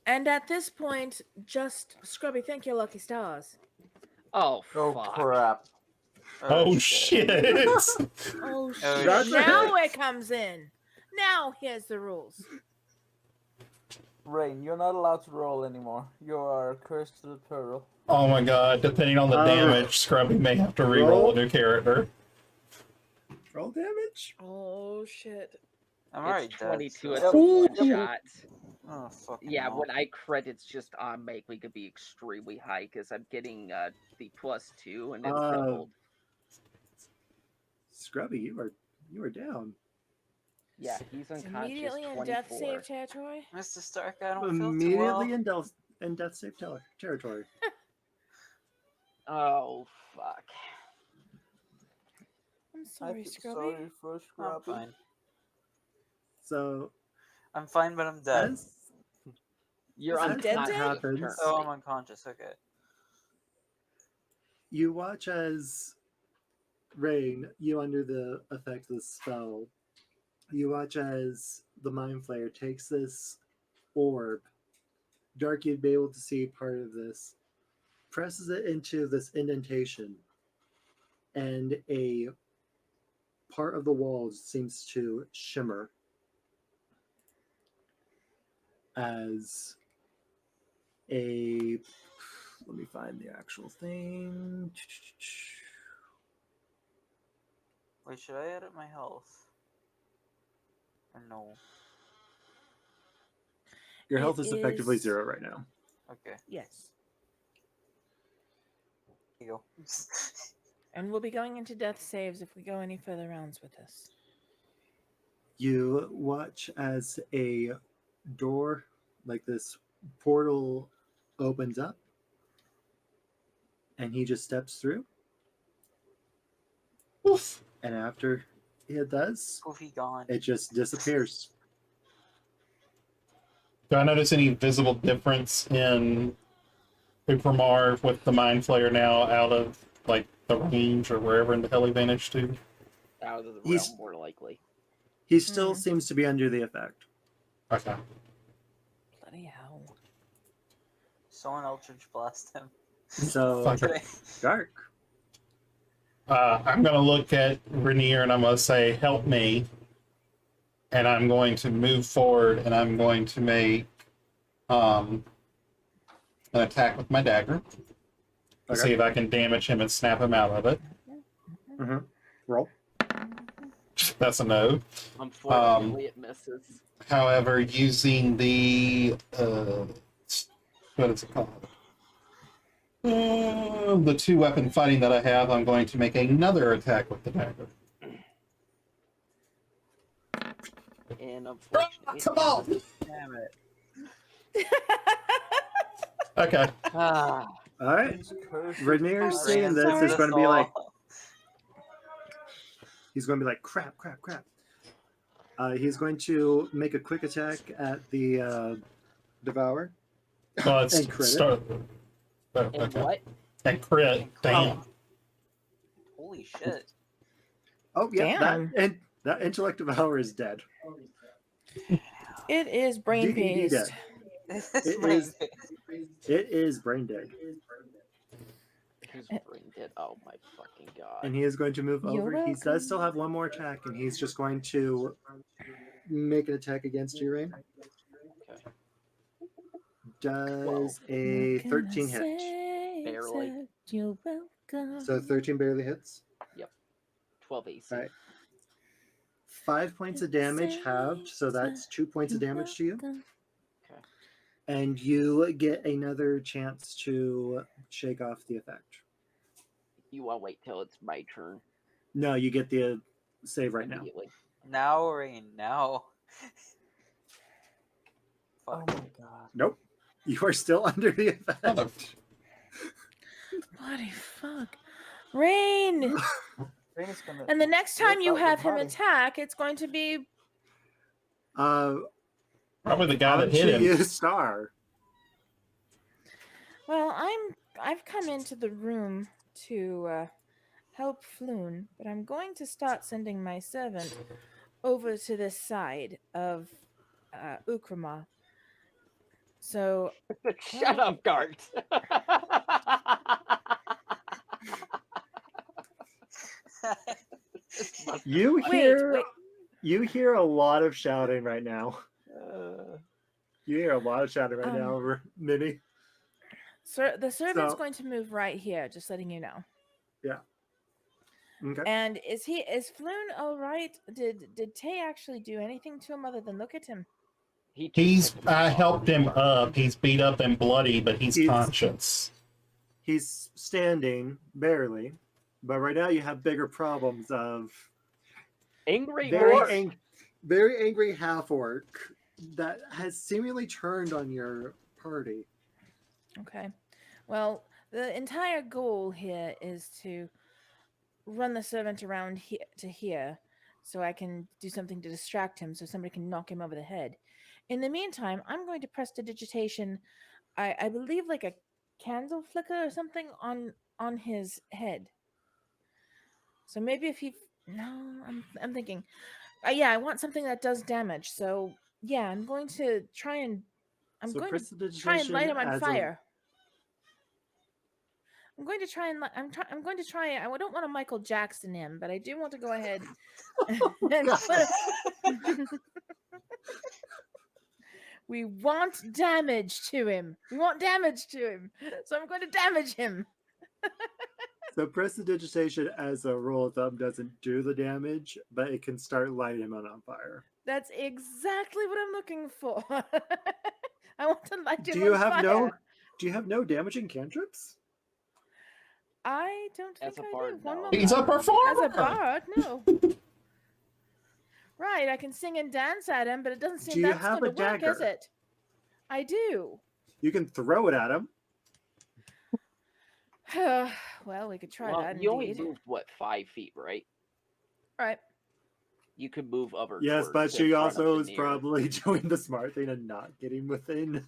And at this point, just Scrubby, thank your lucky stars. Oh, Oh fuck. crap! Oh shit. Oh shit! That's Now right. it comes in. Now here's the rules. Rain, you're not allowed to roll anymore. You are cursed to the turtle. Oh my god, depending on the damage, Scrubby may have to re-roll a new character. Roll damage. Oh shit! I'm already It's dead. 22 So. at one shot. Oh, fucking Yeah, hell. when I credits just on make, we could be extremely high because I'm getting the +2 and it's doubled. Scrubby, you are down. Yeah, he's It's unconscious. immediately in 24. death save territory. Mr. Stark, I don't feel too well. Immediately in death save territory. Oh fuck! I'm I sorry, feel Scrubby. sorry for I'm Scrubby. fine. So I'm fine, but I'm dead. You're as that unconscious. happens, currently. Oh, I'm unconscious. Okay. you watch as Rain, you under the effect of the spell, you watch as the Mindflayer takes this orb. Dark, you'd be able to see part of this. Presses it into this indentation, and a part of the wall seems to shimmer as a. Let me find the actual thing. Wait, should I edit my health? Or no? Your health is effectively is- 0 right now. Okay. Yes. Here you go. And we'll be going into death saves if we go any further rounds with this. You watch as a door, like this portal, opens up, and he just steps through. Oof. And after it does, Goofy gone. it just disappears. Do I notice any visible difference in Upramar with the Mindflayer now out of like the range or wherever in the hell he vanished to? Out of the realm, He's- more likely. He still seems to be under the effect. Okay. Bloody hell. Someone Eldritch Blast him. So, Fucker. Dark. I'm gonna look at Rainier and I'm gonna say, "Help me," and I'm going to move forward and I'm going to make an attack with my dagger to see if I can damage him and snap him out of it. Mm-hmm. Roll. That's a no. Unfortunately, it misses. However, using the what is it called? The 2-weapon fighting that I have, I'm going to make another attack with the dagger. And unfortunately, Come on! Damn it. Okay. Ah. All right. Rainier's seeing Rain's this. sorry. He's going to be like, crap. He's going to make a quick attack at the Devour. Well, it's And crit it. start. Oh, And okay. what? And crit. Damn. Holy shit. Oh yeah, Damn. that intellect Devour is dead. It is brain DDD paste. dead. It is brain dead. Who's brain dead? Oh my fucking god. And he is going to move You're over. He welcome. does still have one more attack, and he's just going to make an attack against you, Rain. Does 12. a What can I 13 hit? say Barely. except You're welcome. So 13 barely hits. 12 AC. All right. 5 points of damage halved, so that's 2 points of You're damage to you. welcome. Okay. And you get another chance to shake off the effect. You want to wait till it's my turn No, you get the save right now. immediately. Now, Rain, now. Oh Fuck. my god. Nope. You are still under the effect. Bloody fuck. Rain! Rain is gonna And the next time rip you out your have him body. attack, it's going to be Probably the guy that hit Archie him. is Star. well, I've come into the room to help Floon, but I'm going to start sending my servant over to this side of Ukrama. So Shut up, Gart. You hear a lot of shouting right now. You hear a lot of shouting right now over Minnie. Sir, the servant's So- going to move right here, just letting you know. Yeah. Okay. And is Floon all right? Did Tay actually do anything to him other than look at him? He's helped him up. He's beat up and bloody, but he's conscious. He's standing, barely. But right now you have bigger problems of angry very angry half-orc that has seemingly turned on your party. Okay. Well, the entire goal here is to run the servant around here to here so I can do something to distract him so somebody can knock him over the head. In the meantime, I'm going to press digitation, I believe like a candle flicker or something on his head. So maybe if he I'm thinking yeah, I want something that does damage. So yeah, I'm going to try and light him on fire. I'm going to try and I don't want to Michael Jackson him, but I do want to go ahead and we want damage to him. So I'm going to damage him. So prestidigitation as a rule of thumb doesn't do the damage, but it can start lighting him on fire. That's exactly what I'm looking for. I want to light him Do you on have fire. do you have no damaging cantrips? I don't think As a I bard, do. One no. moment. He's a performer. As a bard, no. Right, I can sing and dance at him, but it doesn't Do seem you that's have going a to work, is dagger? it? I do. You can throw it at him. Well, we could try Well, that. you only Indeed. moved, what, 5 feet, right? Right. You could move over. Yes, towards but the she front of also the is near. probably doing the smart thing and not getting within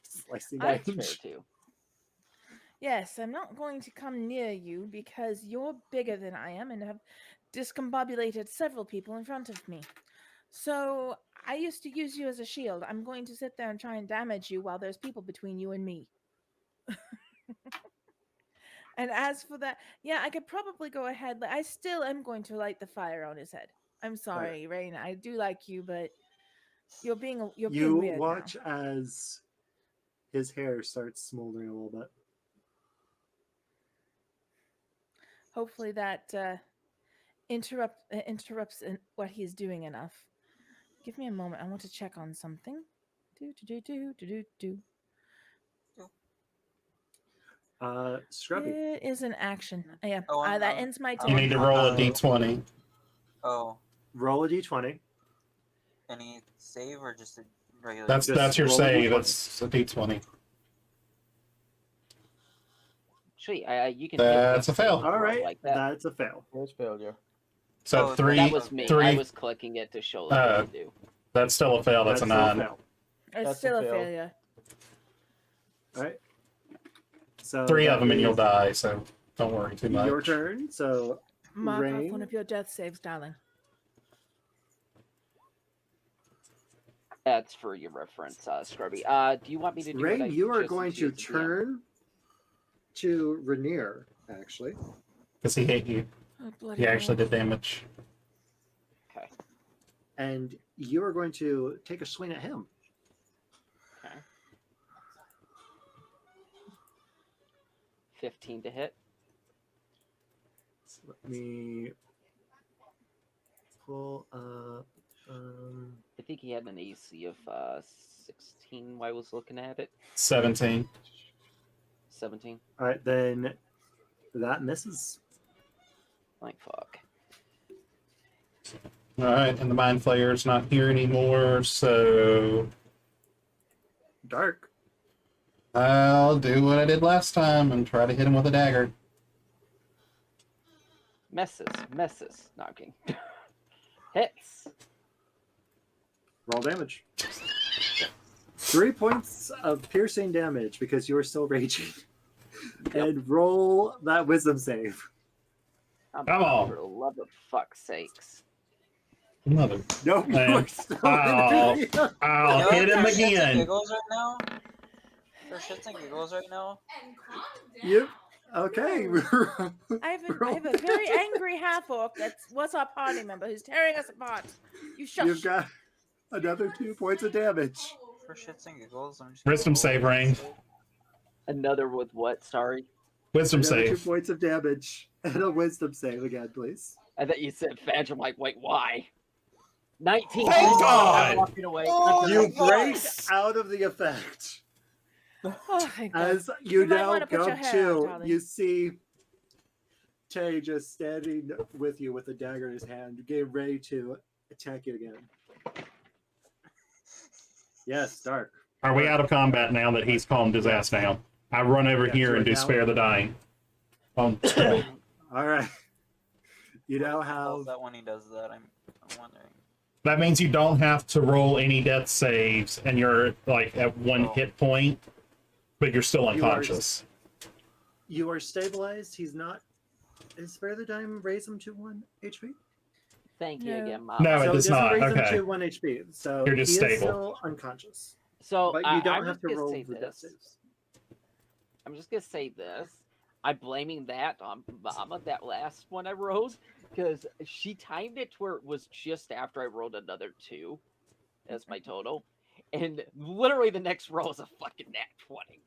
slicing That's range. fair, too. Yes, I'm not going to come near you because you're bigger than I am and have discombobulated several people in front of me. So I used to use you as a shield. I'm going to sit there and try and damage you while there's people between you and me. And as for that, yeah, I could probably go ahead. I still am going to light the fire on his head. I'm sorry, Rain. I do like you, but you're being You weird watch now. as his hair starts smoldering a little bit. Hopefully that interrupts what he's doing enough. Give me a moment. I want to check on something. Do. Scrubby. It is an action. Yeah, Oh, that ends my You turn. need to roll a d20. Oh, Roll a d20. any save or just a regular? That's your roll a save. d20. That's a d20. Actually, you can. That's a fail. All right, like that. that's a fail. There's failure. So Oh, three. That was me. Three. I was clicking it to show that I could do. That's still a fail. That's a still a 9. fail. It's That's still a a fail. failure. All right. So 3 that of them and is you'll die. So don't worry too much. Your turn. So Mark off Rain. one of your death saves, darling. That's for your reference, Scrubby. Do you want me to do what I Rain, you are just going to did DM? turn to Rainier, actually. Because he hit you. Oh, bloody He actually hell. did damage. Okay. And you are going to take a swing at him. Okay. 15 to hit. So let me pull up. I think he had an AC of 16 while I was looking at it. 17. 17. All right, then that misses. Like, fuck. All right, and the Mindflayer's not here anymore, so Dark. I'll do what I did last time and try to hit him with a dagger. Messes. Knocking. Hits. Roll damage. 3 points of piercing damage because you are still raging. And roll that wisdom save. Come on. For the love of fuck's sakes. Mother. Nope, you Man. are still I'll in the hit him For shits and again. giggles right now? For shits and giggles right now? Yep. Okay. I have a very angry half orc what's our party member who's tearing us apart. You shush. You've got another 2 points of damage. For shits and giggles, I'm just Wisdom save, Rain. Another with what? Sorry. Wisdom Another save. 2 points of damage. And a wisdom save again, please. I thought you said Fadge. I'm like, wait, why? 19. Thank God! I'm walking away. You break out of the effect. Oh, thank God. As you might now wanna put your go hair to, out, darling. you see Tay just standing with you with a dagger in his hand, getting ready to attack you again. Yes, Dark. Are we out of combat now that he's calmed his ass down? I run over Yeah, here you and are do now- spare the dying. All right. You now How is have. that when he does that? I'm wondering. That means you don't have to roll any death saves, and you're like at 1 hit point, but you're still unconscious. You are stabilized. He's not. Is spare the dime raise him to 1 HP? Thank you No. again, Mom. No, So it does doesn't not. raise him Okay. to 1 HP. So You're just he stable. is still unconscious. So But you don't I'm have just to gonna roll say the death this. saves. I'm just gonna say this. I'm blaming that on Mama, that last one I rolled, because she timed it to where it was just after I rolled another 2 as my total, and literally the next roll is a fucking nat 20.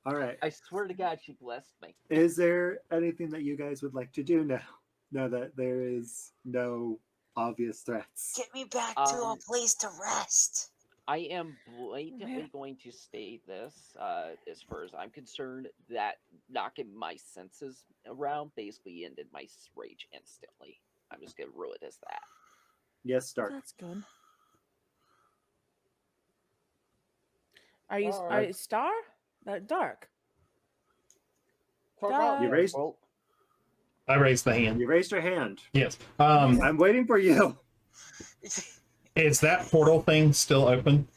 All right. I swear to God, she blessed me. Is there anything that you guys would like to do now? Now that there is no obvious threats. Get me back to a place to rest. I am blatantly going to state this, as far as I'm concerned, that knocking my senses around basically ended my rage instantly. I'm just gonna rule it as that. Yes, Dark. That's good. Are you Alright. Star? Dark. Talk Dark. You raised. I raised the hand. You raised your hand. Yes. I'm waiting for you. Is that portal thing still open?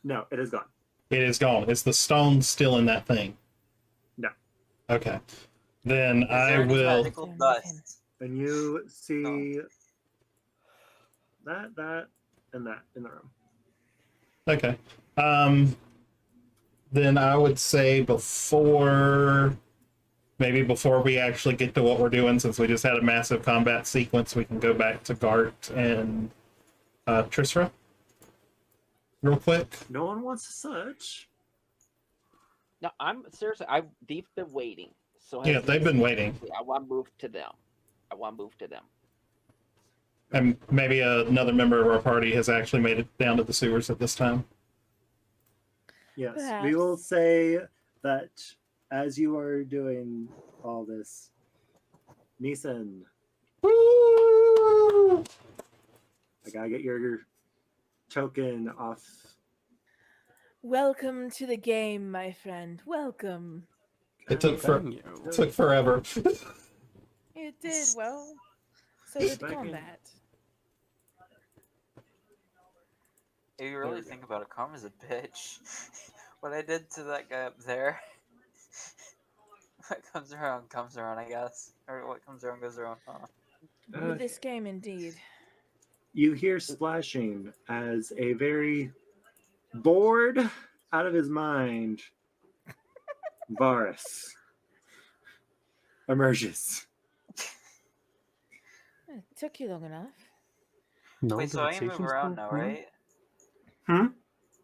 No, it is gone. It is gone. Is the stone still in that thing? No. Okay. Then Is I there any will. magical dust? And you see that, and that in the room. Okay. Then I would say maybe before we actually get to what we're doing, since we just had a massive combat sequence, we can go back to Gart and Trisra real quick. No one wants to search. No, I'm seriously. They've been waiting. So Yeah, they've been waiting. I want to move to them. And maybe another member of our party has actually made it down to the sewers at this time. Yes, Perhaps. we will say that as you are doing all this, Neeson, Woo! I gotta get your token off. Welcome to the game, my friend. Welcome. It took forever. It did well. So did Second. combat. If you really think about it, Karma's a bitch. What I did to that guy up there. What comes around, I guess. Or what comes around, goes around, huh? With this game, indeed. You hear splashing as a very bored, out of his mind, Varus emerges. It took you long enough. Wait, so I can move around now, right? Hmm?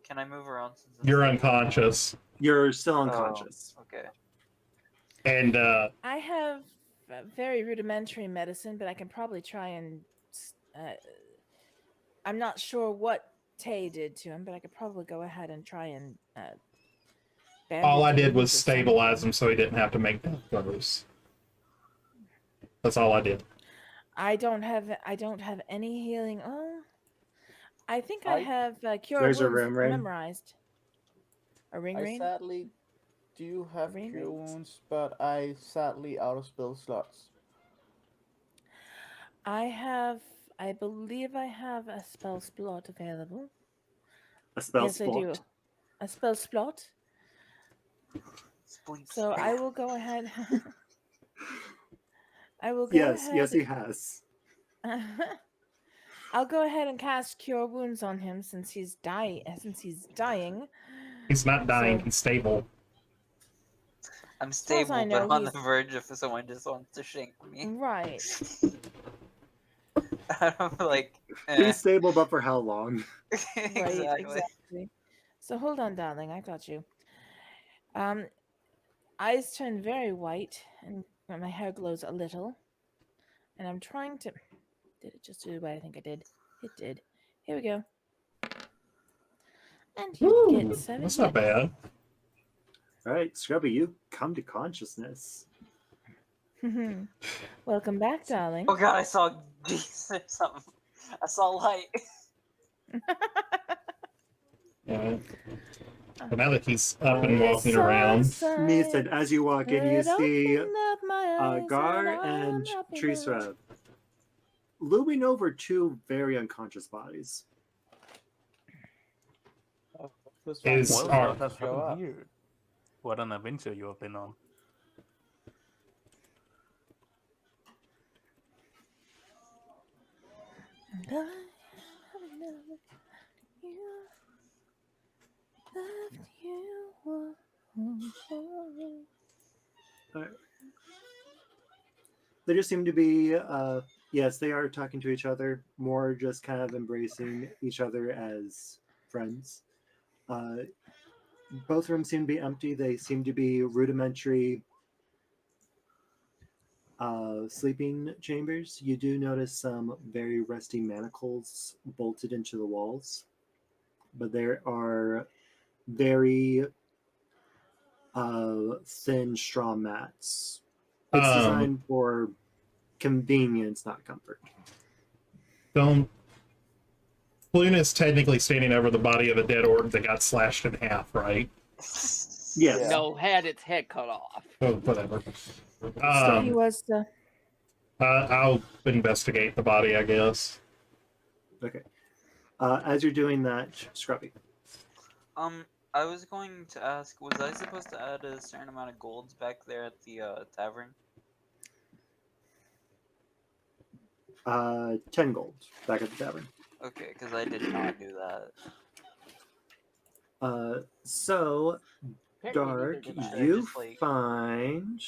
Can I move around since You're unconscious. You're still unconscious. Okay. And I have very rudimentary medicine, but I can probably try and. I'm not sure what Tay did to him, but I could probably go ahead and try and. all I bandage the did was wounds or stabilize something. him so he didn't have to make death throws. That's all I did. I don't have any healing. Oh, I think I have cure There's a wounds rim ring. memorized. A ring I ring. sadly do have Ring cure rings? wounds, but I sadly out of spell slots. I believe I have a spell slot available. A spell Yes, I do. slot. A spell slot. So I will go ahead. I will go Yes, ahead. yes, he has. I'll go ahead and cast Cure Wounds on him since he's dying. He's not dying. So- He's stable. I'm far as stable, I know, but on the he's- verge if someone just wants to shank me. Right. I'm like, He's stable, but for how long? Right. Exactly. Exactly. So hold on, darling. I got you. Eyes turn very white, and my hair glows a little. And I'm trying to. Did it just do what I think it did? It did. Here we go. And you Ooh, get 7 that's not bad. All right, Scrubby, you come to consciousness. Welcome back, darling. Oh god, I saw Jesus or something. I saw light. Yeah. But now that he's up and walking around, Me said, as you walk in, you see Gar and Trisra looming over two very unconscious bodies. Is What our- has happened here? What an adventure you have been on. They just seem to be, yes, they are talking to each other, more just kind of embracing each other as friends. Both rooms seem to be empty. They seem to be rudimentary sleeping chambers. You do notice some very rusty manacles bolted into the walls, but there are very thin straw mats. It's designed for convenience, not comfort. Don't. Luna's technically standing over the body of a dead orc that got slashed in half, right? Yes. No, had its head cut off. Oh, whatever. So he was. I'll investigate the body, I guess. Okay. As you're doing that, Scrubby. I was going to ask, was I supposed to add a certain amount of golds back there at the tavern? 10 gold back at the tavern. Okay, because I did not do that. So, Dark, you find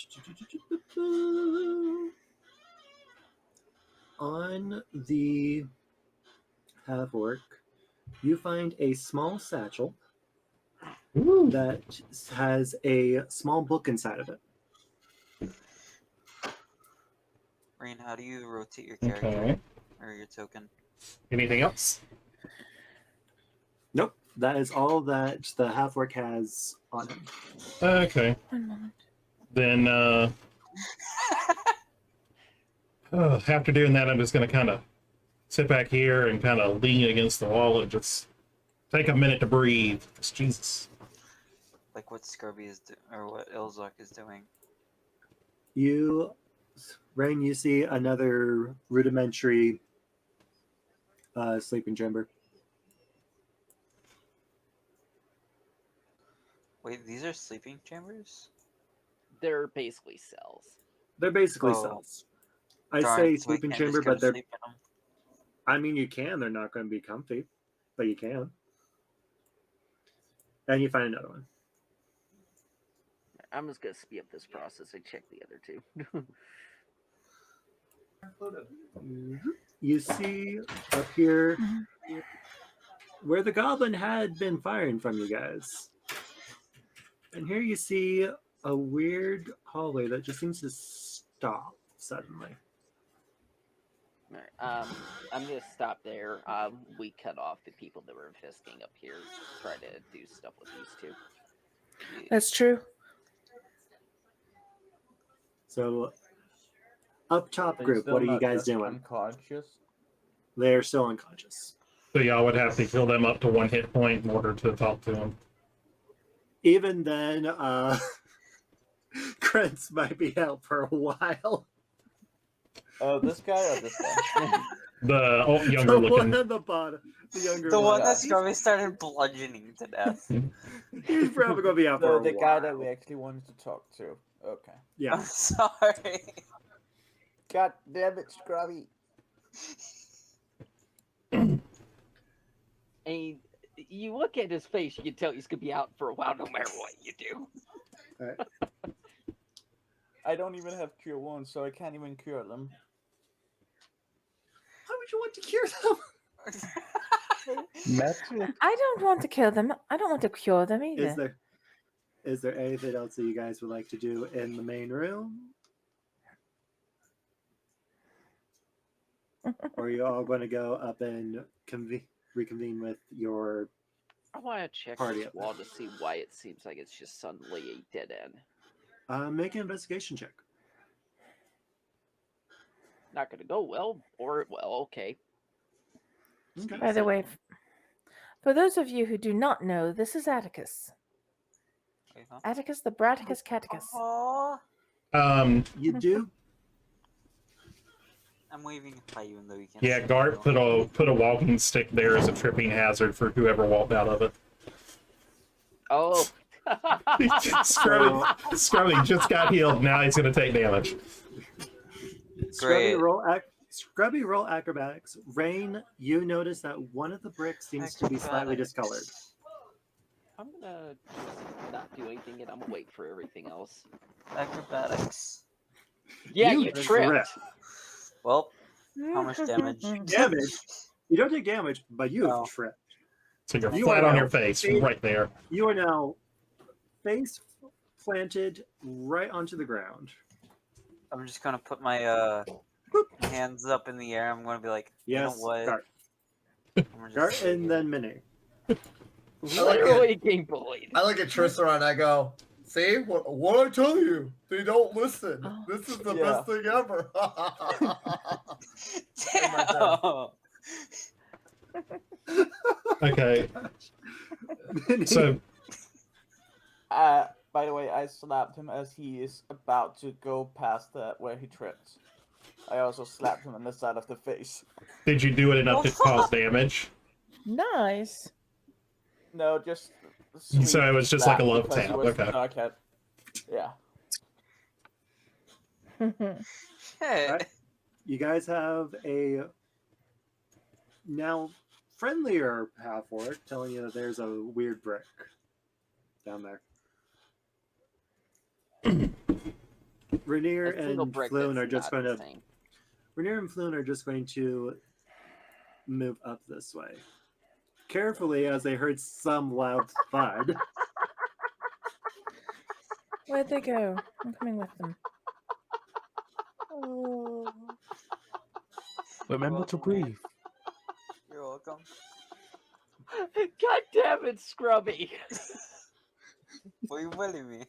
on the half orc, you find a small satchel that has a small book inside of it. Rain, how do you rotate your character Okay. or your token? Anything else? Nope, that is all that the half orc has on him. Okay. 1 moment. Then, after doing that, I'm just going to kind of sit back here and kind of lean against the wall and just take a minute to breathe. Jesus. Like what Scrubby is or what Ilzok is doing. Rain, you see another rudimentary sleeping chamber. Wait, these are sleeping chambers? They're basically cells. They're basically Oh. cells. I Darn, say so I sleeping can't chamber, just go but to they're. sleep in them. I mean, you can. They're not going to be comfy, but you can. And you find another one. I'm just gonna speed up this process and check the other two. You see up here where the goblin had been firing from you guys. And here you see a weird hallway that just seems to stop suddenly. Alright, I'm gonna stop there. We cut off the people that were infesting up here. Try to do stuff with these two. That's true. So, up top They group, still what are you not guys just doing? Unconscious. They're still unconscious. So y'all would have to heal them up to 1 hit point in order to talk to them. Even then, Krentz might be out for a while. Oh, this guy or this guy? The younger The looking. one at the bottom. The younger The one one. that Scrubby started bludgeoning to death. He's probably going to be out for a The while. guy that we actually wanted to talk to. Okay. Yeah. I'm sorry. God damn it, Scrubby. And you look at his face, you can tell he's gonna be out for a while no matter what you do. All right. I don't even have cure wounds, so I can't even cure them. Why would you want to cure them? Magic. I don't want to kill them. I don't want to cure them either. Is there anything else that you guys would like to do in the main room? Or are you all going to go up and reconvene with your I want to check party this up wall there? to see why it seems like it's just suddenly a dead end. Make an investigation check. Not gonna go well, or well, okay. Okay. By the way, for those of you who do not know, this is Atticus. Wait, huh? Atticus the Braticus Caticus. Aww. You do? I'm waving by you, even though you can't. Yeah, see Gart me. put a walking stick there as a tripping hazard for whoever walked out of it. Oh. Scrubby just got healed. Now he's going to take damage. Scrubby Great. Scrubby roll acrobatics. Rain, you notice that one of the bricks seems to be slightly discolored. I'm gonna just not do anything and I'm gonna wait for everything else. Acrobatics. Yeah, You you tripped. tripped. Well, how much damage? Damage. You don't take damage, but you have Oh. tripped. So you're You flat are on now your face, face- right there. You are now face planted right onto the ground. I'm just gonna put my hands up in the air. I'm gonna be like, Yes, you know what? Gart. I'm just Gart sit and here. then Minnie. Literally getting bullied. I look at Tristram and I go, see, what I tell you? They don't listen. Oh. This is the Yeah. best thing ever. Damn. Okay, Minnie. so By the way, I slapped him as he is about to go past that where he tripped. I also slapped him on the side of the face. did you do it enough to cause damage? Nice. No, just. So it was just like a love because he tap, was okay. knockhead. Yeah. Hey. Alright. You guys have a now friendlier half-orc telling you that there's a weird brick down there. Rainier A single and brick Floon that's are just not going the to same. Rainier and Floon are just going to move up this way. Carefully as they heard some loud thud. Where'd they go? I'm coming with them. Remember to breathe. You're welcome. God damn it, Scrubby! Why are you bullying me?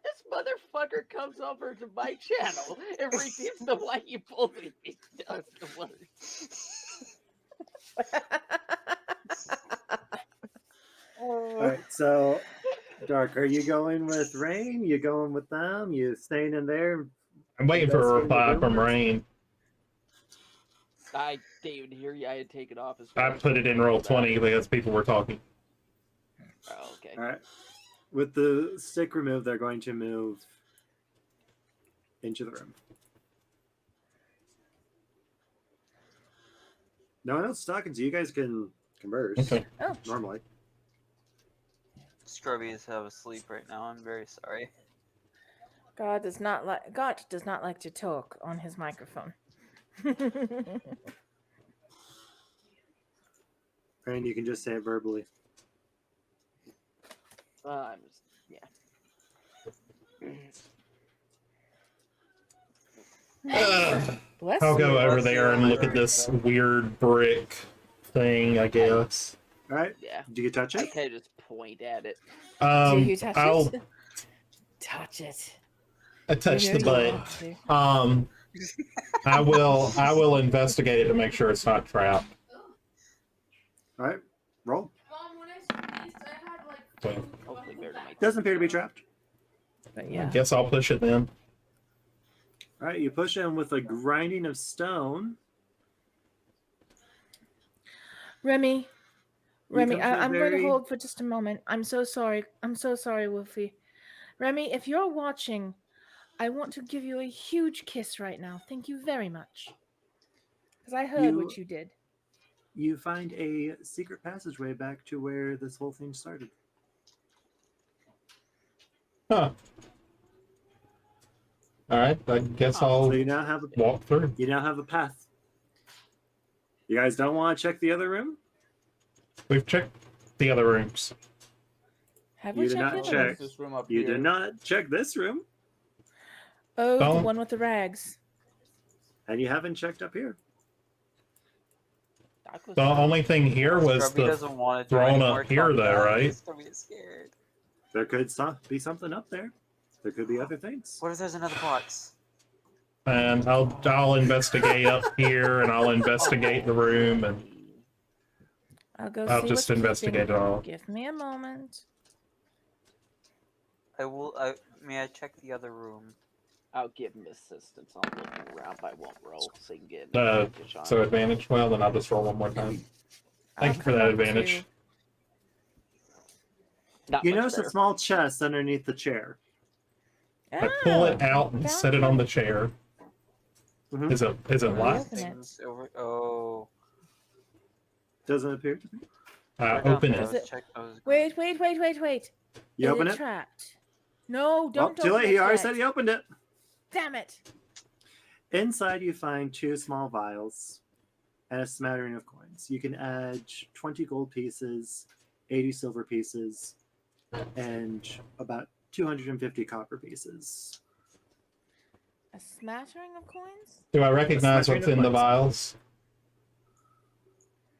This motherfucker comes over to my channel and redeems the why you bullied me. Does the word. Alright, so Dark, are you going with Rain? You going with them? You staying in there? I'm waiting for a Investigating the reply from rumors? Rain. I didn't even hear you. I had taken off as I put it in roll 20 because people were talking. Oh, okay. Alright. With the stick removed, they're going to move into the room. No one else is talking, so you guys can converse Okay. Oh. normally. Scrubby is half asleep right now. I'm very sorry. God does not like to talk on his microphone. And you can just say it verbally. Yeah. Bless I'll go you. over Bless there you. and look at this weird brick thing, I guess. All right. Yeah. Do you touch I it? kind of just point at it. Do you touch I'll it? Touch it. I touch You the know you butt. want to. I will investigate it to make sure it's not trapped. All right. Roll. Mom, when I sneezed, I had like Okay. Hopefully, Bear might. Doesn't appear to be trapped. But I yeah. guess I'll push it then. All right. You push in with a grinding of stone. Remy, come to a I'm going to very- hold for just a moment. I'm so sorry. I'm so sorry, Wolfie. Remy, if you're watching, I want to give you a huge kiss right now. Thank you very much. Because I heard what you did. You find a secret passageway back to where this whole thing started. Huh. Alright, I guess I'll So you now have a walk through. You now have a path. You guys don't want to check the other room? We've checked the other rooms. Have You we did checked not the other check. room? This room up You here. did not check this room, Oh, the Don't- one with the rags. and you haven't checked up here. The only thing here was Scrubby the doesn't want to do thrown any up more here, though, combat. right? Scrubby is scared. There could be something up there. There could be other things. What if there's another box? And I'll investigate up here, and I'll investigate the room, and I'll go I'll see just what's investigate creeping. it all. Give me a moment. I will. May I check the other room? I'll give him assistance on looking around, but I won't roll, so you can get an advantage on So it. advantage? Well, then I'll just roll one more time. Thank you for that advantage. Not You much notice better. a small chest underneath the chair. I pull it out and found set it on the chair. Mhm. Is it locked? Open it. Things over. Oh. Doesn't appear to be. Open I it. Is was it- check. I was. Wait. You Is open it it? trapped? No, Well, don't too open late. it He already yet. said he opened it. Damn it. Inside, you find 2 small vials and a smattering of coins. You can add 20 gold pieces, 80 silver pieces, and about 250 copper pieces. A smattering of coins? Do I recognize smattering what's of in the coins. vials?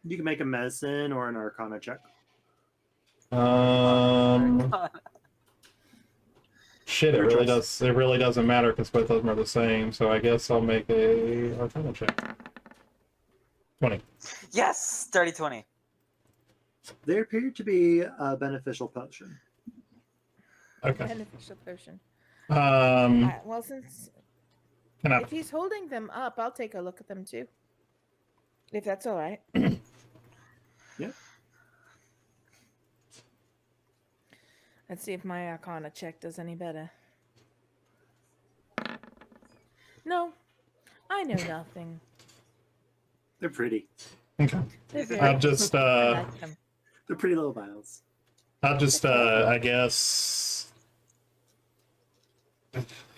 You can make a medicine or an arcana check. Shit, it Your really choice. does. It really doesn't matter because both of them are the same. So I guess I'll make a Arcana check. 20. Yes, 30-20. They appear to be a beneficial potion. Okay. Beneficial potion. Well, since Can I? if he's holding them up, I'll take a look at them too. If that's all right. Yeah. Let's see if my Arcana check does any better. No, I know nothing. They're pretty. Okay. They're very I'll just I like them. They're pretty little vials. I'll just I guess.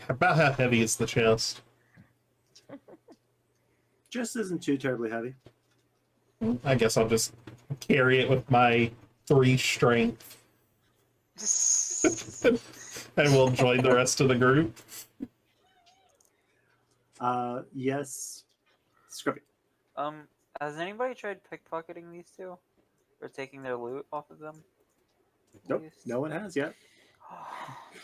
About how heavy is the chest? Just isn't too terribly heavy. I guess I'll just carry it with my 3 strength. And we'll join the rest of the group. Yes. Scrubby. Has anybody tried pickpocketing these two, or taking their loot off of them? Nope. Please? No one has yet.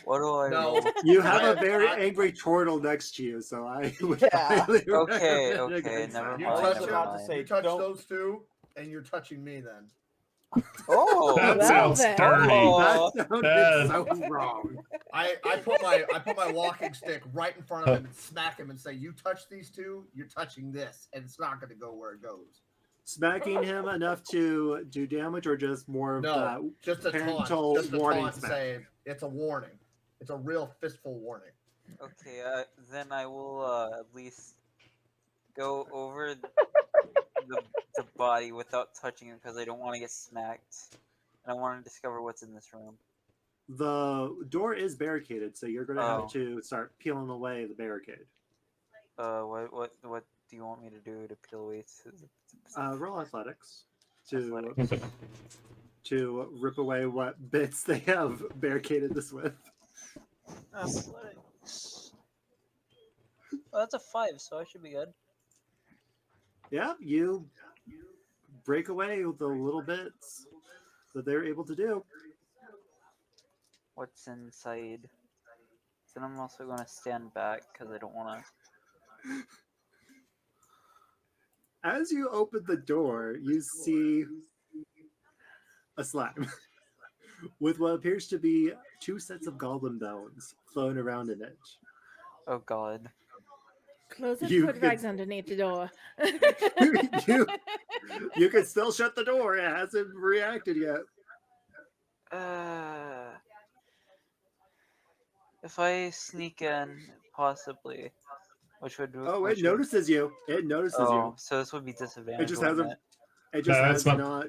What do I? No. roll? You have a very angry turtle next to you, so I would highly Okay, recommend okay, against never that. You mind. touch, never about to mind. say, you touch don't- those two, and you're touching me then. Oh, That well sounds then. dirty. Oh. That sounded That- so wrong. I put my walking stick right in front of him and smack him and say, "You touch these two, you're touching this, and it's not going to go where it goes." Smacking him enough to do damage, or just more of No, that just a parental taunt, just a warning taunt to smack? say it's a warning. It's a real fistful warning. Okay, then I will at least go over the body without touching it because I don't want to get smacked, and I want to discover what's in this room. The door is barricaded, so you're going to Oh. have to start peeling away the barricade. What do you want me to do to peel away? Roll athletics to Athletics. to rip away what bits they have barricaded this with. Athletics. Well, that's a 5, so I should be good. Yeah, you break away with the little bits that they're able to do. What's inside? Then I'm also going to stand back because I don't want to. As you open the door, you see a slime with what appears to be 2 sets of goblin bones floating around in it. Oh god. Close it, You put could- rags underneath the door. you can still shut the door. It hasn't reacted yet. If I sneak in, possibly, which would. Oh, which it notices you. It notices you. So this would be disadvantage. It just wouldn't hasn't. It just No, has it's not. not.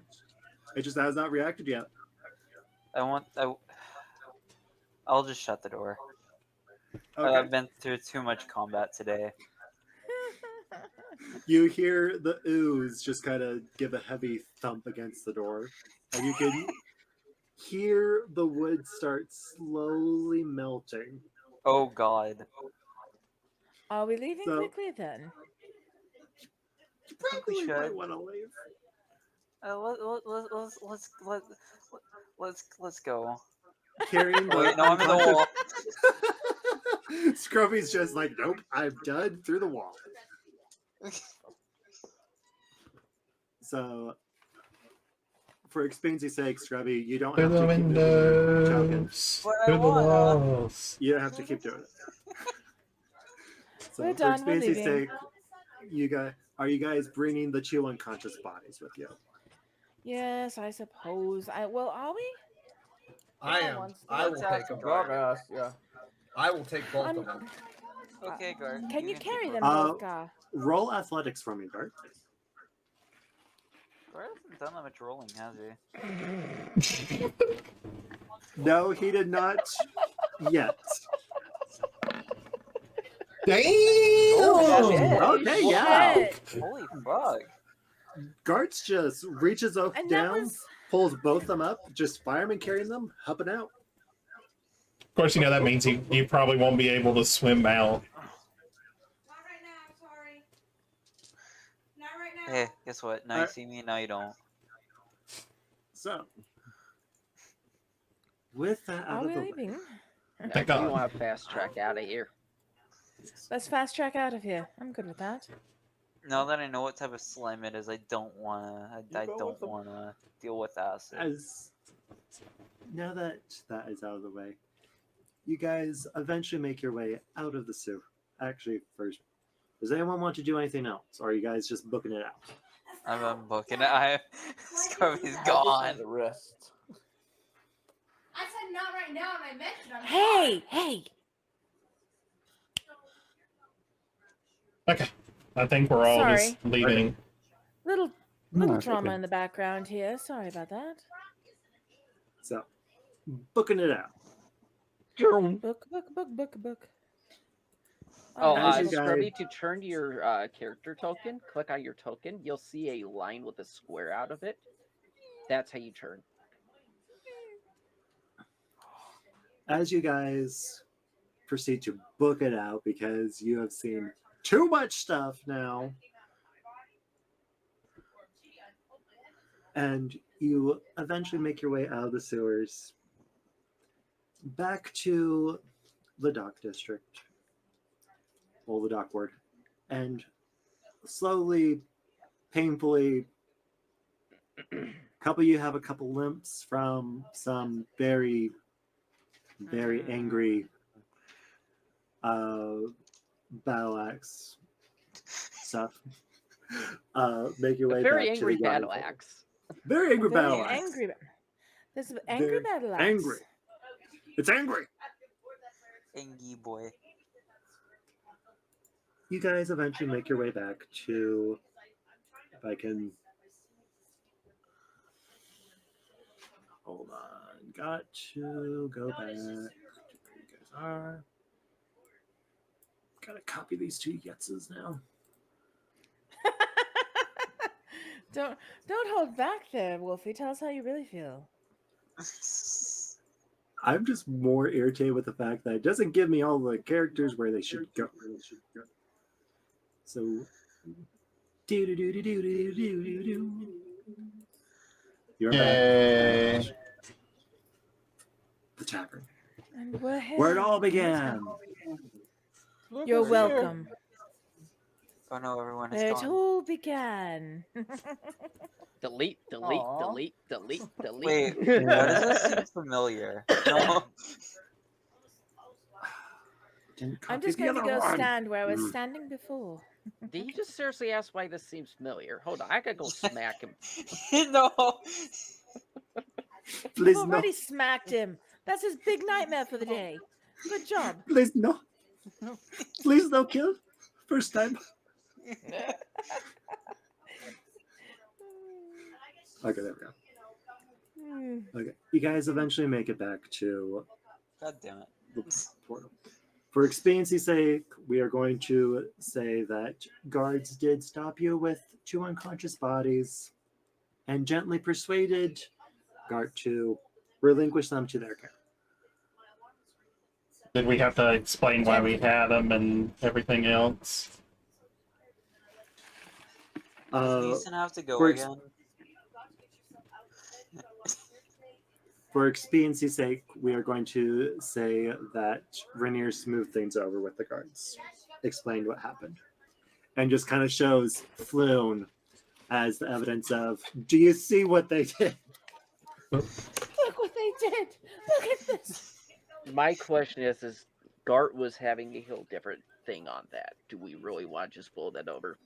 It just has not reacted yet. I'll just shut the door. Okay. I've been through too much combat today. You hear the ooze just kind of give a heavy thump against the door, and you can hear the wood start slowly melting. Oh god. Are we leaving So- quickly then? You probably should. might want to leave. Let's go. Carrying the Wait, no, I'm in the wall. Scrubby's just like, nope, I'm done through the wall. So, for expediency's sake, Scrubby, you don't Through have the to keep doing your token. windows. But I Through the wanna. walls. You don't have to keep doing it. So, We're for done, we're expediency's leaving. sake, are you guys bringing the 2 unconscious bodies with you? Yes, I suppose. Are we? I Yeah, am. once I will the- take them. Dog ass, yeah. I will take both I'm- of them. Okay, Gar. Can you can carry keep them going. both, Gar? Roll athletics for me, Bart. Gar hasn't done that much rolling, has he? No, he did not yet. Damn! shit. Okay, yeah. Shit. Holy fuck. Gartz just reaches up And that down, was pulls both of them up, just fireman carrying them, hopping out. Of course, you know that means you probably won't be able to swim out. Not right now, sorry. Not right now. Hey, guess what? Now you Alright. see me, now you don't. So, with that out Are of we the way, leaving? Thank We God. want to fast track out of here. Let's fast track out of here. I'm good with that. Now that I know what type of slime it is, I don't wanna. I go don't with them. wanna deal with acid. now that that is out of the way, you guys eventually make your way out of the sewer. Actually, first, does anyone want to do anything else, or are you guys just booking it out? I'm booking it. Scrubby's I gone. just need the wrist. I said not right now, and I meant it. I'm Hey, hey. Okay. I think we're all just Sorry. leaving. Little No, it's drama okay. in the background here. Sorry about that. So, booking it out. Book. Oh, As you Scrubby, guys- to turn to your character token, click on your token. You'll see a line with a square out of it. That's how you turn. As you guys proceed to book it out because you have seen too much stuff now, and you eventually make your way out of the sewers back to the dock district, well, the dock ward, and slowly, painfully, couple of you have a couple limps from some very, very angry battle axe stuff. Make your A way very back angry to the battle yard. axe. Very angry Very battle axe. angry. There's an angry Very battle axe. angry. It's angry. Angie boy. You guys eventually make your way back to, if I can, hold on, got to go back to where you guys are. Gotta copy these 2 yetzes now. Don't hold back there, Wolfie. Tell us how you really feel. I'm just more irritated with the fact that it doesn't give me all the characters where they should go. So, you're Yay. back. The tavern, And we're here. where it all began. You're welcome. Oh no, everyone Where is it gone. all began. Delete. Aw. Delete. Wait, why does this seem familiar? No. I'm just going to go stand where I was standing before. Did you just seriously ask why this seems familiar? Hold on, I gotta go smack him. No. Please I've no. already smacked him. That's his big nightmare for the day. Good job. Please no. Please no kill. First time. Okay, there we go. Okay, you guys eventually make it back to God damn it. the portal. For expediency's sake, we are going to say that guards did stop you with 2 unconscious bodies and gently persuaded Gart to relinquish them to their care. Did we have to explain why we had them and everything else? Does Neeson have to go for again? For expediency's sake, we are going to say that Rainier smoothed things over with the guards, explained what happened, and just kind of shows Floon as the evidence of, do you see what they did? Look what they did. Look at this. My question is Gart was having a whole different thing on that. Do we really want to just blow that over?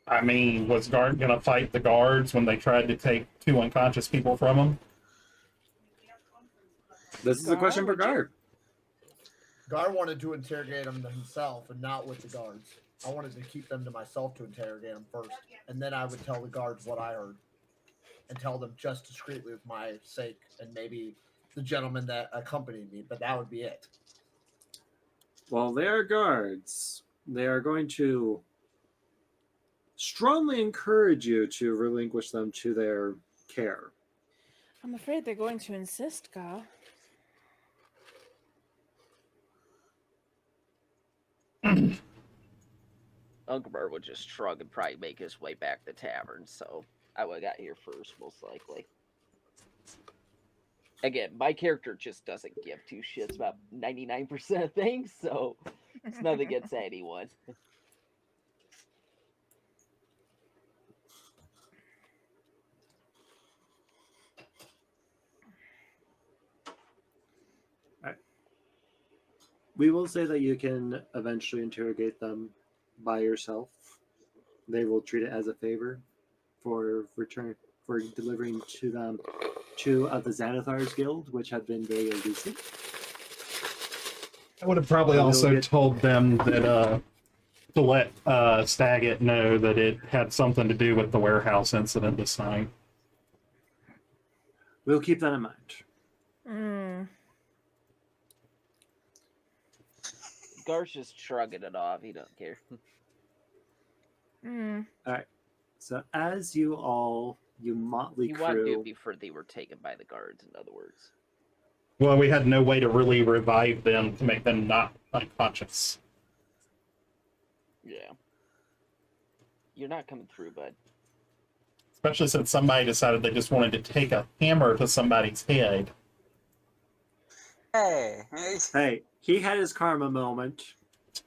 I mean, was Gart gonna fight the guards when they tried to take 2 unconscious people from him? This is a question for Gart. Gar wanted to interrogate him himself and not with the guards. I wanted to keep them to myself to interrogate them first, and then I would tell the guards what I heard, and tell them just discreetly with my sake, and maybe the gentleman that accompanied me, but that would be it. Well, they are guards. They are going to strongly encourage you to relinquish them to their care. I'm afraid they're going to insist, Gar. Uncle would just shrug and probably make his way back to the tavern, so I would have got here first, most likely. Again, my character just doesn't give 2 shits about 99% of things, so it's nothing against anyone. We will say that you can eventually interrogate them by yourself. They will treat it as a favor for delivering to them 2 of the Xanathar's Guild, which have been very elusive. I would have probably also told them that to let Staggett know that it had something to do with the warehouse incident this night. We'll keep that in mind. Gar's just shrugging it off. He don't care. All right. So as you motley You want to crew, do before they were taken by the guards, in other words. Well, we had no way to really revive them to make them not unconscious. Yeah. You're not coming through, bud. Especially since somebody decided they just wanted to take a hammer to somebody's head. Hey, he had his karma moment.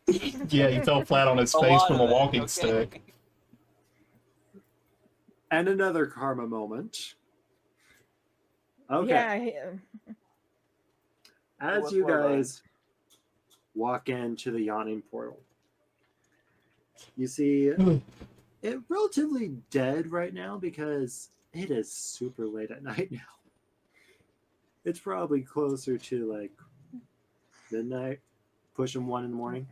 Yeah, he fell flat on his face from a walking stick. And another karma moment. Okay. Yeah. As you guys walk into the Yawning Portal, you see it relatively dead right now because it is super late at night now. It's probably closer to like midnight, pushing 1 in the morning.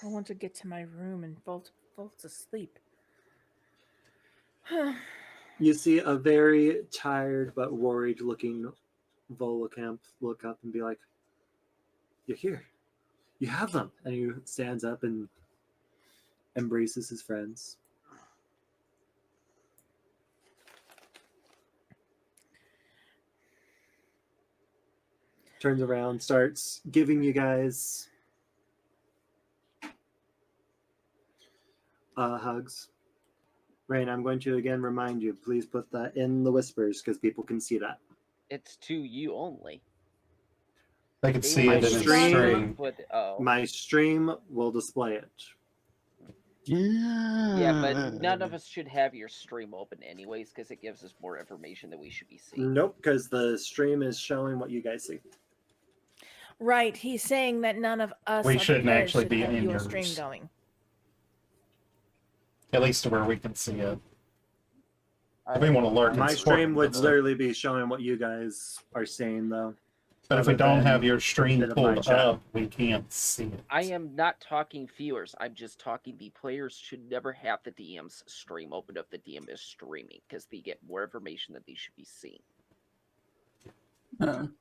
I want to get to my room and fall asleep. You see a very tired but worried looking Volocamp look up and be like, "You're here. You have them." And he stands up and embraces his friends. turns around, starts giving you guys hugs. Rain, I'm going to again remind you, please put that in the whispers because people can see that. It's to you only. They can They see might it in the stream. stream. But, oh. My stream will display it. Yeah, but none of us should have your stream open anyways because it gives us more information that we should be seeing. Nope, because the stream is showing what you guys see. Right, he's saying that none of us We of the shouldn't players actually should be have in your yours. stream going. At least to where we can see it. If we want to lurk and My support stream would them. literally be showing what you guys are seeing, though. But if we other don't than have your a stream bit of my pulled chat. up, we can't see it. I am not talking viewers. I'm just talking the players should never have the DM's stream open if the DM is streaming because they get more information that they should be seeing.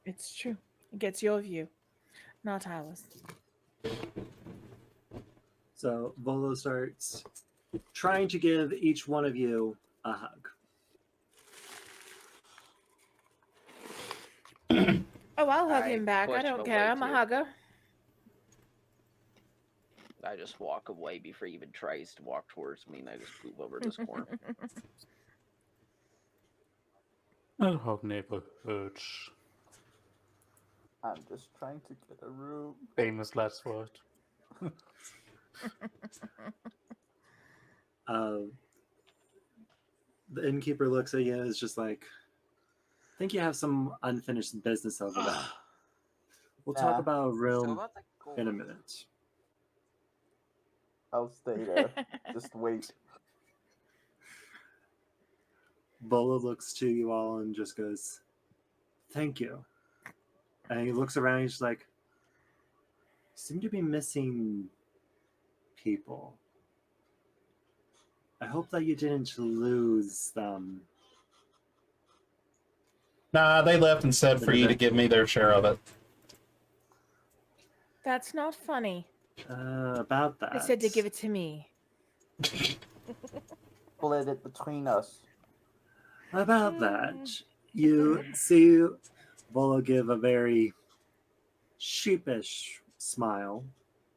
It's true. It gets your view, not ours. So Volo starts trying to give each one of you a hug. Oh, I'll hug I him back. I push don't him care. away, I'm a too. hugger. I just walk away before he even tries to walk towards me, and I just move over this corner. I hope never hurts. I'm just trying to get a room. Famous last word. The innkeeper looks at you and is just like, I think you have some unfinished business over there. We'll talk Yeah. about a So room about the gold. in a minute. I'll stay there. Just wait. Bola looks to you all and just goes, thank you. And he looks around and he's like, you seem to be missing people. I hope that you didn't lose them. Nah, they left and said for you to give me their share of it. That's not funny. About that. They said to give it to me. Split it between us. About that, you see Volo give a very sheepish smile.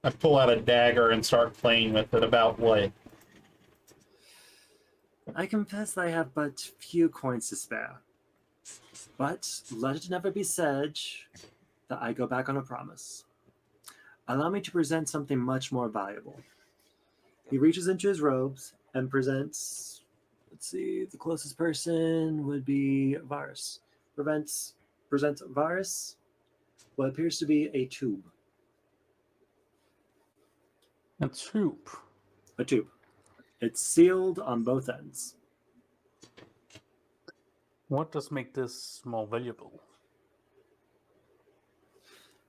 I pull out a dagger and start playing with it. About what? I confess I have but few coins to spare. But let it never be said that I go back on a promise. Allow me to present something much more valuable. He reaches into his robes and presents, let's see, the closest person would be Varus. Presents Varus what appears to be a tube. A tube. A tube. It's sealed on both ends. What does make this more valuable?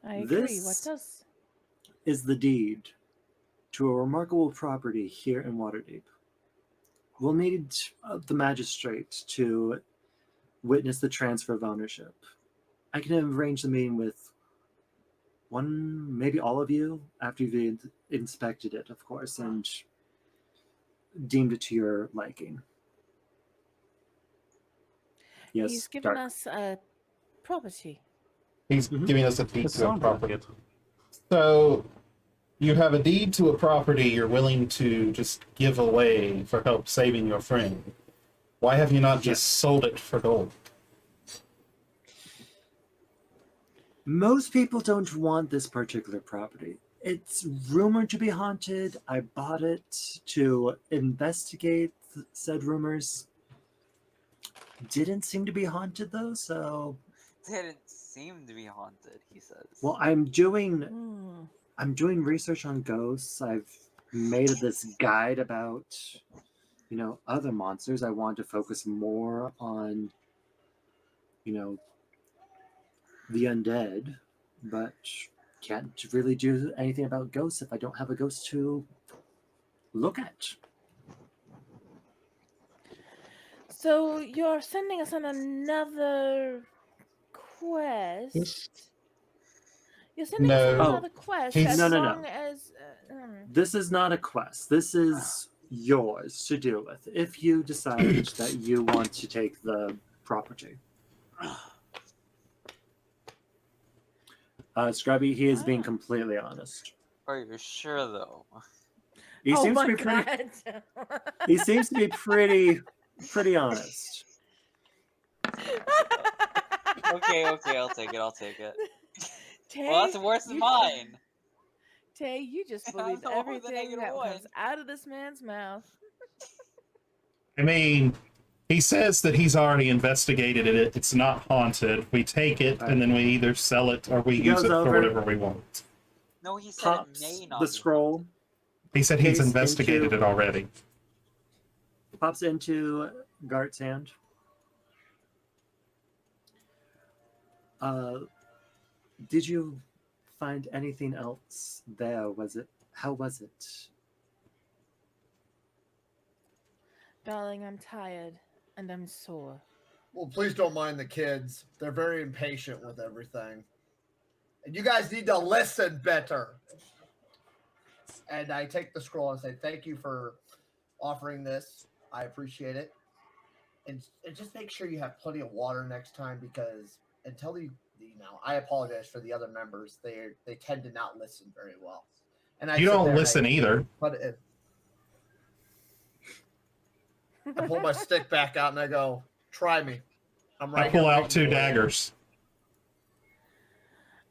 I agree. What This does? is the deed to a remarkable property here in Waterdeep. We'll need the magistrate to witness the transfer of ownership. I can arrange the meeting with one, maybe all of you, after you've inspected it, of course, and deemed it to your liking. Yes, He's given Dark. us a property. He's giving us a deed It to a sounds like property. it. So, you have a deed to a property you're willing to just give away for help saving your friend. Why have you not just sold it for gold? Most people don't want this particular property. It's rumored to be haunted. I bought it to investigate said rumors. Didn't seem to be haunted though, so Didn't seem to be haunted, he says. well, I'm doing research on ghosts. I've made this guide about, other monsters. I want to focus more on, the undead, but can't really do anything about ghosts if I don't have a ghost to look at. So you're sending us on another quest? You're sending us on No. another quest He's- as No. long as... This is not a quest. This is yours to deal with if you decide that you want to take the property. Scrubby, he is being completely honest. Are you sure though? He Oh seems to my be pretty. god. He seems to be pretty honest. Okay, I'll take it. Tay, Well, that's worse than you- mine. Tay, you just I'm believe the one with the everything negative that one. comes out of this man's mouth. I mean, he says that he's already investigated it. It's not haunted. We take it, and then we either sell it or we He use goes it for over- whatever we want. No, he said Pops it may not the be. scroll. He said he's Case investigated into- it already. Pops into Gart's hand. Did you find anything else there? How was it? Darling, I'm tired and I'm sore. Well, please don't mind the kids. They're very impatient with everything. And you guys need to listen better. And I take the scroll and say, thank you for offering this. I appreciate it. And just make sure you have plenty of water next time, because until I apologize for the other members. They tend to not listen very well. And You don't listen either. But I pull my stick back out and I go, try me. I'm right I pull here out waiting two for you." daggers.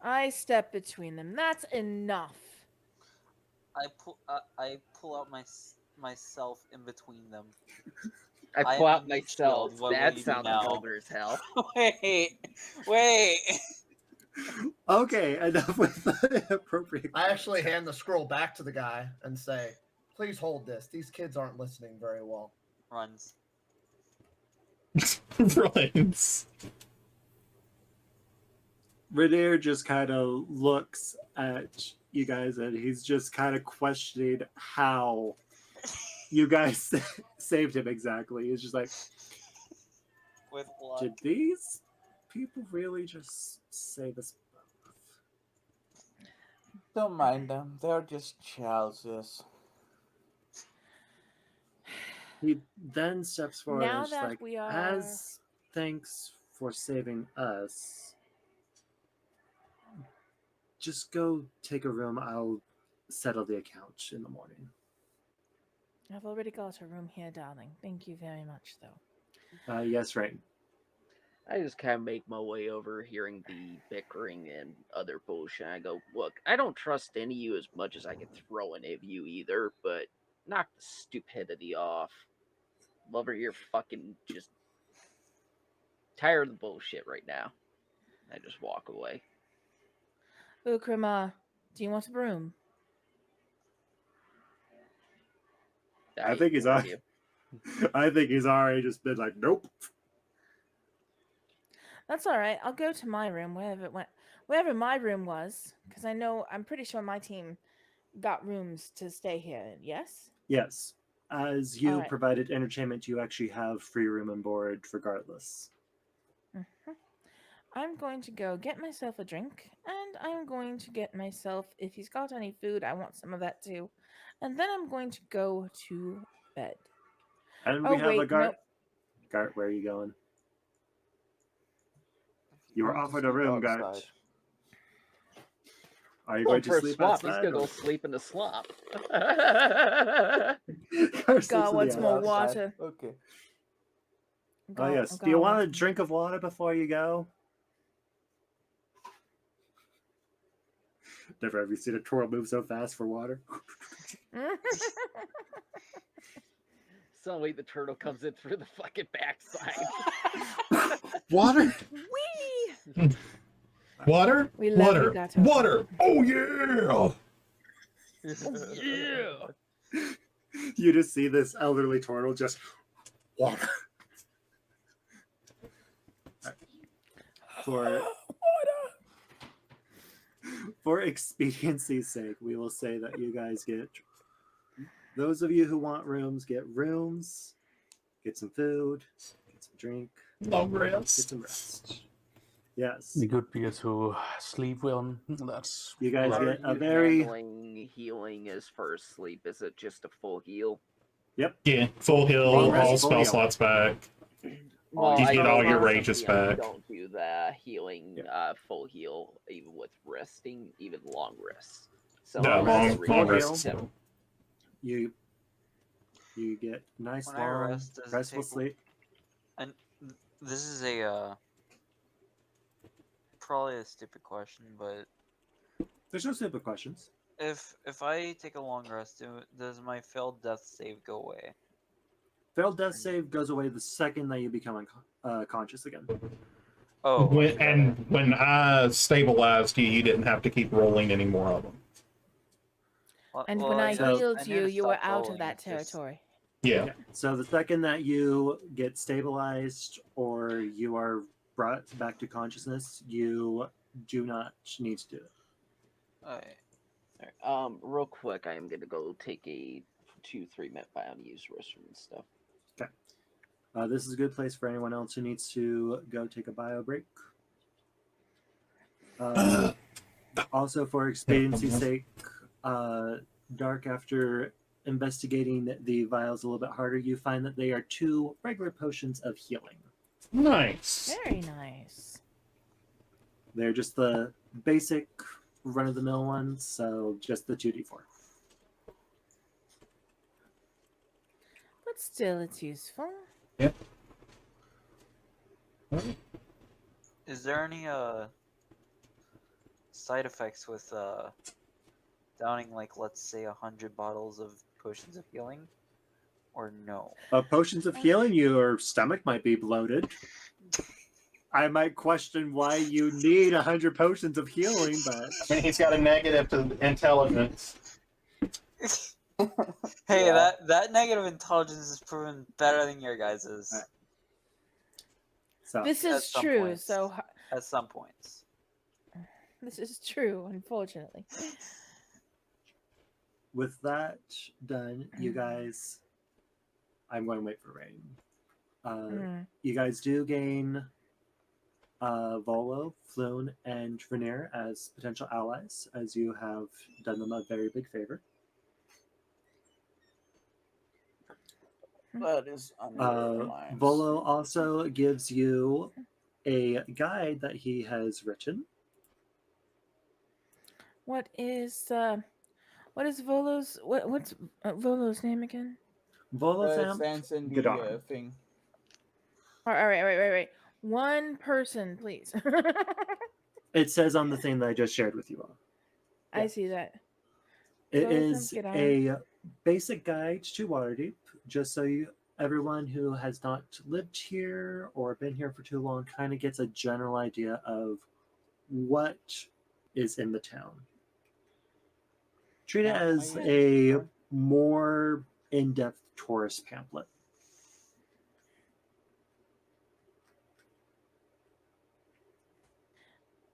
I step between them. That's enough. I pull out myself in between them. I I pull am out on the myself. shield. What will That you do sounds now? vulgar as hell. Wait. Okay, enough with the appropriate. I actually hand the scroll back to the guy and say, please hold this. These kids aren't listening very well. Runs. Runs. Rainier just kind of looks at you guys and he's just kind of questioning how you guys saved him exactly. He's just like, With blood. did these people really just save us both? Don't mind them. They're just childless. He then steps forward Now and is that like, we are- as thanks for saving us, just go take a room. I'll settle the account in the morning. I've already got a room here, darling. Thank you very much, though. Yes, Rain. I just kind of make my way over, hearing the bickering and other bullshit. I go, look, I don't trust any of you as much as I can throw any of you either, but knock the stupidity off. Love her, you're fucking just tired of the bullshit right now. I just walk away. Ukrama, do you want a broom? I think he's ignore on. I think he's already just been like, nope. That's all right. I'll go to my room, wherever my room was, because I'm pretty sure my team got rooms to stay here. Yes. Yes. As you Alright. provided entertainment, you actually have free room and board regardless. I'm going to go get myself a drink, and I'm going to get myself, if he's got any food, I want some of that too. And then I'm going to go to bed. And Oh, we have a wait, Gart. nope. Gart, where are you going? You were Going to offered a sleep room, Gart. outside. Are you Well, going for to a sleep swap, outside? he's gonna go or- sleep in the slop. Gart sleeps in God the wants more outside. water. Okay. Oh, yes. Do you want a drink of water before you go? Never have you seen a turtle move so fast for water? Suddenly the turtle comes in through the fucking backside. Water? Whee! Water? We love Water. you, Gato. Water. Oh, yeah. Yeah. You just see this elderly turtle just water. For expediency's sake, we will say that you guys get, those of you who want rooms, get rooms, get some food, get some drink, Long get rest. some rest. Yes. The good beer to sleep on. That's You guys How are get a you very, handling healing as far as sleep? Is it just a full heal? yep. Yeah, full heal, Long rest, all full spell heal. slots back. Well, You I get know all your some rages DMs back. don't do the healing full heal even with resting, even long rests. So No, unless long you long rest rests. him, You get nice When I long rest, does it restful take? sleep. And this is a probably a stupid question, but There's no stupid questions. if I take a long rest, does my failed death save go away? Failed death save goes away the second that you become conscious again. Oh, When I stabilized you, you didn't have to keep rolling any more of them. And when I So- healed I knew you, to you were stop out rolling, of that it's just- territory. Yeah. So the second that you get stabilized or you are brought back to consciousness, you do not need to do it. Alright. real quick, I am gonna go take a 2-3 minute bio and use restroom and stuff. Okay. This is a good place for anyone else who needs to go take a bio break. Also, for expediency's sake, Dark, after investigating the vials a little bit harder, you find that they are 2 regular potions of healing. Nice. Very nice. They're just the basic run-of-the-mill ones, so just the 2d4. But still, it's useful. Yep. Is there any side effects with downing, like, let's say 100 bottles of potions of healing, or no? Potions of healing, your stomach might be bloated. I might question why you need 100 potions of healing, but And he's got a negative to intelligence. Hey, Yeah. that negative intelligence is proven better than your guys's. Right. So This At is some true. points. So At some points. this is true, unfortunately. with that done, you guys, I'm going to wait for rain. You guys do gain Volo, Floon, and Vernier as potential allies, as you have done them a very big favor. That is under our minds. Volo also gives you a guide that he has written. What is Volo's what's Volo's name again? Volothamp Stands in the Gadon. thing. All right. One person, please. It says on the thing that I just shared with you all. I see that. It Volothamp is Gadon. a basic guide to Waterdeep, just so everyone who has not lived here or been here for too long kind of gets a general idea of what is in the town. Treat it as a more in-depth tourist pamphlet.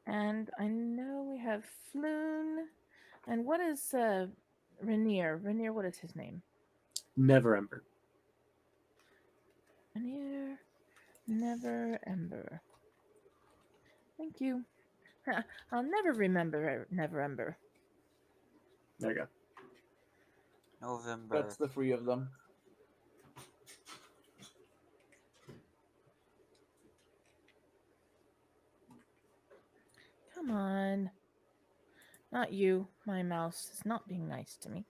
And I know we have Floon. And what is Rainier? Rainier, what is his name? Never Ember. Rainier Never Ember. Thank you. I'll never remember Never Ember. There you go. November. That's the 3 of them. Come on. Not you. My mouse is not being nice to me.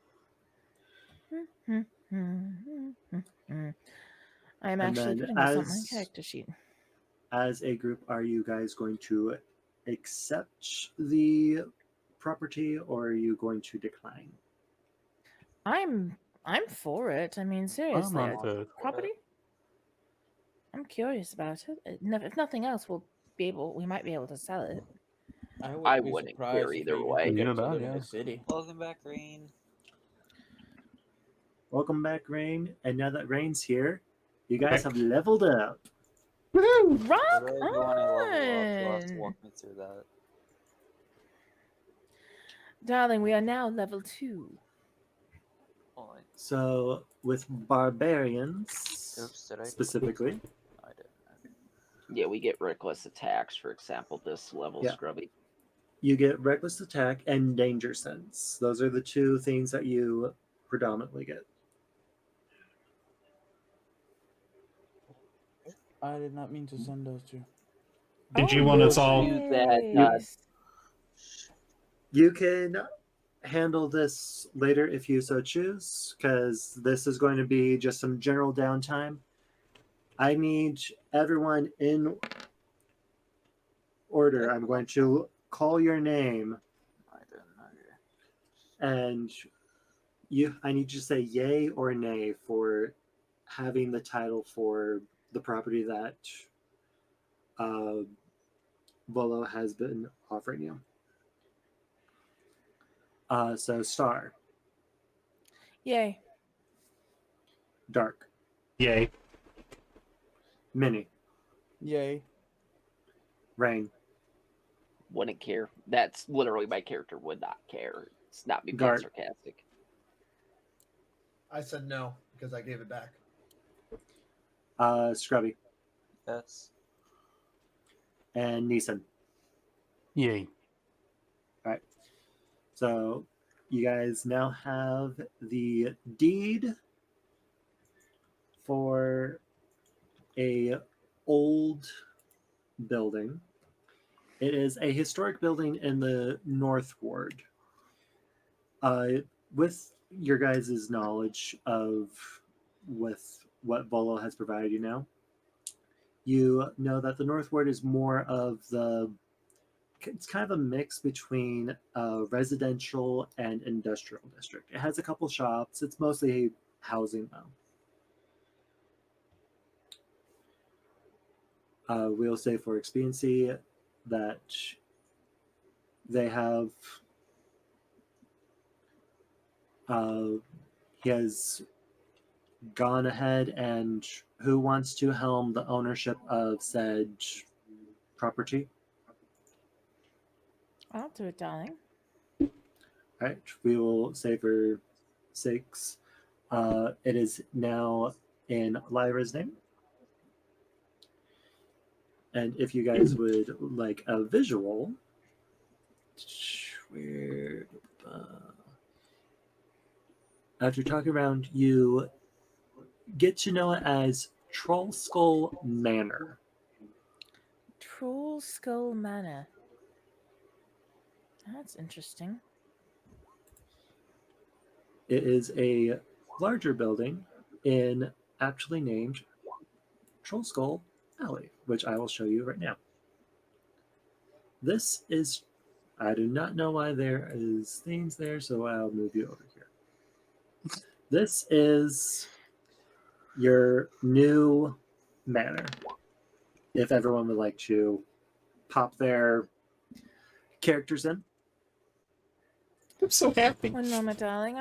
I'm And actually then putting this on my character sheet. As a group, are you guys going to accept the property or are you going to decline? I'm for it. I mean, seriously, on for it. property. I'm curious about it. If nothing else, we might be able to sell it. I wouldn't care either way. You know to that, live in yeah. the city. Welcome back, Rain. Welcome back, Rain. And now that Rain's here, you guys Back. have leveled up. Rock I really do want to level up. You'll have to on! walk me through that. Darling, we are now level 2. Oh, So, with barbarians, Oops, did I do it? specifically, I didn't. Yeah, we get reckless attacks, for example, this level Yeah. scrubby. you get reckless attack and danger sense. Those are the 2 things that you predominantly get. I did not mean to send those to. Did Oh, you want us Those of all? you that nice. You can handle this later if you so choose, because this is going to be just some general downtime. I need everyone in order. I'm going to call your name, I didn't know. and I need you to say yay or nay for having the title for the property that Volo has been offering you. So Star, Yay. Dark, Yay. Minnie, Yay. Rain, wouldn't care. That's literally my character would not care. It's not me being Guard. sarcastic. I said no because I gave it back. Scrubby, Yes. and Neeson. Yay. Right. So you guys now have the deed for a old building. It is a historic building in the North Ward. With your guys' knowledge of with what Volo has provided you now, you know that the North Ward is more of it's kind of a mix between a residential and industrial district. It has a couple shops. It's mostly housing though. We'll say for expediency that they have he has gone ahead, and who wants to helm the ownership of said property? I'll do it, darling. All right, we will say for 6. It is now in Lyra's name. And if you guys would like a visual, where after talking around, you get to know it as Troll Skull Manor. Troll Skull Manor. That's interesting. It is a larger building aptly named Troll Skull Alley, which I will show you right now. This is, I do not know why there is things there, so I'll move you over here. This is your new manor. If everyone would like to pop their characters in. I'm so happy. One moment, darling.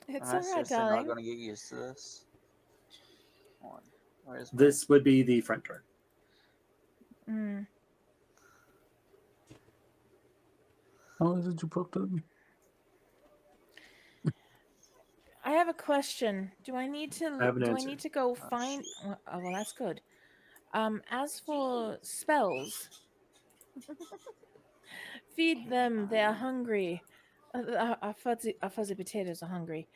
It's Am I all right, seriously darling. not gonna get used to this? Hold on. Where's my... This would be the front door. Mm. How is it you popped up? I have a question. Do I need to? I have an do answer. I need to go find? Oh, well, that's good. As for spells, feed them. They are hungry. Our fuzzy potatoes are hungry.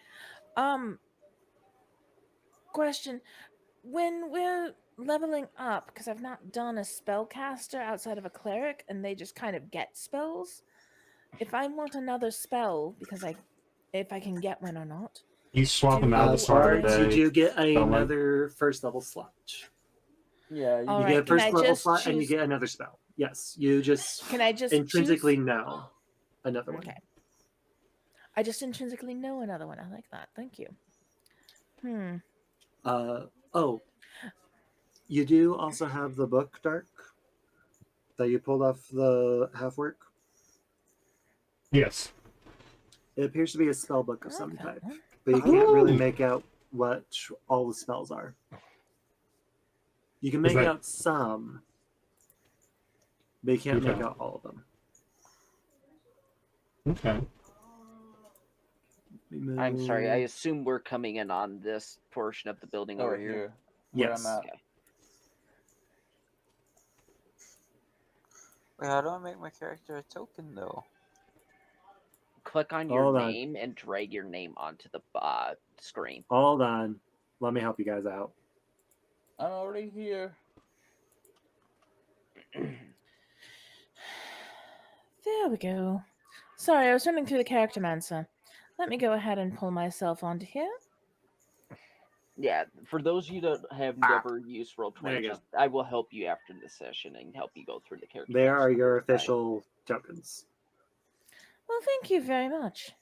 Question: when we're leveling up, because I've not done a spellcaster outside of a cleric, and they just kind of get spells. If I want another spell, if I can get one or not. You swap them out at the start of the Bards, you day. do get Don't worry. another first level slot. Yeah, All You right, get a can first I level just slot and you choose- get another spell. Yes, you just Can I just intrinsically choose? know another one. Okay. I just intrinsically know another one. I like that. Thank you. Oh, you do also have the book, Dark, that you pulled off the half work. Yes. It appears to be a spell book of I some like that type, one. but you can't really Ooh. make out what all the spells are. You can Is make that- out some, but you can't make Okay. out all of them. Okay. I'm sorry. I assume we're coming in on this portion of the building over here. Where Yes. I'm at. Okay. Wait, how do I make my character a token though? Click on your Hold on. name and drag your name onto the screen. Hold on. Let me help you guys out. I'm already here. There we go. Sorry, I was running through the character mancer. Let me go ahead and pull myself onto here. Yeah, for those of you that have never used There Roll20, you go. just I will help you after the session and help you go through the character. There are mancer. your Okay. official tokens. Well, thank you very much.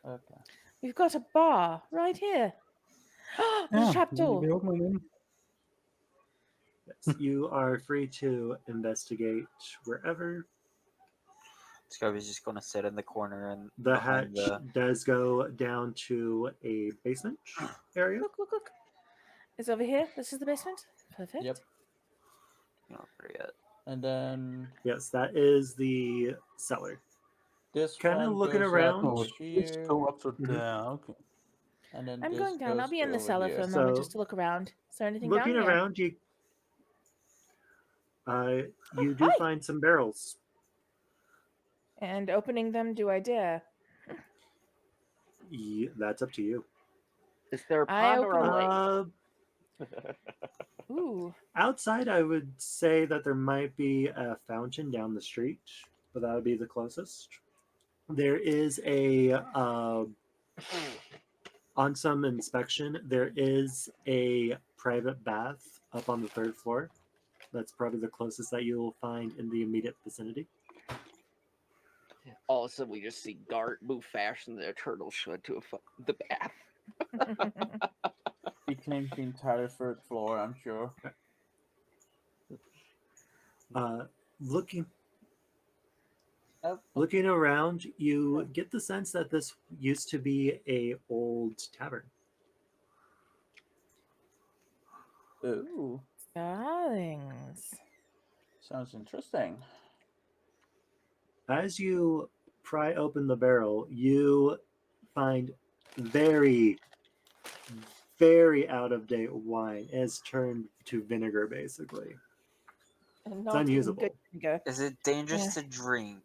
Okay. We've got a bar right here. There's a trapdoor. we ook maar in. Yes, you are free to investigate wherever. Scrubby's just gonna sit in the corner and The behind hatch does go down to a basement area. Look. It's over here. This is the basement. Perfect. Yep. You know, forget. And then Yes, that is the cellar. this Kind of one looking goes around. up Oh, just here, go up to Mhm. there. Okay. and then I'm this going down. I'll goes be in the over cellar here. for a moment So, just to look around. Is there anything Looking down here? around, you do hi. find some barrels. And opening them, do I dare? That's up to you. Is there a I pond or a open- lake? Ooh. Outside, I would say that there might be a fountain down the street, but that would be the closest. There is on some inspection, there is a private bath up on the 3rd floor. That's probably the closest that you will find in the immediate vicinity. All of a sudden, we just see Gart move faster than a turtle should to the bath. He claims the entire 3rd floor, I'm sure. Looking around, you get the sense that this used to be a old tavern. Ooh, Darlings. sounds interesting. As you pry open the barrel, you find very, very out of date wine. It's turned to vinegar, basically. And It's not even unusable. good vinegar. Is it dangerous Yeah. to drink?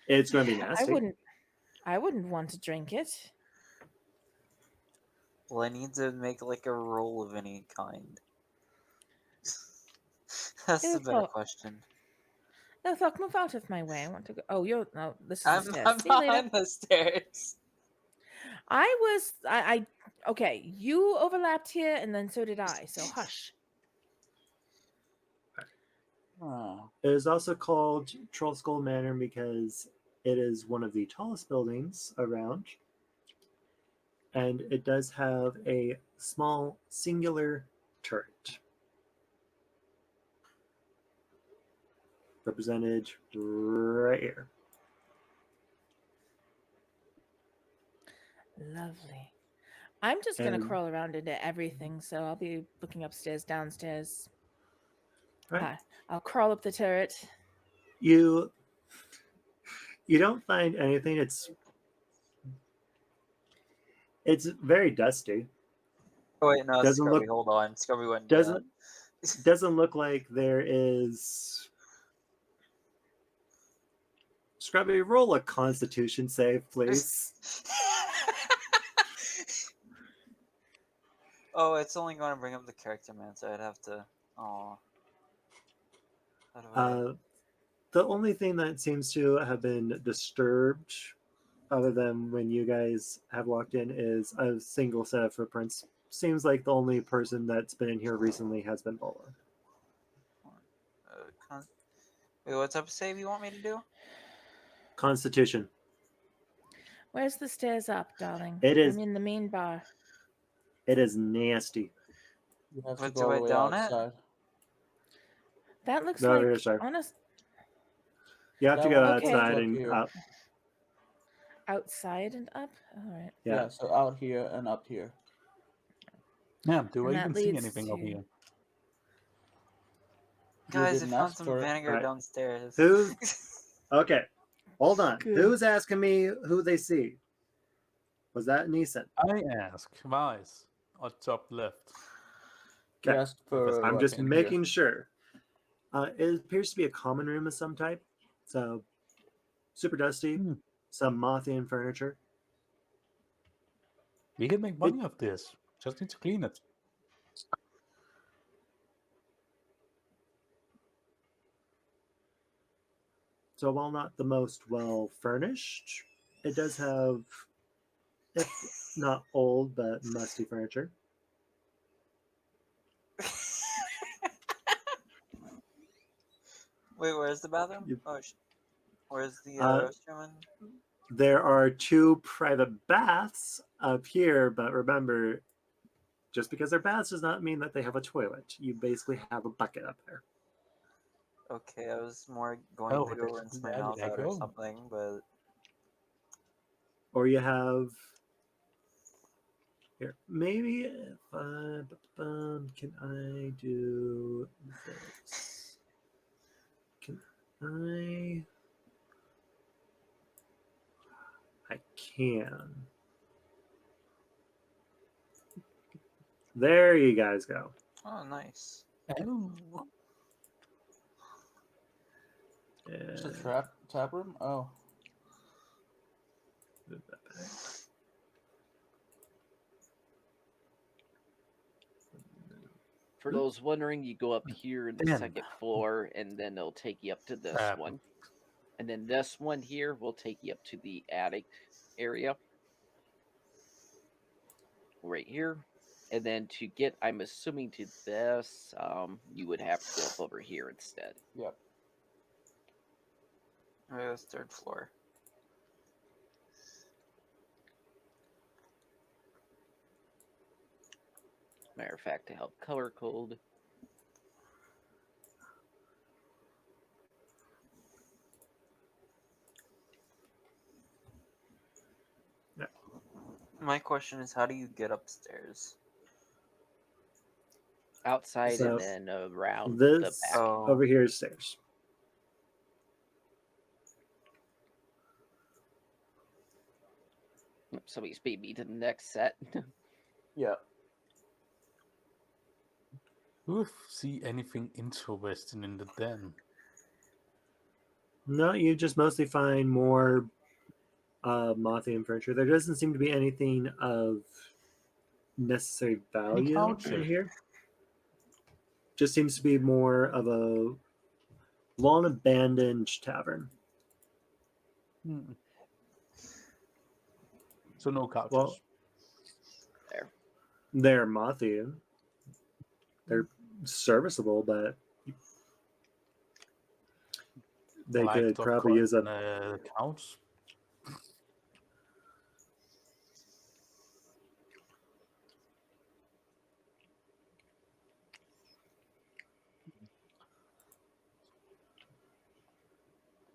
It's going to be nasty. I wouldn't want to drink it. Well, I need to make like a roll of any kind. That's the better Ew, question. No, fuck, move out of my way. I want to go. Oh, this is I'm the stairs. I'm See you later. behind the stairs. Okay, you overlapped here and then so did I, so hush. Oh. It is also called Troll Skull Manor because it is one of the tallest buildings around. And it does have a small singular turret. Represented right here. Lovely. I'm just going to And- crawl around into everything, so I'll be looking upstairs, downstairs. Right. I'll crawl up the turret. You don't find anything. It's very dusty. Oh wait, no, Doesn't Scrubby, look- hold on. Scrubby went Doesn't look like there is. Scrubby, roll a Constitution save, please. Oh, it's only going to bring up the character man, so I'd have to. Oh. The only thing that seems to have been disturbed, other than when you guys have walked in, is a single set of footprints. Seems like the only person that's been in here recently has been Bola. Wait, what type of save you want me to do? Constitution. Where's the stairs up, darling? It is- I'm in the main bar. It is nasty. You have to But go do all I the way down it? outside. That looks No, like here, sorry. honest You have to That go one goes outside up and here. up. outside and up. All right. Yeah. So out here and up here. Yeah, do And I that even see leads anything over to- here? Guys, I didn't found ask some for it. vinegar Right. downstairs. Who? Okay. Hold on. Good. Who's asking me who they see? Was that Neeson? I ask, Vice, or top left. Okay. Just for I'm what just in making sure. It appears to be a common room of some type. So, super dusty. Hmm. Some Mothian furniture. We can make money off this. Just need to clean it. So while not the most well furnished, it does have, if not old but musty furniture. Wait, where's the bathroom? You- Oh, where's the Uh, restroom? There are 2 private baths up here, but remember, just because they're baths does not mean that they have a toilet. You basically have a bucket up there. Okay, I was more going Oh, to go that's rinse my there mouth you out or go. something, but Or you have here. Maybe if can I do this? Can I? I can. There you guys go. oh, nice. Oh. It's a tap room? Oh. Move that back. For those wondering, you go up here in the Damn. second floor, and then it'll take you up to this one. And then this one here will take you up to the attic area. Right here. And then to get, I'm assuming, to this, you would have to go up over here instead. Yep. Maybe that's 3rd floor. Matter of fact, to help color code. My question is, how do you get upstairs? Outside So, and then around This the back. Oh. over here is stairs. Somebody's beat me to the next set. Yep. Do you see anything interesting in the den? No, you just mostly find more Mothian furniture. There doesn't seem to be anything of necessary value in couches? here. Just seems to be more of a long abandoned tavern. Hmm. So no couches. Well, There. they're Mothian. They're serviceable, but they Like could the probably use a couch.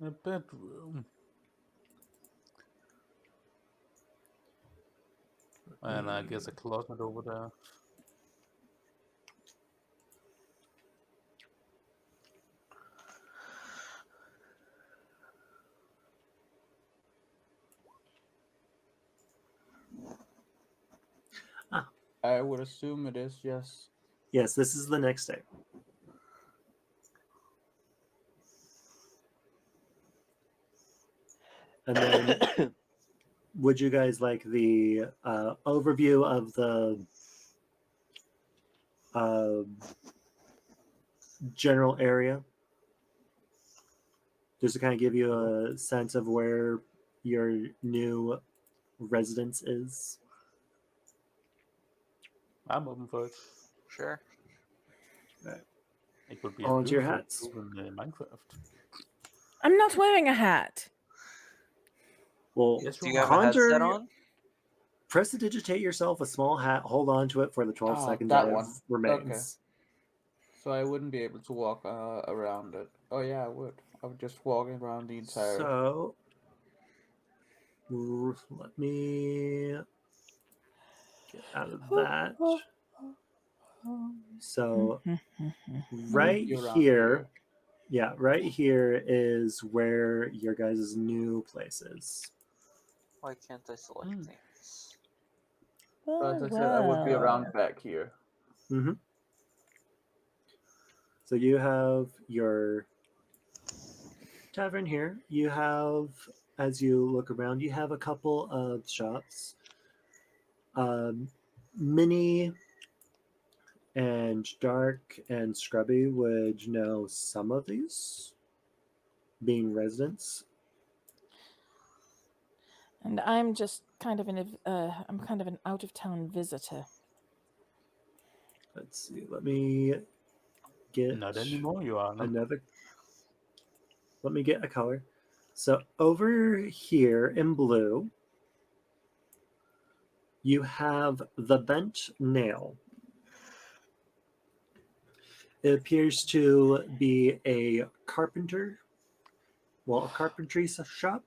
A bedroom. And I guess a closet over there. I would assume it is, yes. Yes, this is the next day. And then, would you guys like the overview of the general area? Just to kind of give you a sense of where your new residence is. I'm open for it. Sure. Right. It could be On a to your beautiful hats. room in Minecraft. I'm not wearing a hat. Well, Yes, Do you have a headset on? prestidigitate yourself a small hat, hold on to it for the 12 Ah, seconds that it one. remains. Okay. So I wouldn't be able to walk around it. Oh yeah, I would. I would just walk around the entire. So, let me get out of that. So, right Be around here, yeah, right here is where your guys' new place is. Why can't I select things? So as I said, I would be around back here. Mm-hmm. So you have your tavern here. You have, as you look around, you have a couple of shops. Mini and Dark and Scrubby would know some of these. being residents. And I'm just kind of I'm kind of an out of town visitor. Let's see. Let me get Not anymore, you are. No? another. Let me get a color. So over here in blue, you have the bent nail. It appears to be a carpenter, a carpentry shop.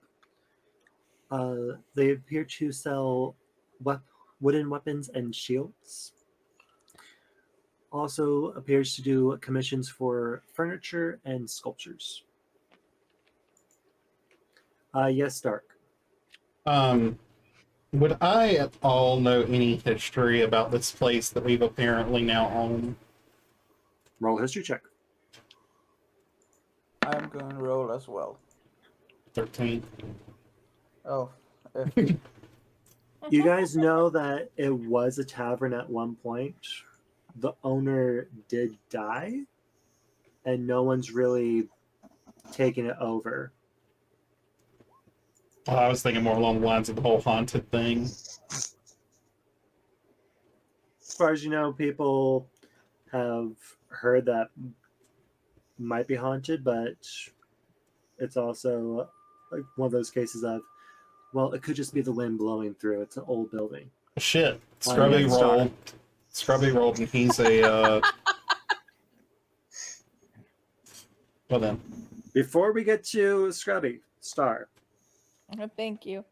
They appear to sell wooden weapons and shields. Also appears to do commissions for furniture and sculptures. Yes, Dark. Would I at all know any history about this place that we've apparently now owned? Roll a history check. I'm going to roll as well. 13. Oh, You guys know that it was a tavern at one point. The owner did die, and no one's really taken it over. I was thinking more along the lines of the whole haunted thing. As far as you know, people have heard that might be haunted, but it's also like one of those cases of, well, it could just be the wind blowing through. It's an old building. Shit. Scrubby rolled, and he's a, Well then. Before we get to Scrubby, Star. Thank you.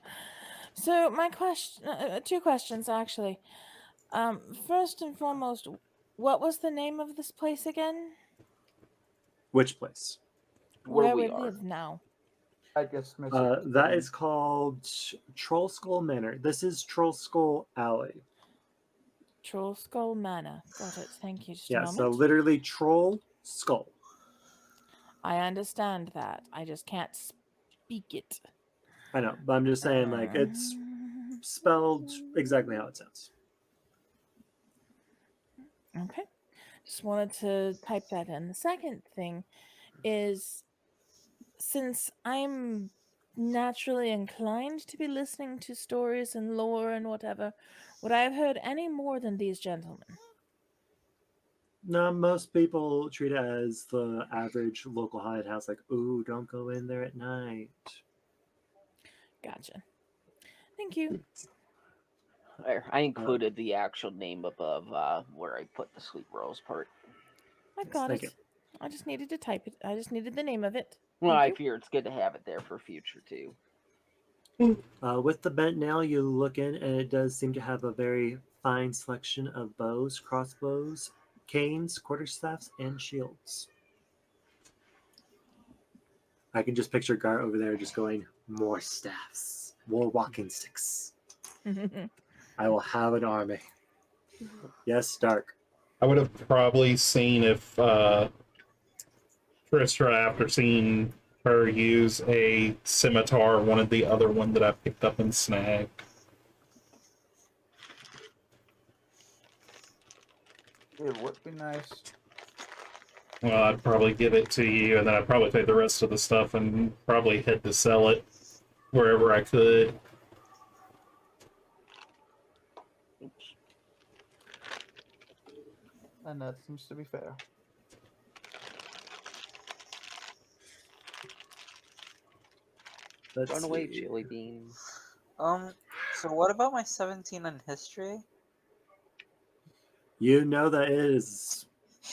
So my question, two questions actually. First and foremost, what was the name of this place again? Which place? Where we live now. I guess that is called Troll Skull Manor. This is Troll Skull Alley. Troll Skull Manor. Got it. Thank you. Just a Yeah, moment. so literally Troll Skull. I understand that. I just can't speak it. I know, but I'm just saying, like, it's spelled exactly how it sounds. Okay. Just wanted to type that in. The second thing is, since I'm naturally inclined to be listening to stories and lore and whatever, would I have heard any more than these gentlemen? No, most people treat it as the average local haunted house, like, ooh, don't go in there at night. Gotcha. Thank you. There, I included the actual name above where I put the Sleep Rose part. I got Thank it. I just needed to type it. I just needed the name of it. Well, Thank I you. fear it's good to have it there for future too. With the bent nail, you look in, and it does seem to have a very fine selection of bows, crossbows, canes, quarterstaffs, and shields. I can just picture Gar over there just going, more staffs, more walking sticks. I will have an army. Yes, Dark. I would have probably seen if Tristra, after seeing her use a scimitar, wanted the other one that I picked up and snagged. It would be nice. Well, I'd probably give it to you, and then I'd probably take the rest of the stuff and probably head to sell it wherever I could. And that seems to be fair. Run away, Chili Bean. So what about my 17 in history? You know that it is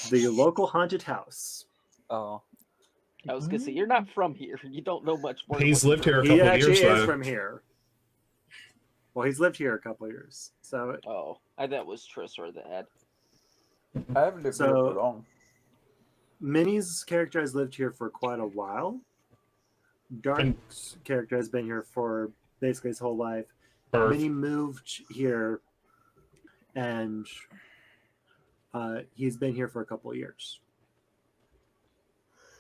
the local haunted house. Oh. I was gonna say, you're not from here. You don't know much more. He's lived here a He couple of actually years, is though. from here. Well, he's lived here a couple of years. So. Oh, I thought it was Trisor that had. I haven't lived here for long. Minnie's character has lived here for quite a while. Dark's character has been here for basically his whole life. Minnie moved here, and he's been here for a couple of years.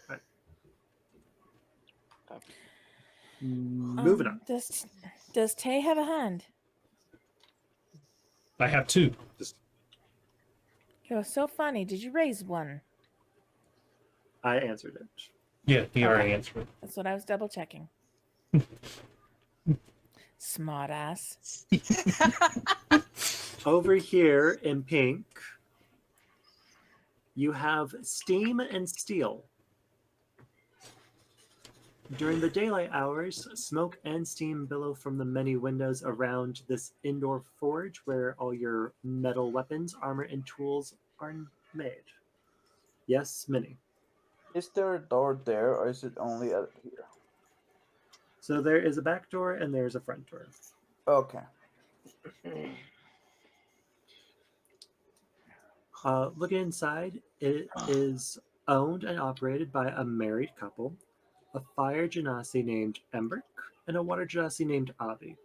Right. Moving on. Does Tay have a hand? I have two. You're so funny. Did you raise one? I answered it. Yeah, he already answered. That's what I was double checking. Smart ass. Over here in pink, you have steam and steel. During the daylight hours, smoke and steam billow from the many windows around this indoor forge where all your metal weapons, armor, and tools are made. Yes, Minnie. Is there a door there, or is it only out here? So there is a back door and there's a front door. Okay. Looking inside, it is owned and operated by a married couple, a fire genasi named Emberk, and a water genasi named Avi.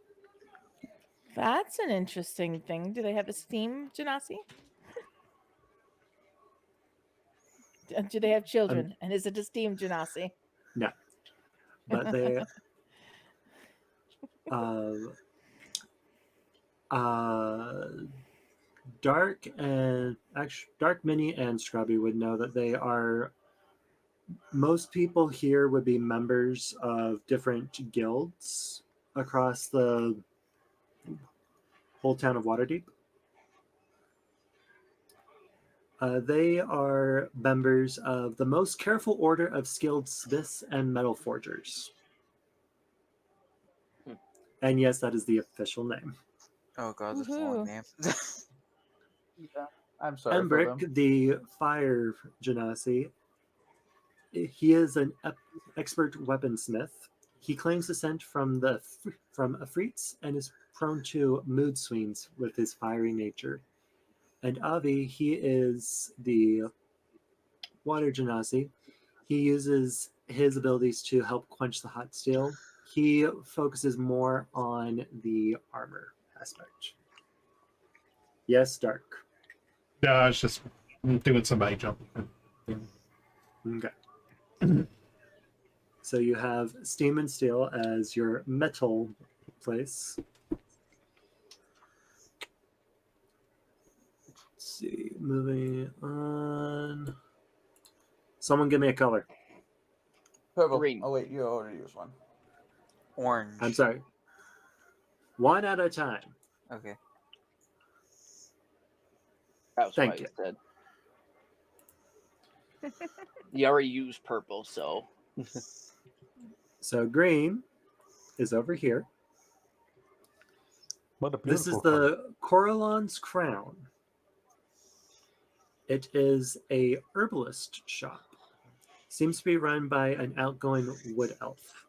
That's an interesting thing. Do they have a steam genasi? Do they have children? And is it a steam genasi? No. But they Dark and actually Dark Mini and Scrubby would know that they are. Most people here would be members of different guilds across the whole town of Waterdeep. They are members of the most careful order of skilled smiths and metal forgers. And yes, that is the official name. Oh god, that's a long name. Yeah, I'm sorry for them. Embrick, the fire genasi, he is an expert weaponsmith. He claims descent from Afrits and is prone to mood swings with his fiery nature. And Avi, he is the water genasi. He uses his abilities to help quench the hot steel. He focuses more on the armor aspect. Yes, Dark. No, it's just doing somebody jumping. Okay. So you have steam and steel as your metal place. Let's see, moving on. Someone give me a color. Purple. Green. Oh wait, you already used one. Orange. I'm sorry. One at a time. Okay. That's Thank what you. I said. You already used purple, so. So green is over here. What a This is beautiful color. the Corellon's Crown. It is a herbalist shop. Seems to be run by an outgoing wood elf.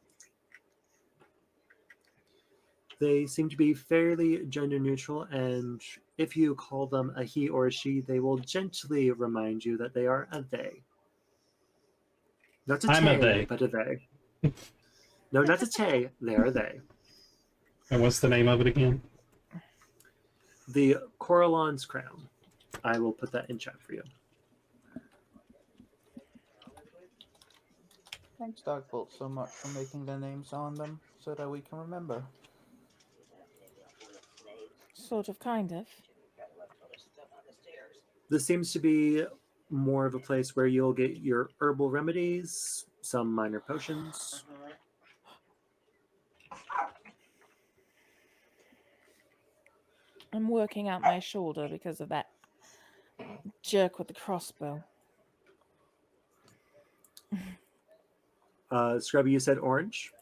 They seem to be fairly gender neutral, and if you call them a he or a she, they will gently remind you that they are a they. Not a I'm a they, they. but a they. No, not a they, they are they. And what's the name of it again? The Corellon's Crown. I will put that in chat for you. Thanks, Darkbolt, so much for making the names on them so that we can remember. Sort of, kind of. This seems to be more of a place where you'll get your herbal remedies, some minor potions. I'm working out my shoulder because of that jerk with the crossbow. Scrubby, you said orange?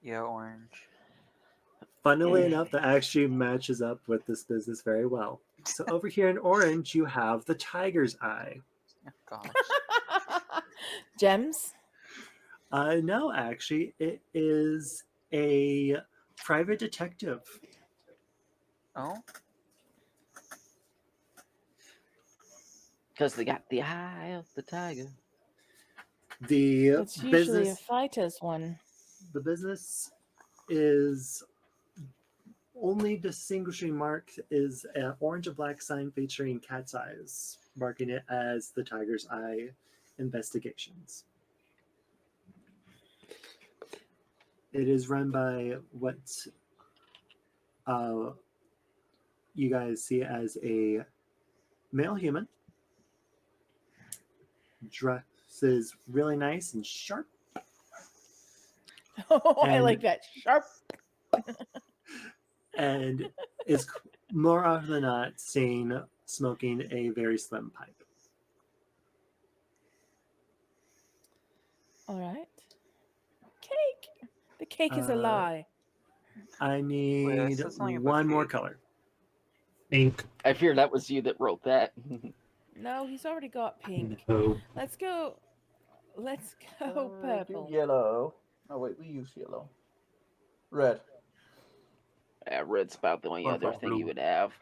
Yeah, orange. Funnily enough, that actually matches up with this business very well. So over here in orange, you have the tiger's eye. Oh, gosh. Gems? No, actually, it is a private detective. Oh? Because they got the eye of the tiger. The It's usually business, a fighter's one. the business is only distinguishing mark is an orange and black sign featuring cat's eyes, marking it as the Tiger's Eye Investigations. It is run by what you guys see as a male human. Dresses really nice and sharp, Oh, I And- like that. Sharp. and is more often than not seen smoking a very slim pipe. All right. Cake. The cake is a lie. I need said something about one more cake. color. Ink. I fear that was you that wrote that. No, he's already got pink. No. Let's go. Let's go Do purple. yellow. Oh wait, we use yellow. Red. Red's about the only Or other thing blue. you would have.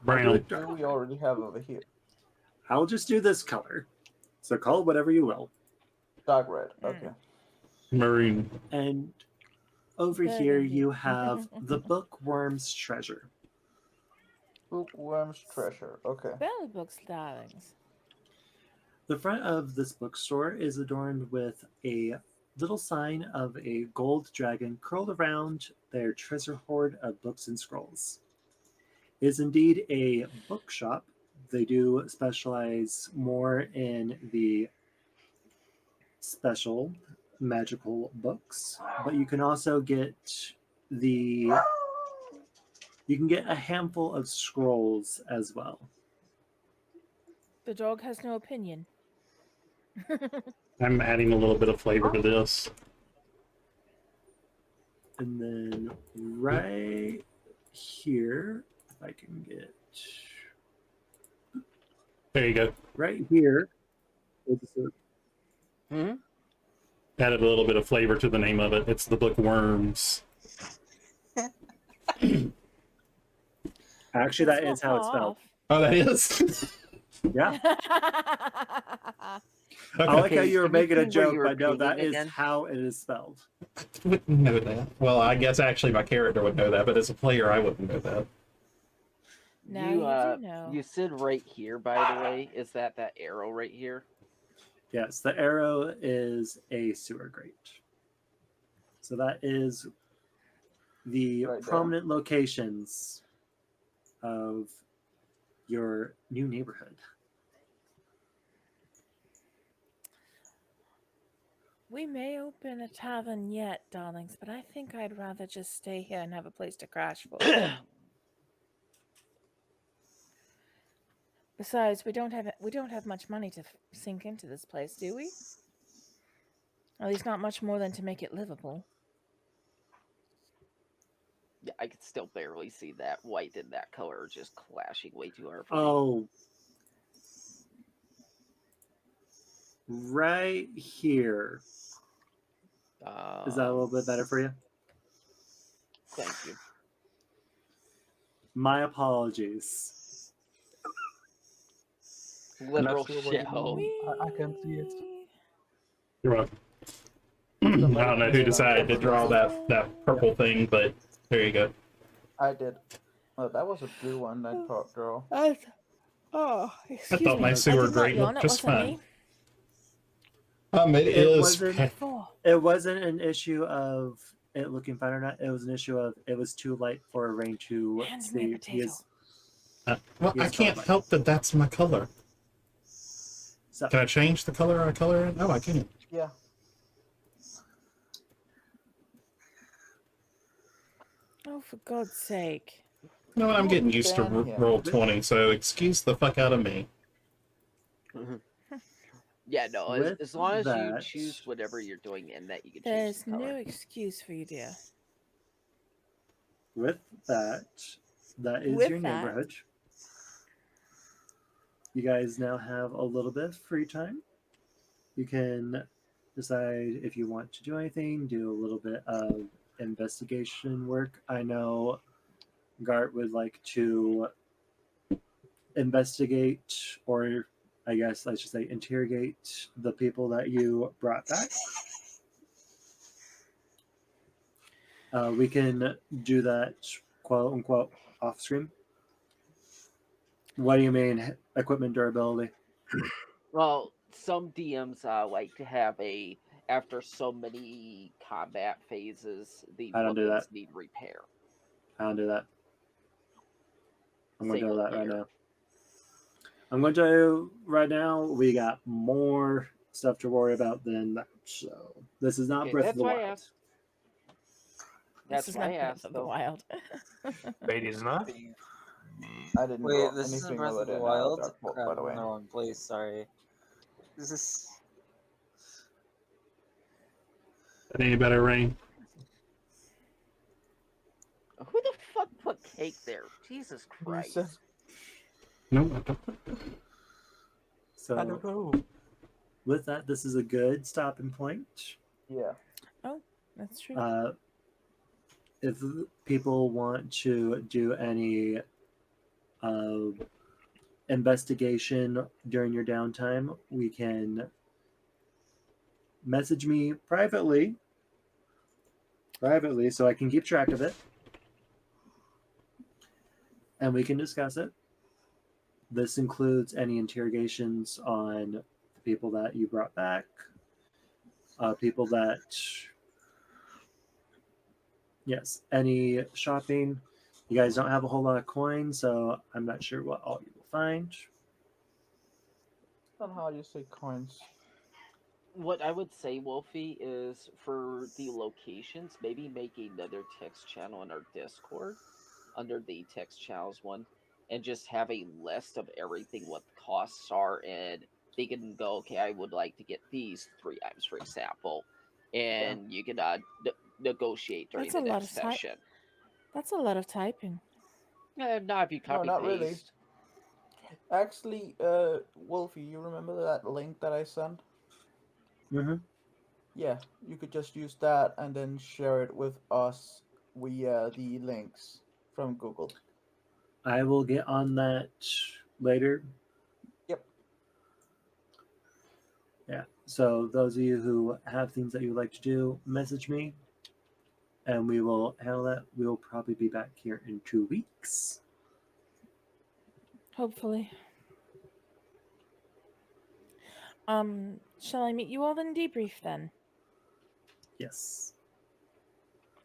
Brown. Blue we already have over here. I'll just do this color. So call it whatever you will. Dark red. Okay. Maroon. And over here you have the Bookworm's Treasure. Bookworm's treasure. Okay. Spell books, darlings. The front of this bookstore is adorned with a little sign of a gold dragon curled around their treasure hoard of books and scrolls. It is indeed a bookshop. They do specialize more in the special magical books, but you can also get you can get a handful of scrolls as well. The dog has no opinion. I'm adding a little bit of flavor to this. And then right here, if I can get There you go. right here is Added a little bit of flavor to the name of it. It's the Bookworms. actually that is how it's spelled. Oh, that is? Yeah. Okay. I like how you were can you making a see where joke, you were but no, that painting is again? how it is spelled. Wouldn't know that. Well, I guess actually my character would know that, but as a player, I wouldn't know that. Now you, you do know. You said right here, by the way. Is that arrow right here? Yes, the arrow is a sewer grate. So that is the Right there. prominent locations of your new neighborhood. We may open a tavern yet, darlings, but I think I'd rather just stay here and have a place to crash for. Besides, we don't have much money to sink into this place, do we? At least not much more than to make it livable. Yeah, I could still barely see that white and that color are just clashing way too hard for me. Oh, right here. Is that a little bit better for you? Thank you. My apologies. Literal That's the way shithole. I can see it. You're welcome. I don't know who decided to draw that purple thing, but there you go. I did. Oh, that was a blue one I draw. Oh, I excuse thought my me. sewer I did not grate yawn, looked it just wasn't fine. me. It is. It wasn't an issue of it looking fine or not. It was an issue of it was too light for Rain to Hand me a see. potato. Well, I can't help that that's my color. So, Can I change the color I color in? No, I can't. Yeah. Oh, for God's sake. You know what? I'm getting used to Damn, yeah. roll 20, so excuse the fuck out of me. Yeah, no, With as long as you that- choose whatever you're doing in that, you can choose There's the color. no excuse for you, dear. with that, that is With your that. neighborhood. You guys now have a little bit of free time. You can decide if you want to do anything, do a little bit of investigation work. I know Gart would like to investigate, or I guess I should say interrogate the people that you brought back. We can do that, quote unquote, off screen. What do you mean, equipment durability? Well, some DMs like to have after so many combat phases, the I don't do weapons that. need repair. I don't do that. I'm going to Same do with that right here. now. I'm going to tell you right now, we got more stuff to worry about than that. So this is not Okay, Breath of that's the why I Wild. asked. This That's is why I not Breath asked, of the though. Wild. Wait, it's not? I didn't Wait, draw this isn't anything Breath of of it the in Wild? Dark Vault, Crap, by the I'm way. in the wrong place. Sorry. This is. Any better, Rain? Who the fuck put cake there? Jesus Christ. Lisa. No, I don't. So I don't know. with that, this is a good stopping point. Yeah. Oh, that's true. If people want to do any investigation during your downtime, we can message me privately so I can keep track of it and we can discuss it. This includes any interrogations on the people that you brought back, people that, yes, any shopping. You guys don't have a whole lot of coins, so I'm not sure what all you will find. Not how you say coins. What I would say, Wolfie, is for the locations, maybe make another text channel in our Discord under the text channels one, and just have a list of everything, what the costs are, and they can go, okay, I would like to get these 3 items, for example, and you can negotiate during That's the a lot next of type. session. That's a lot of typing. Not if you No, copy not paste. really. Actually, Wolfie, you remember that link that I sent? Mm-hmm. Yeah, you could just use that and then share it with us via the links from Google. I will get on that later. Yep. Yeah. So those of you who have things that you would like to do, message me, and we will handle that. We will probably be back here in 2 weeks. Hopefully. Shall I meet you all in debrief then? Yes.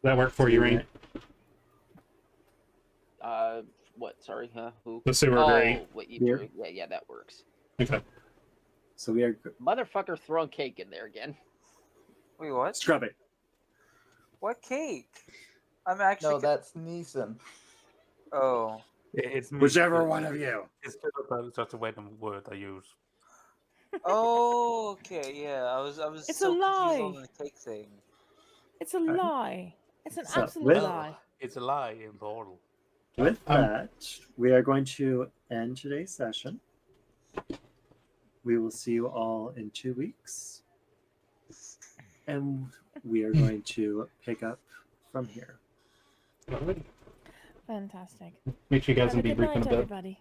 That work for you, Rain? What? Sorry, huh? Who? The sewer grate. What you Here. drew? Yeah, that works. Okay. So we are Motherfucker throwing cake in there again. Wait, what? scrubbing. What cake? I'm actually. No, that's Neeson. Oh. It's me. Whichever one of you. It's just a random word I use. Oh, okay, yeah. I was It's so a confused on lie. the cake thing. It's a lie. It's an So, absolute with- lie. It's a lie in Portal. With that, we are going to end today's session. We will see you all in 2 weeks. And we are going to pick up from here. Fantastic. Meet you guys Have in a good debrief in night, a bit. everybody.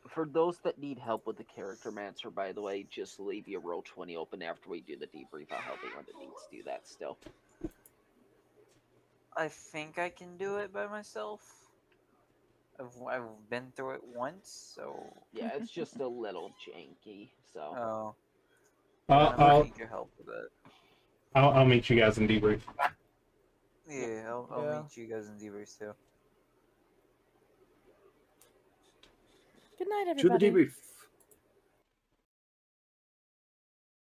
For those that need help with the character mancer, by the way, just leave your roll 20 open after we do the debrief. I'll help anyone that needs to do that still. I think I can do it by myself. I've been through it once, so. Yeah, it's just a little janky, so. Oh. I'll- I might need your help with it. I'll meet you guys in debrief. Yeah, I'll meet you guys in debrief too. Good night, To the everybody. debrief.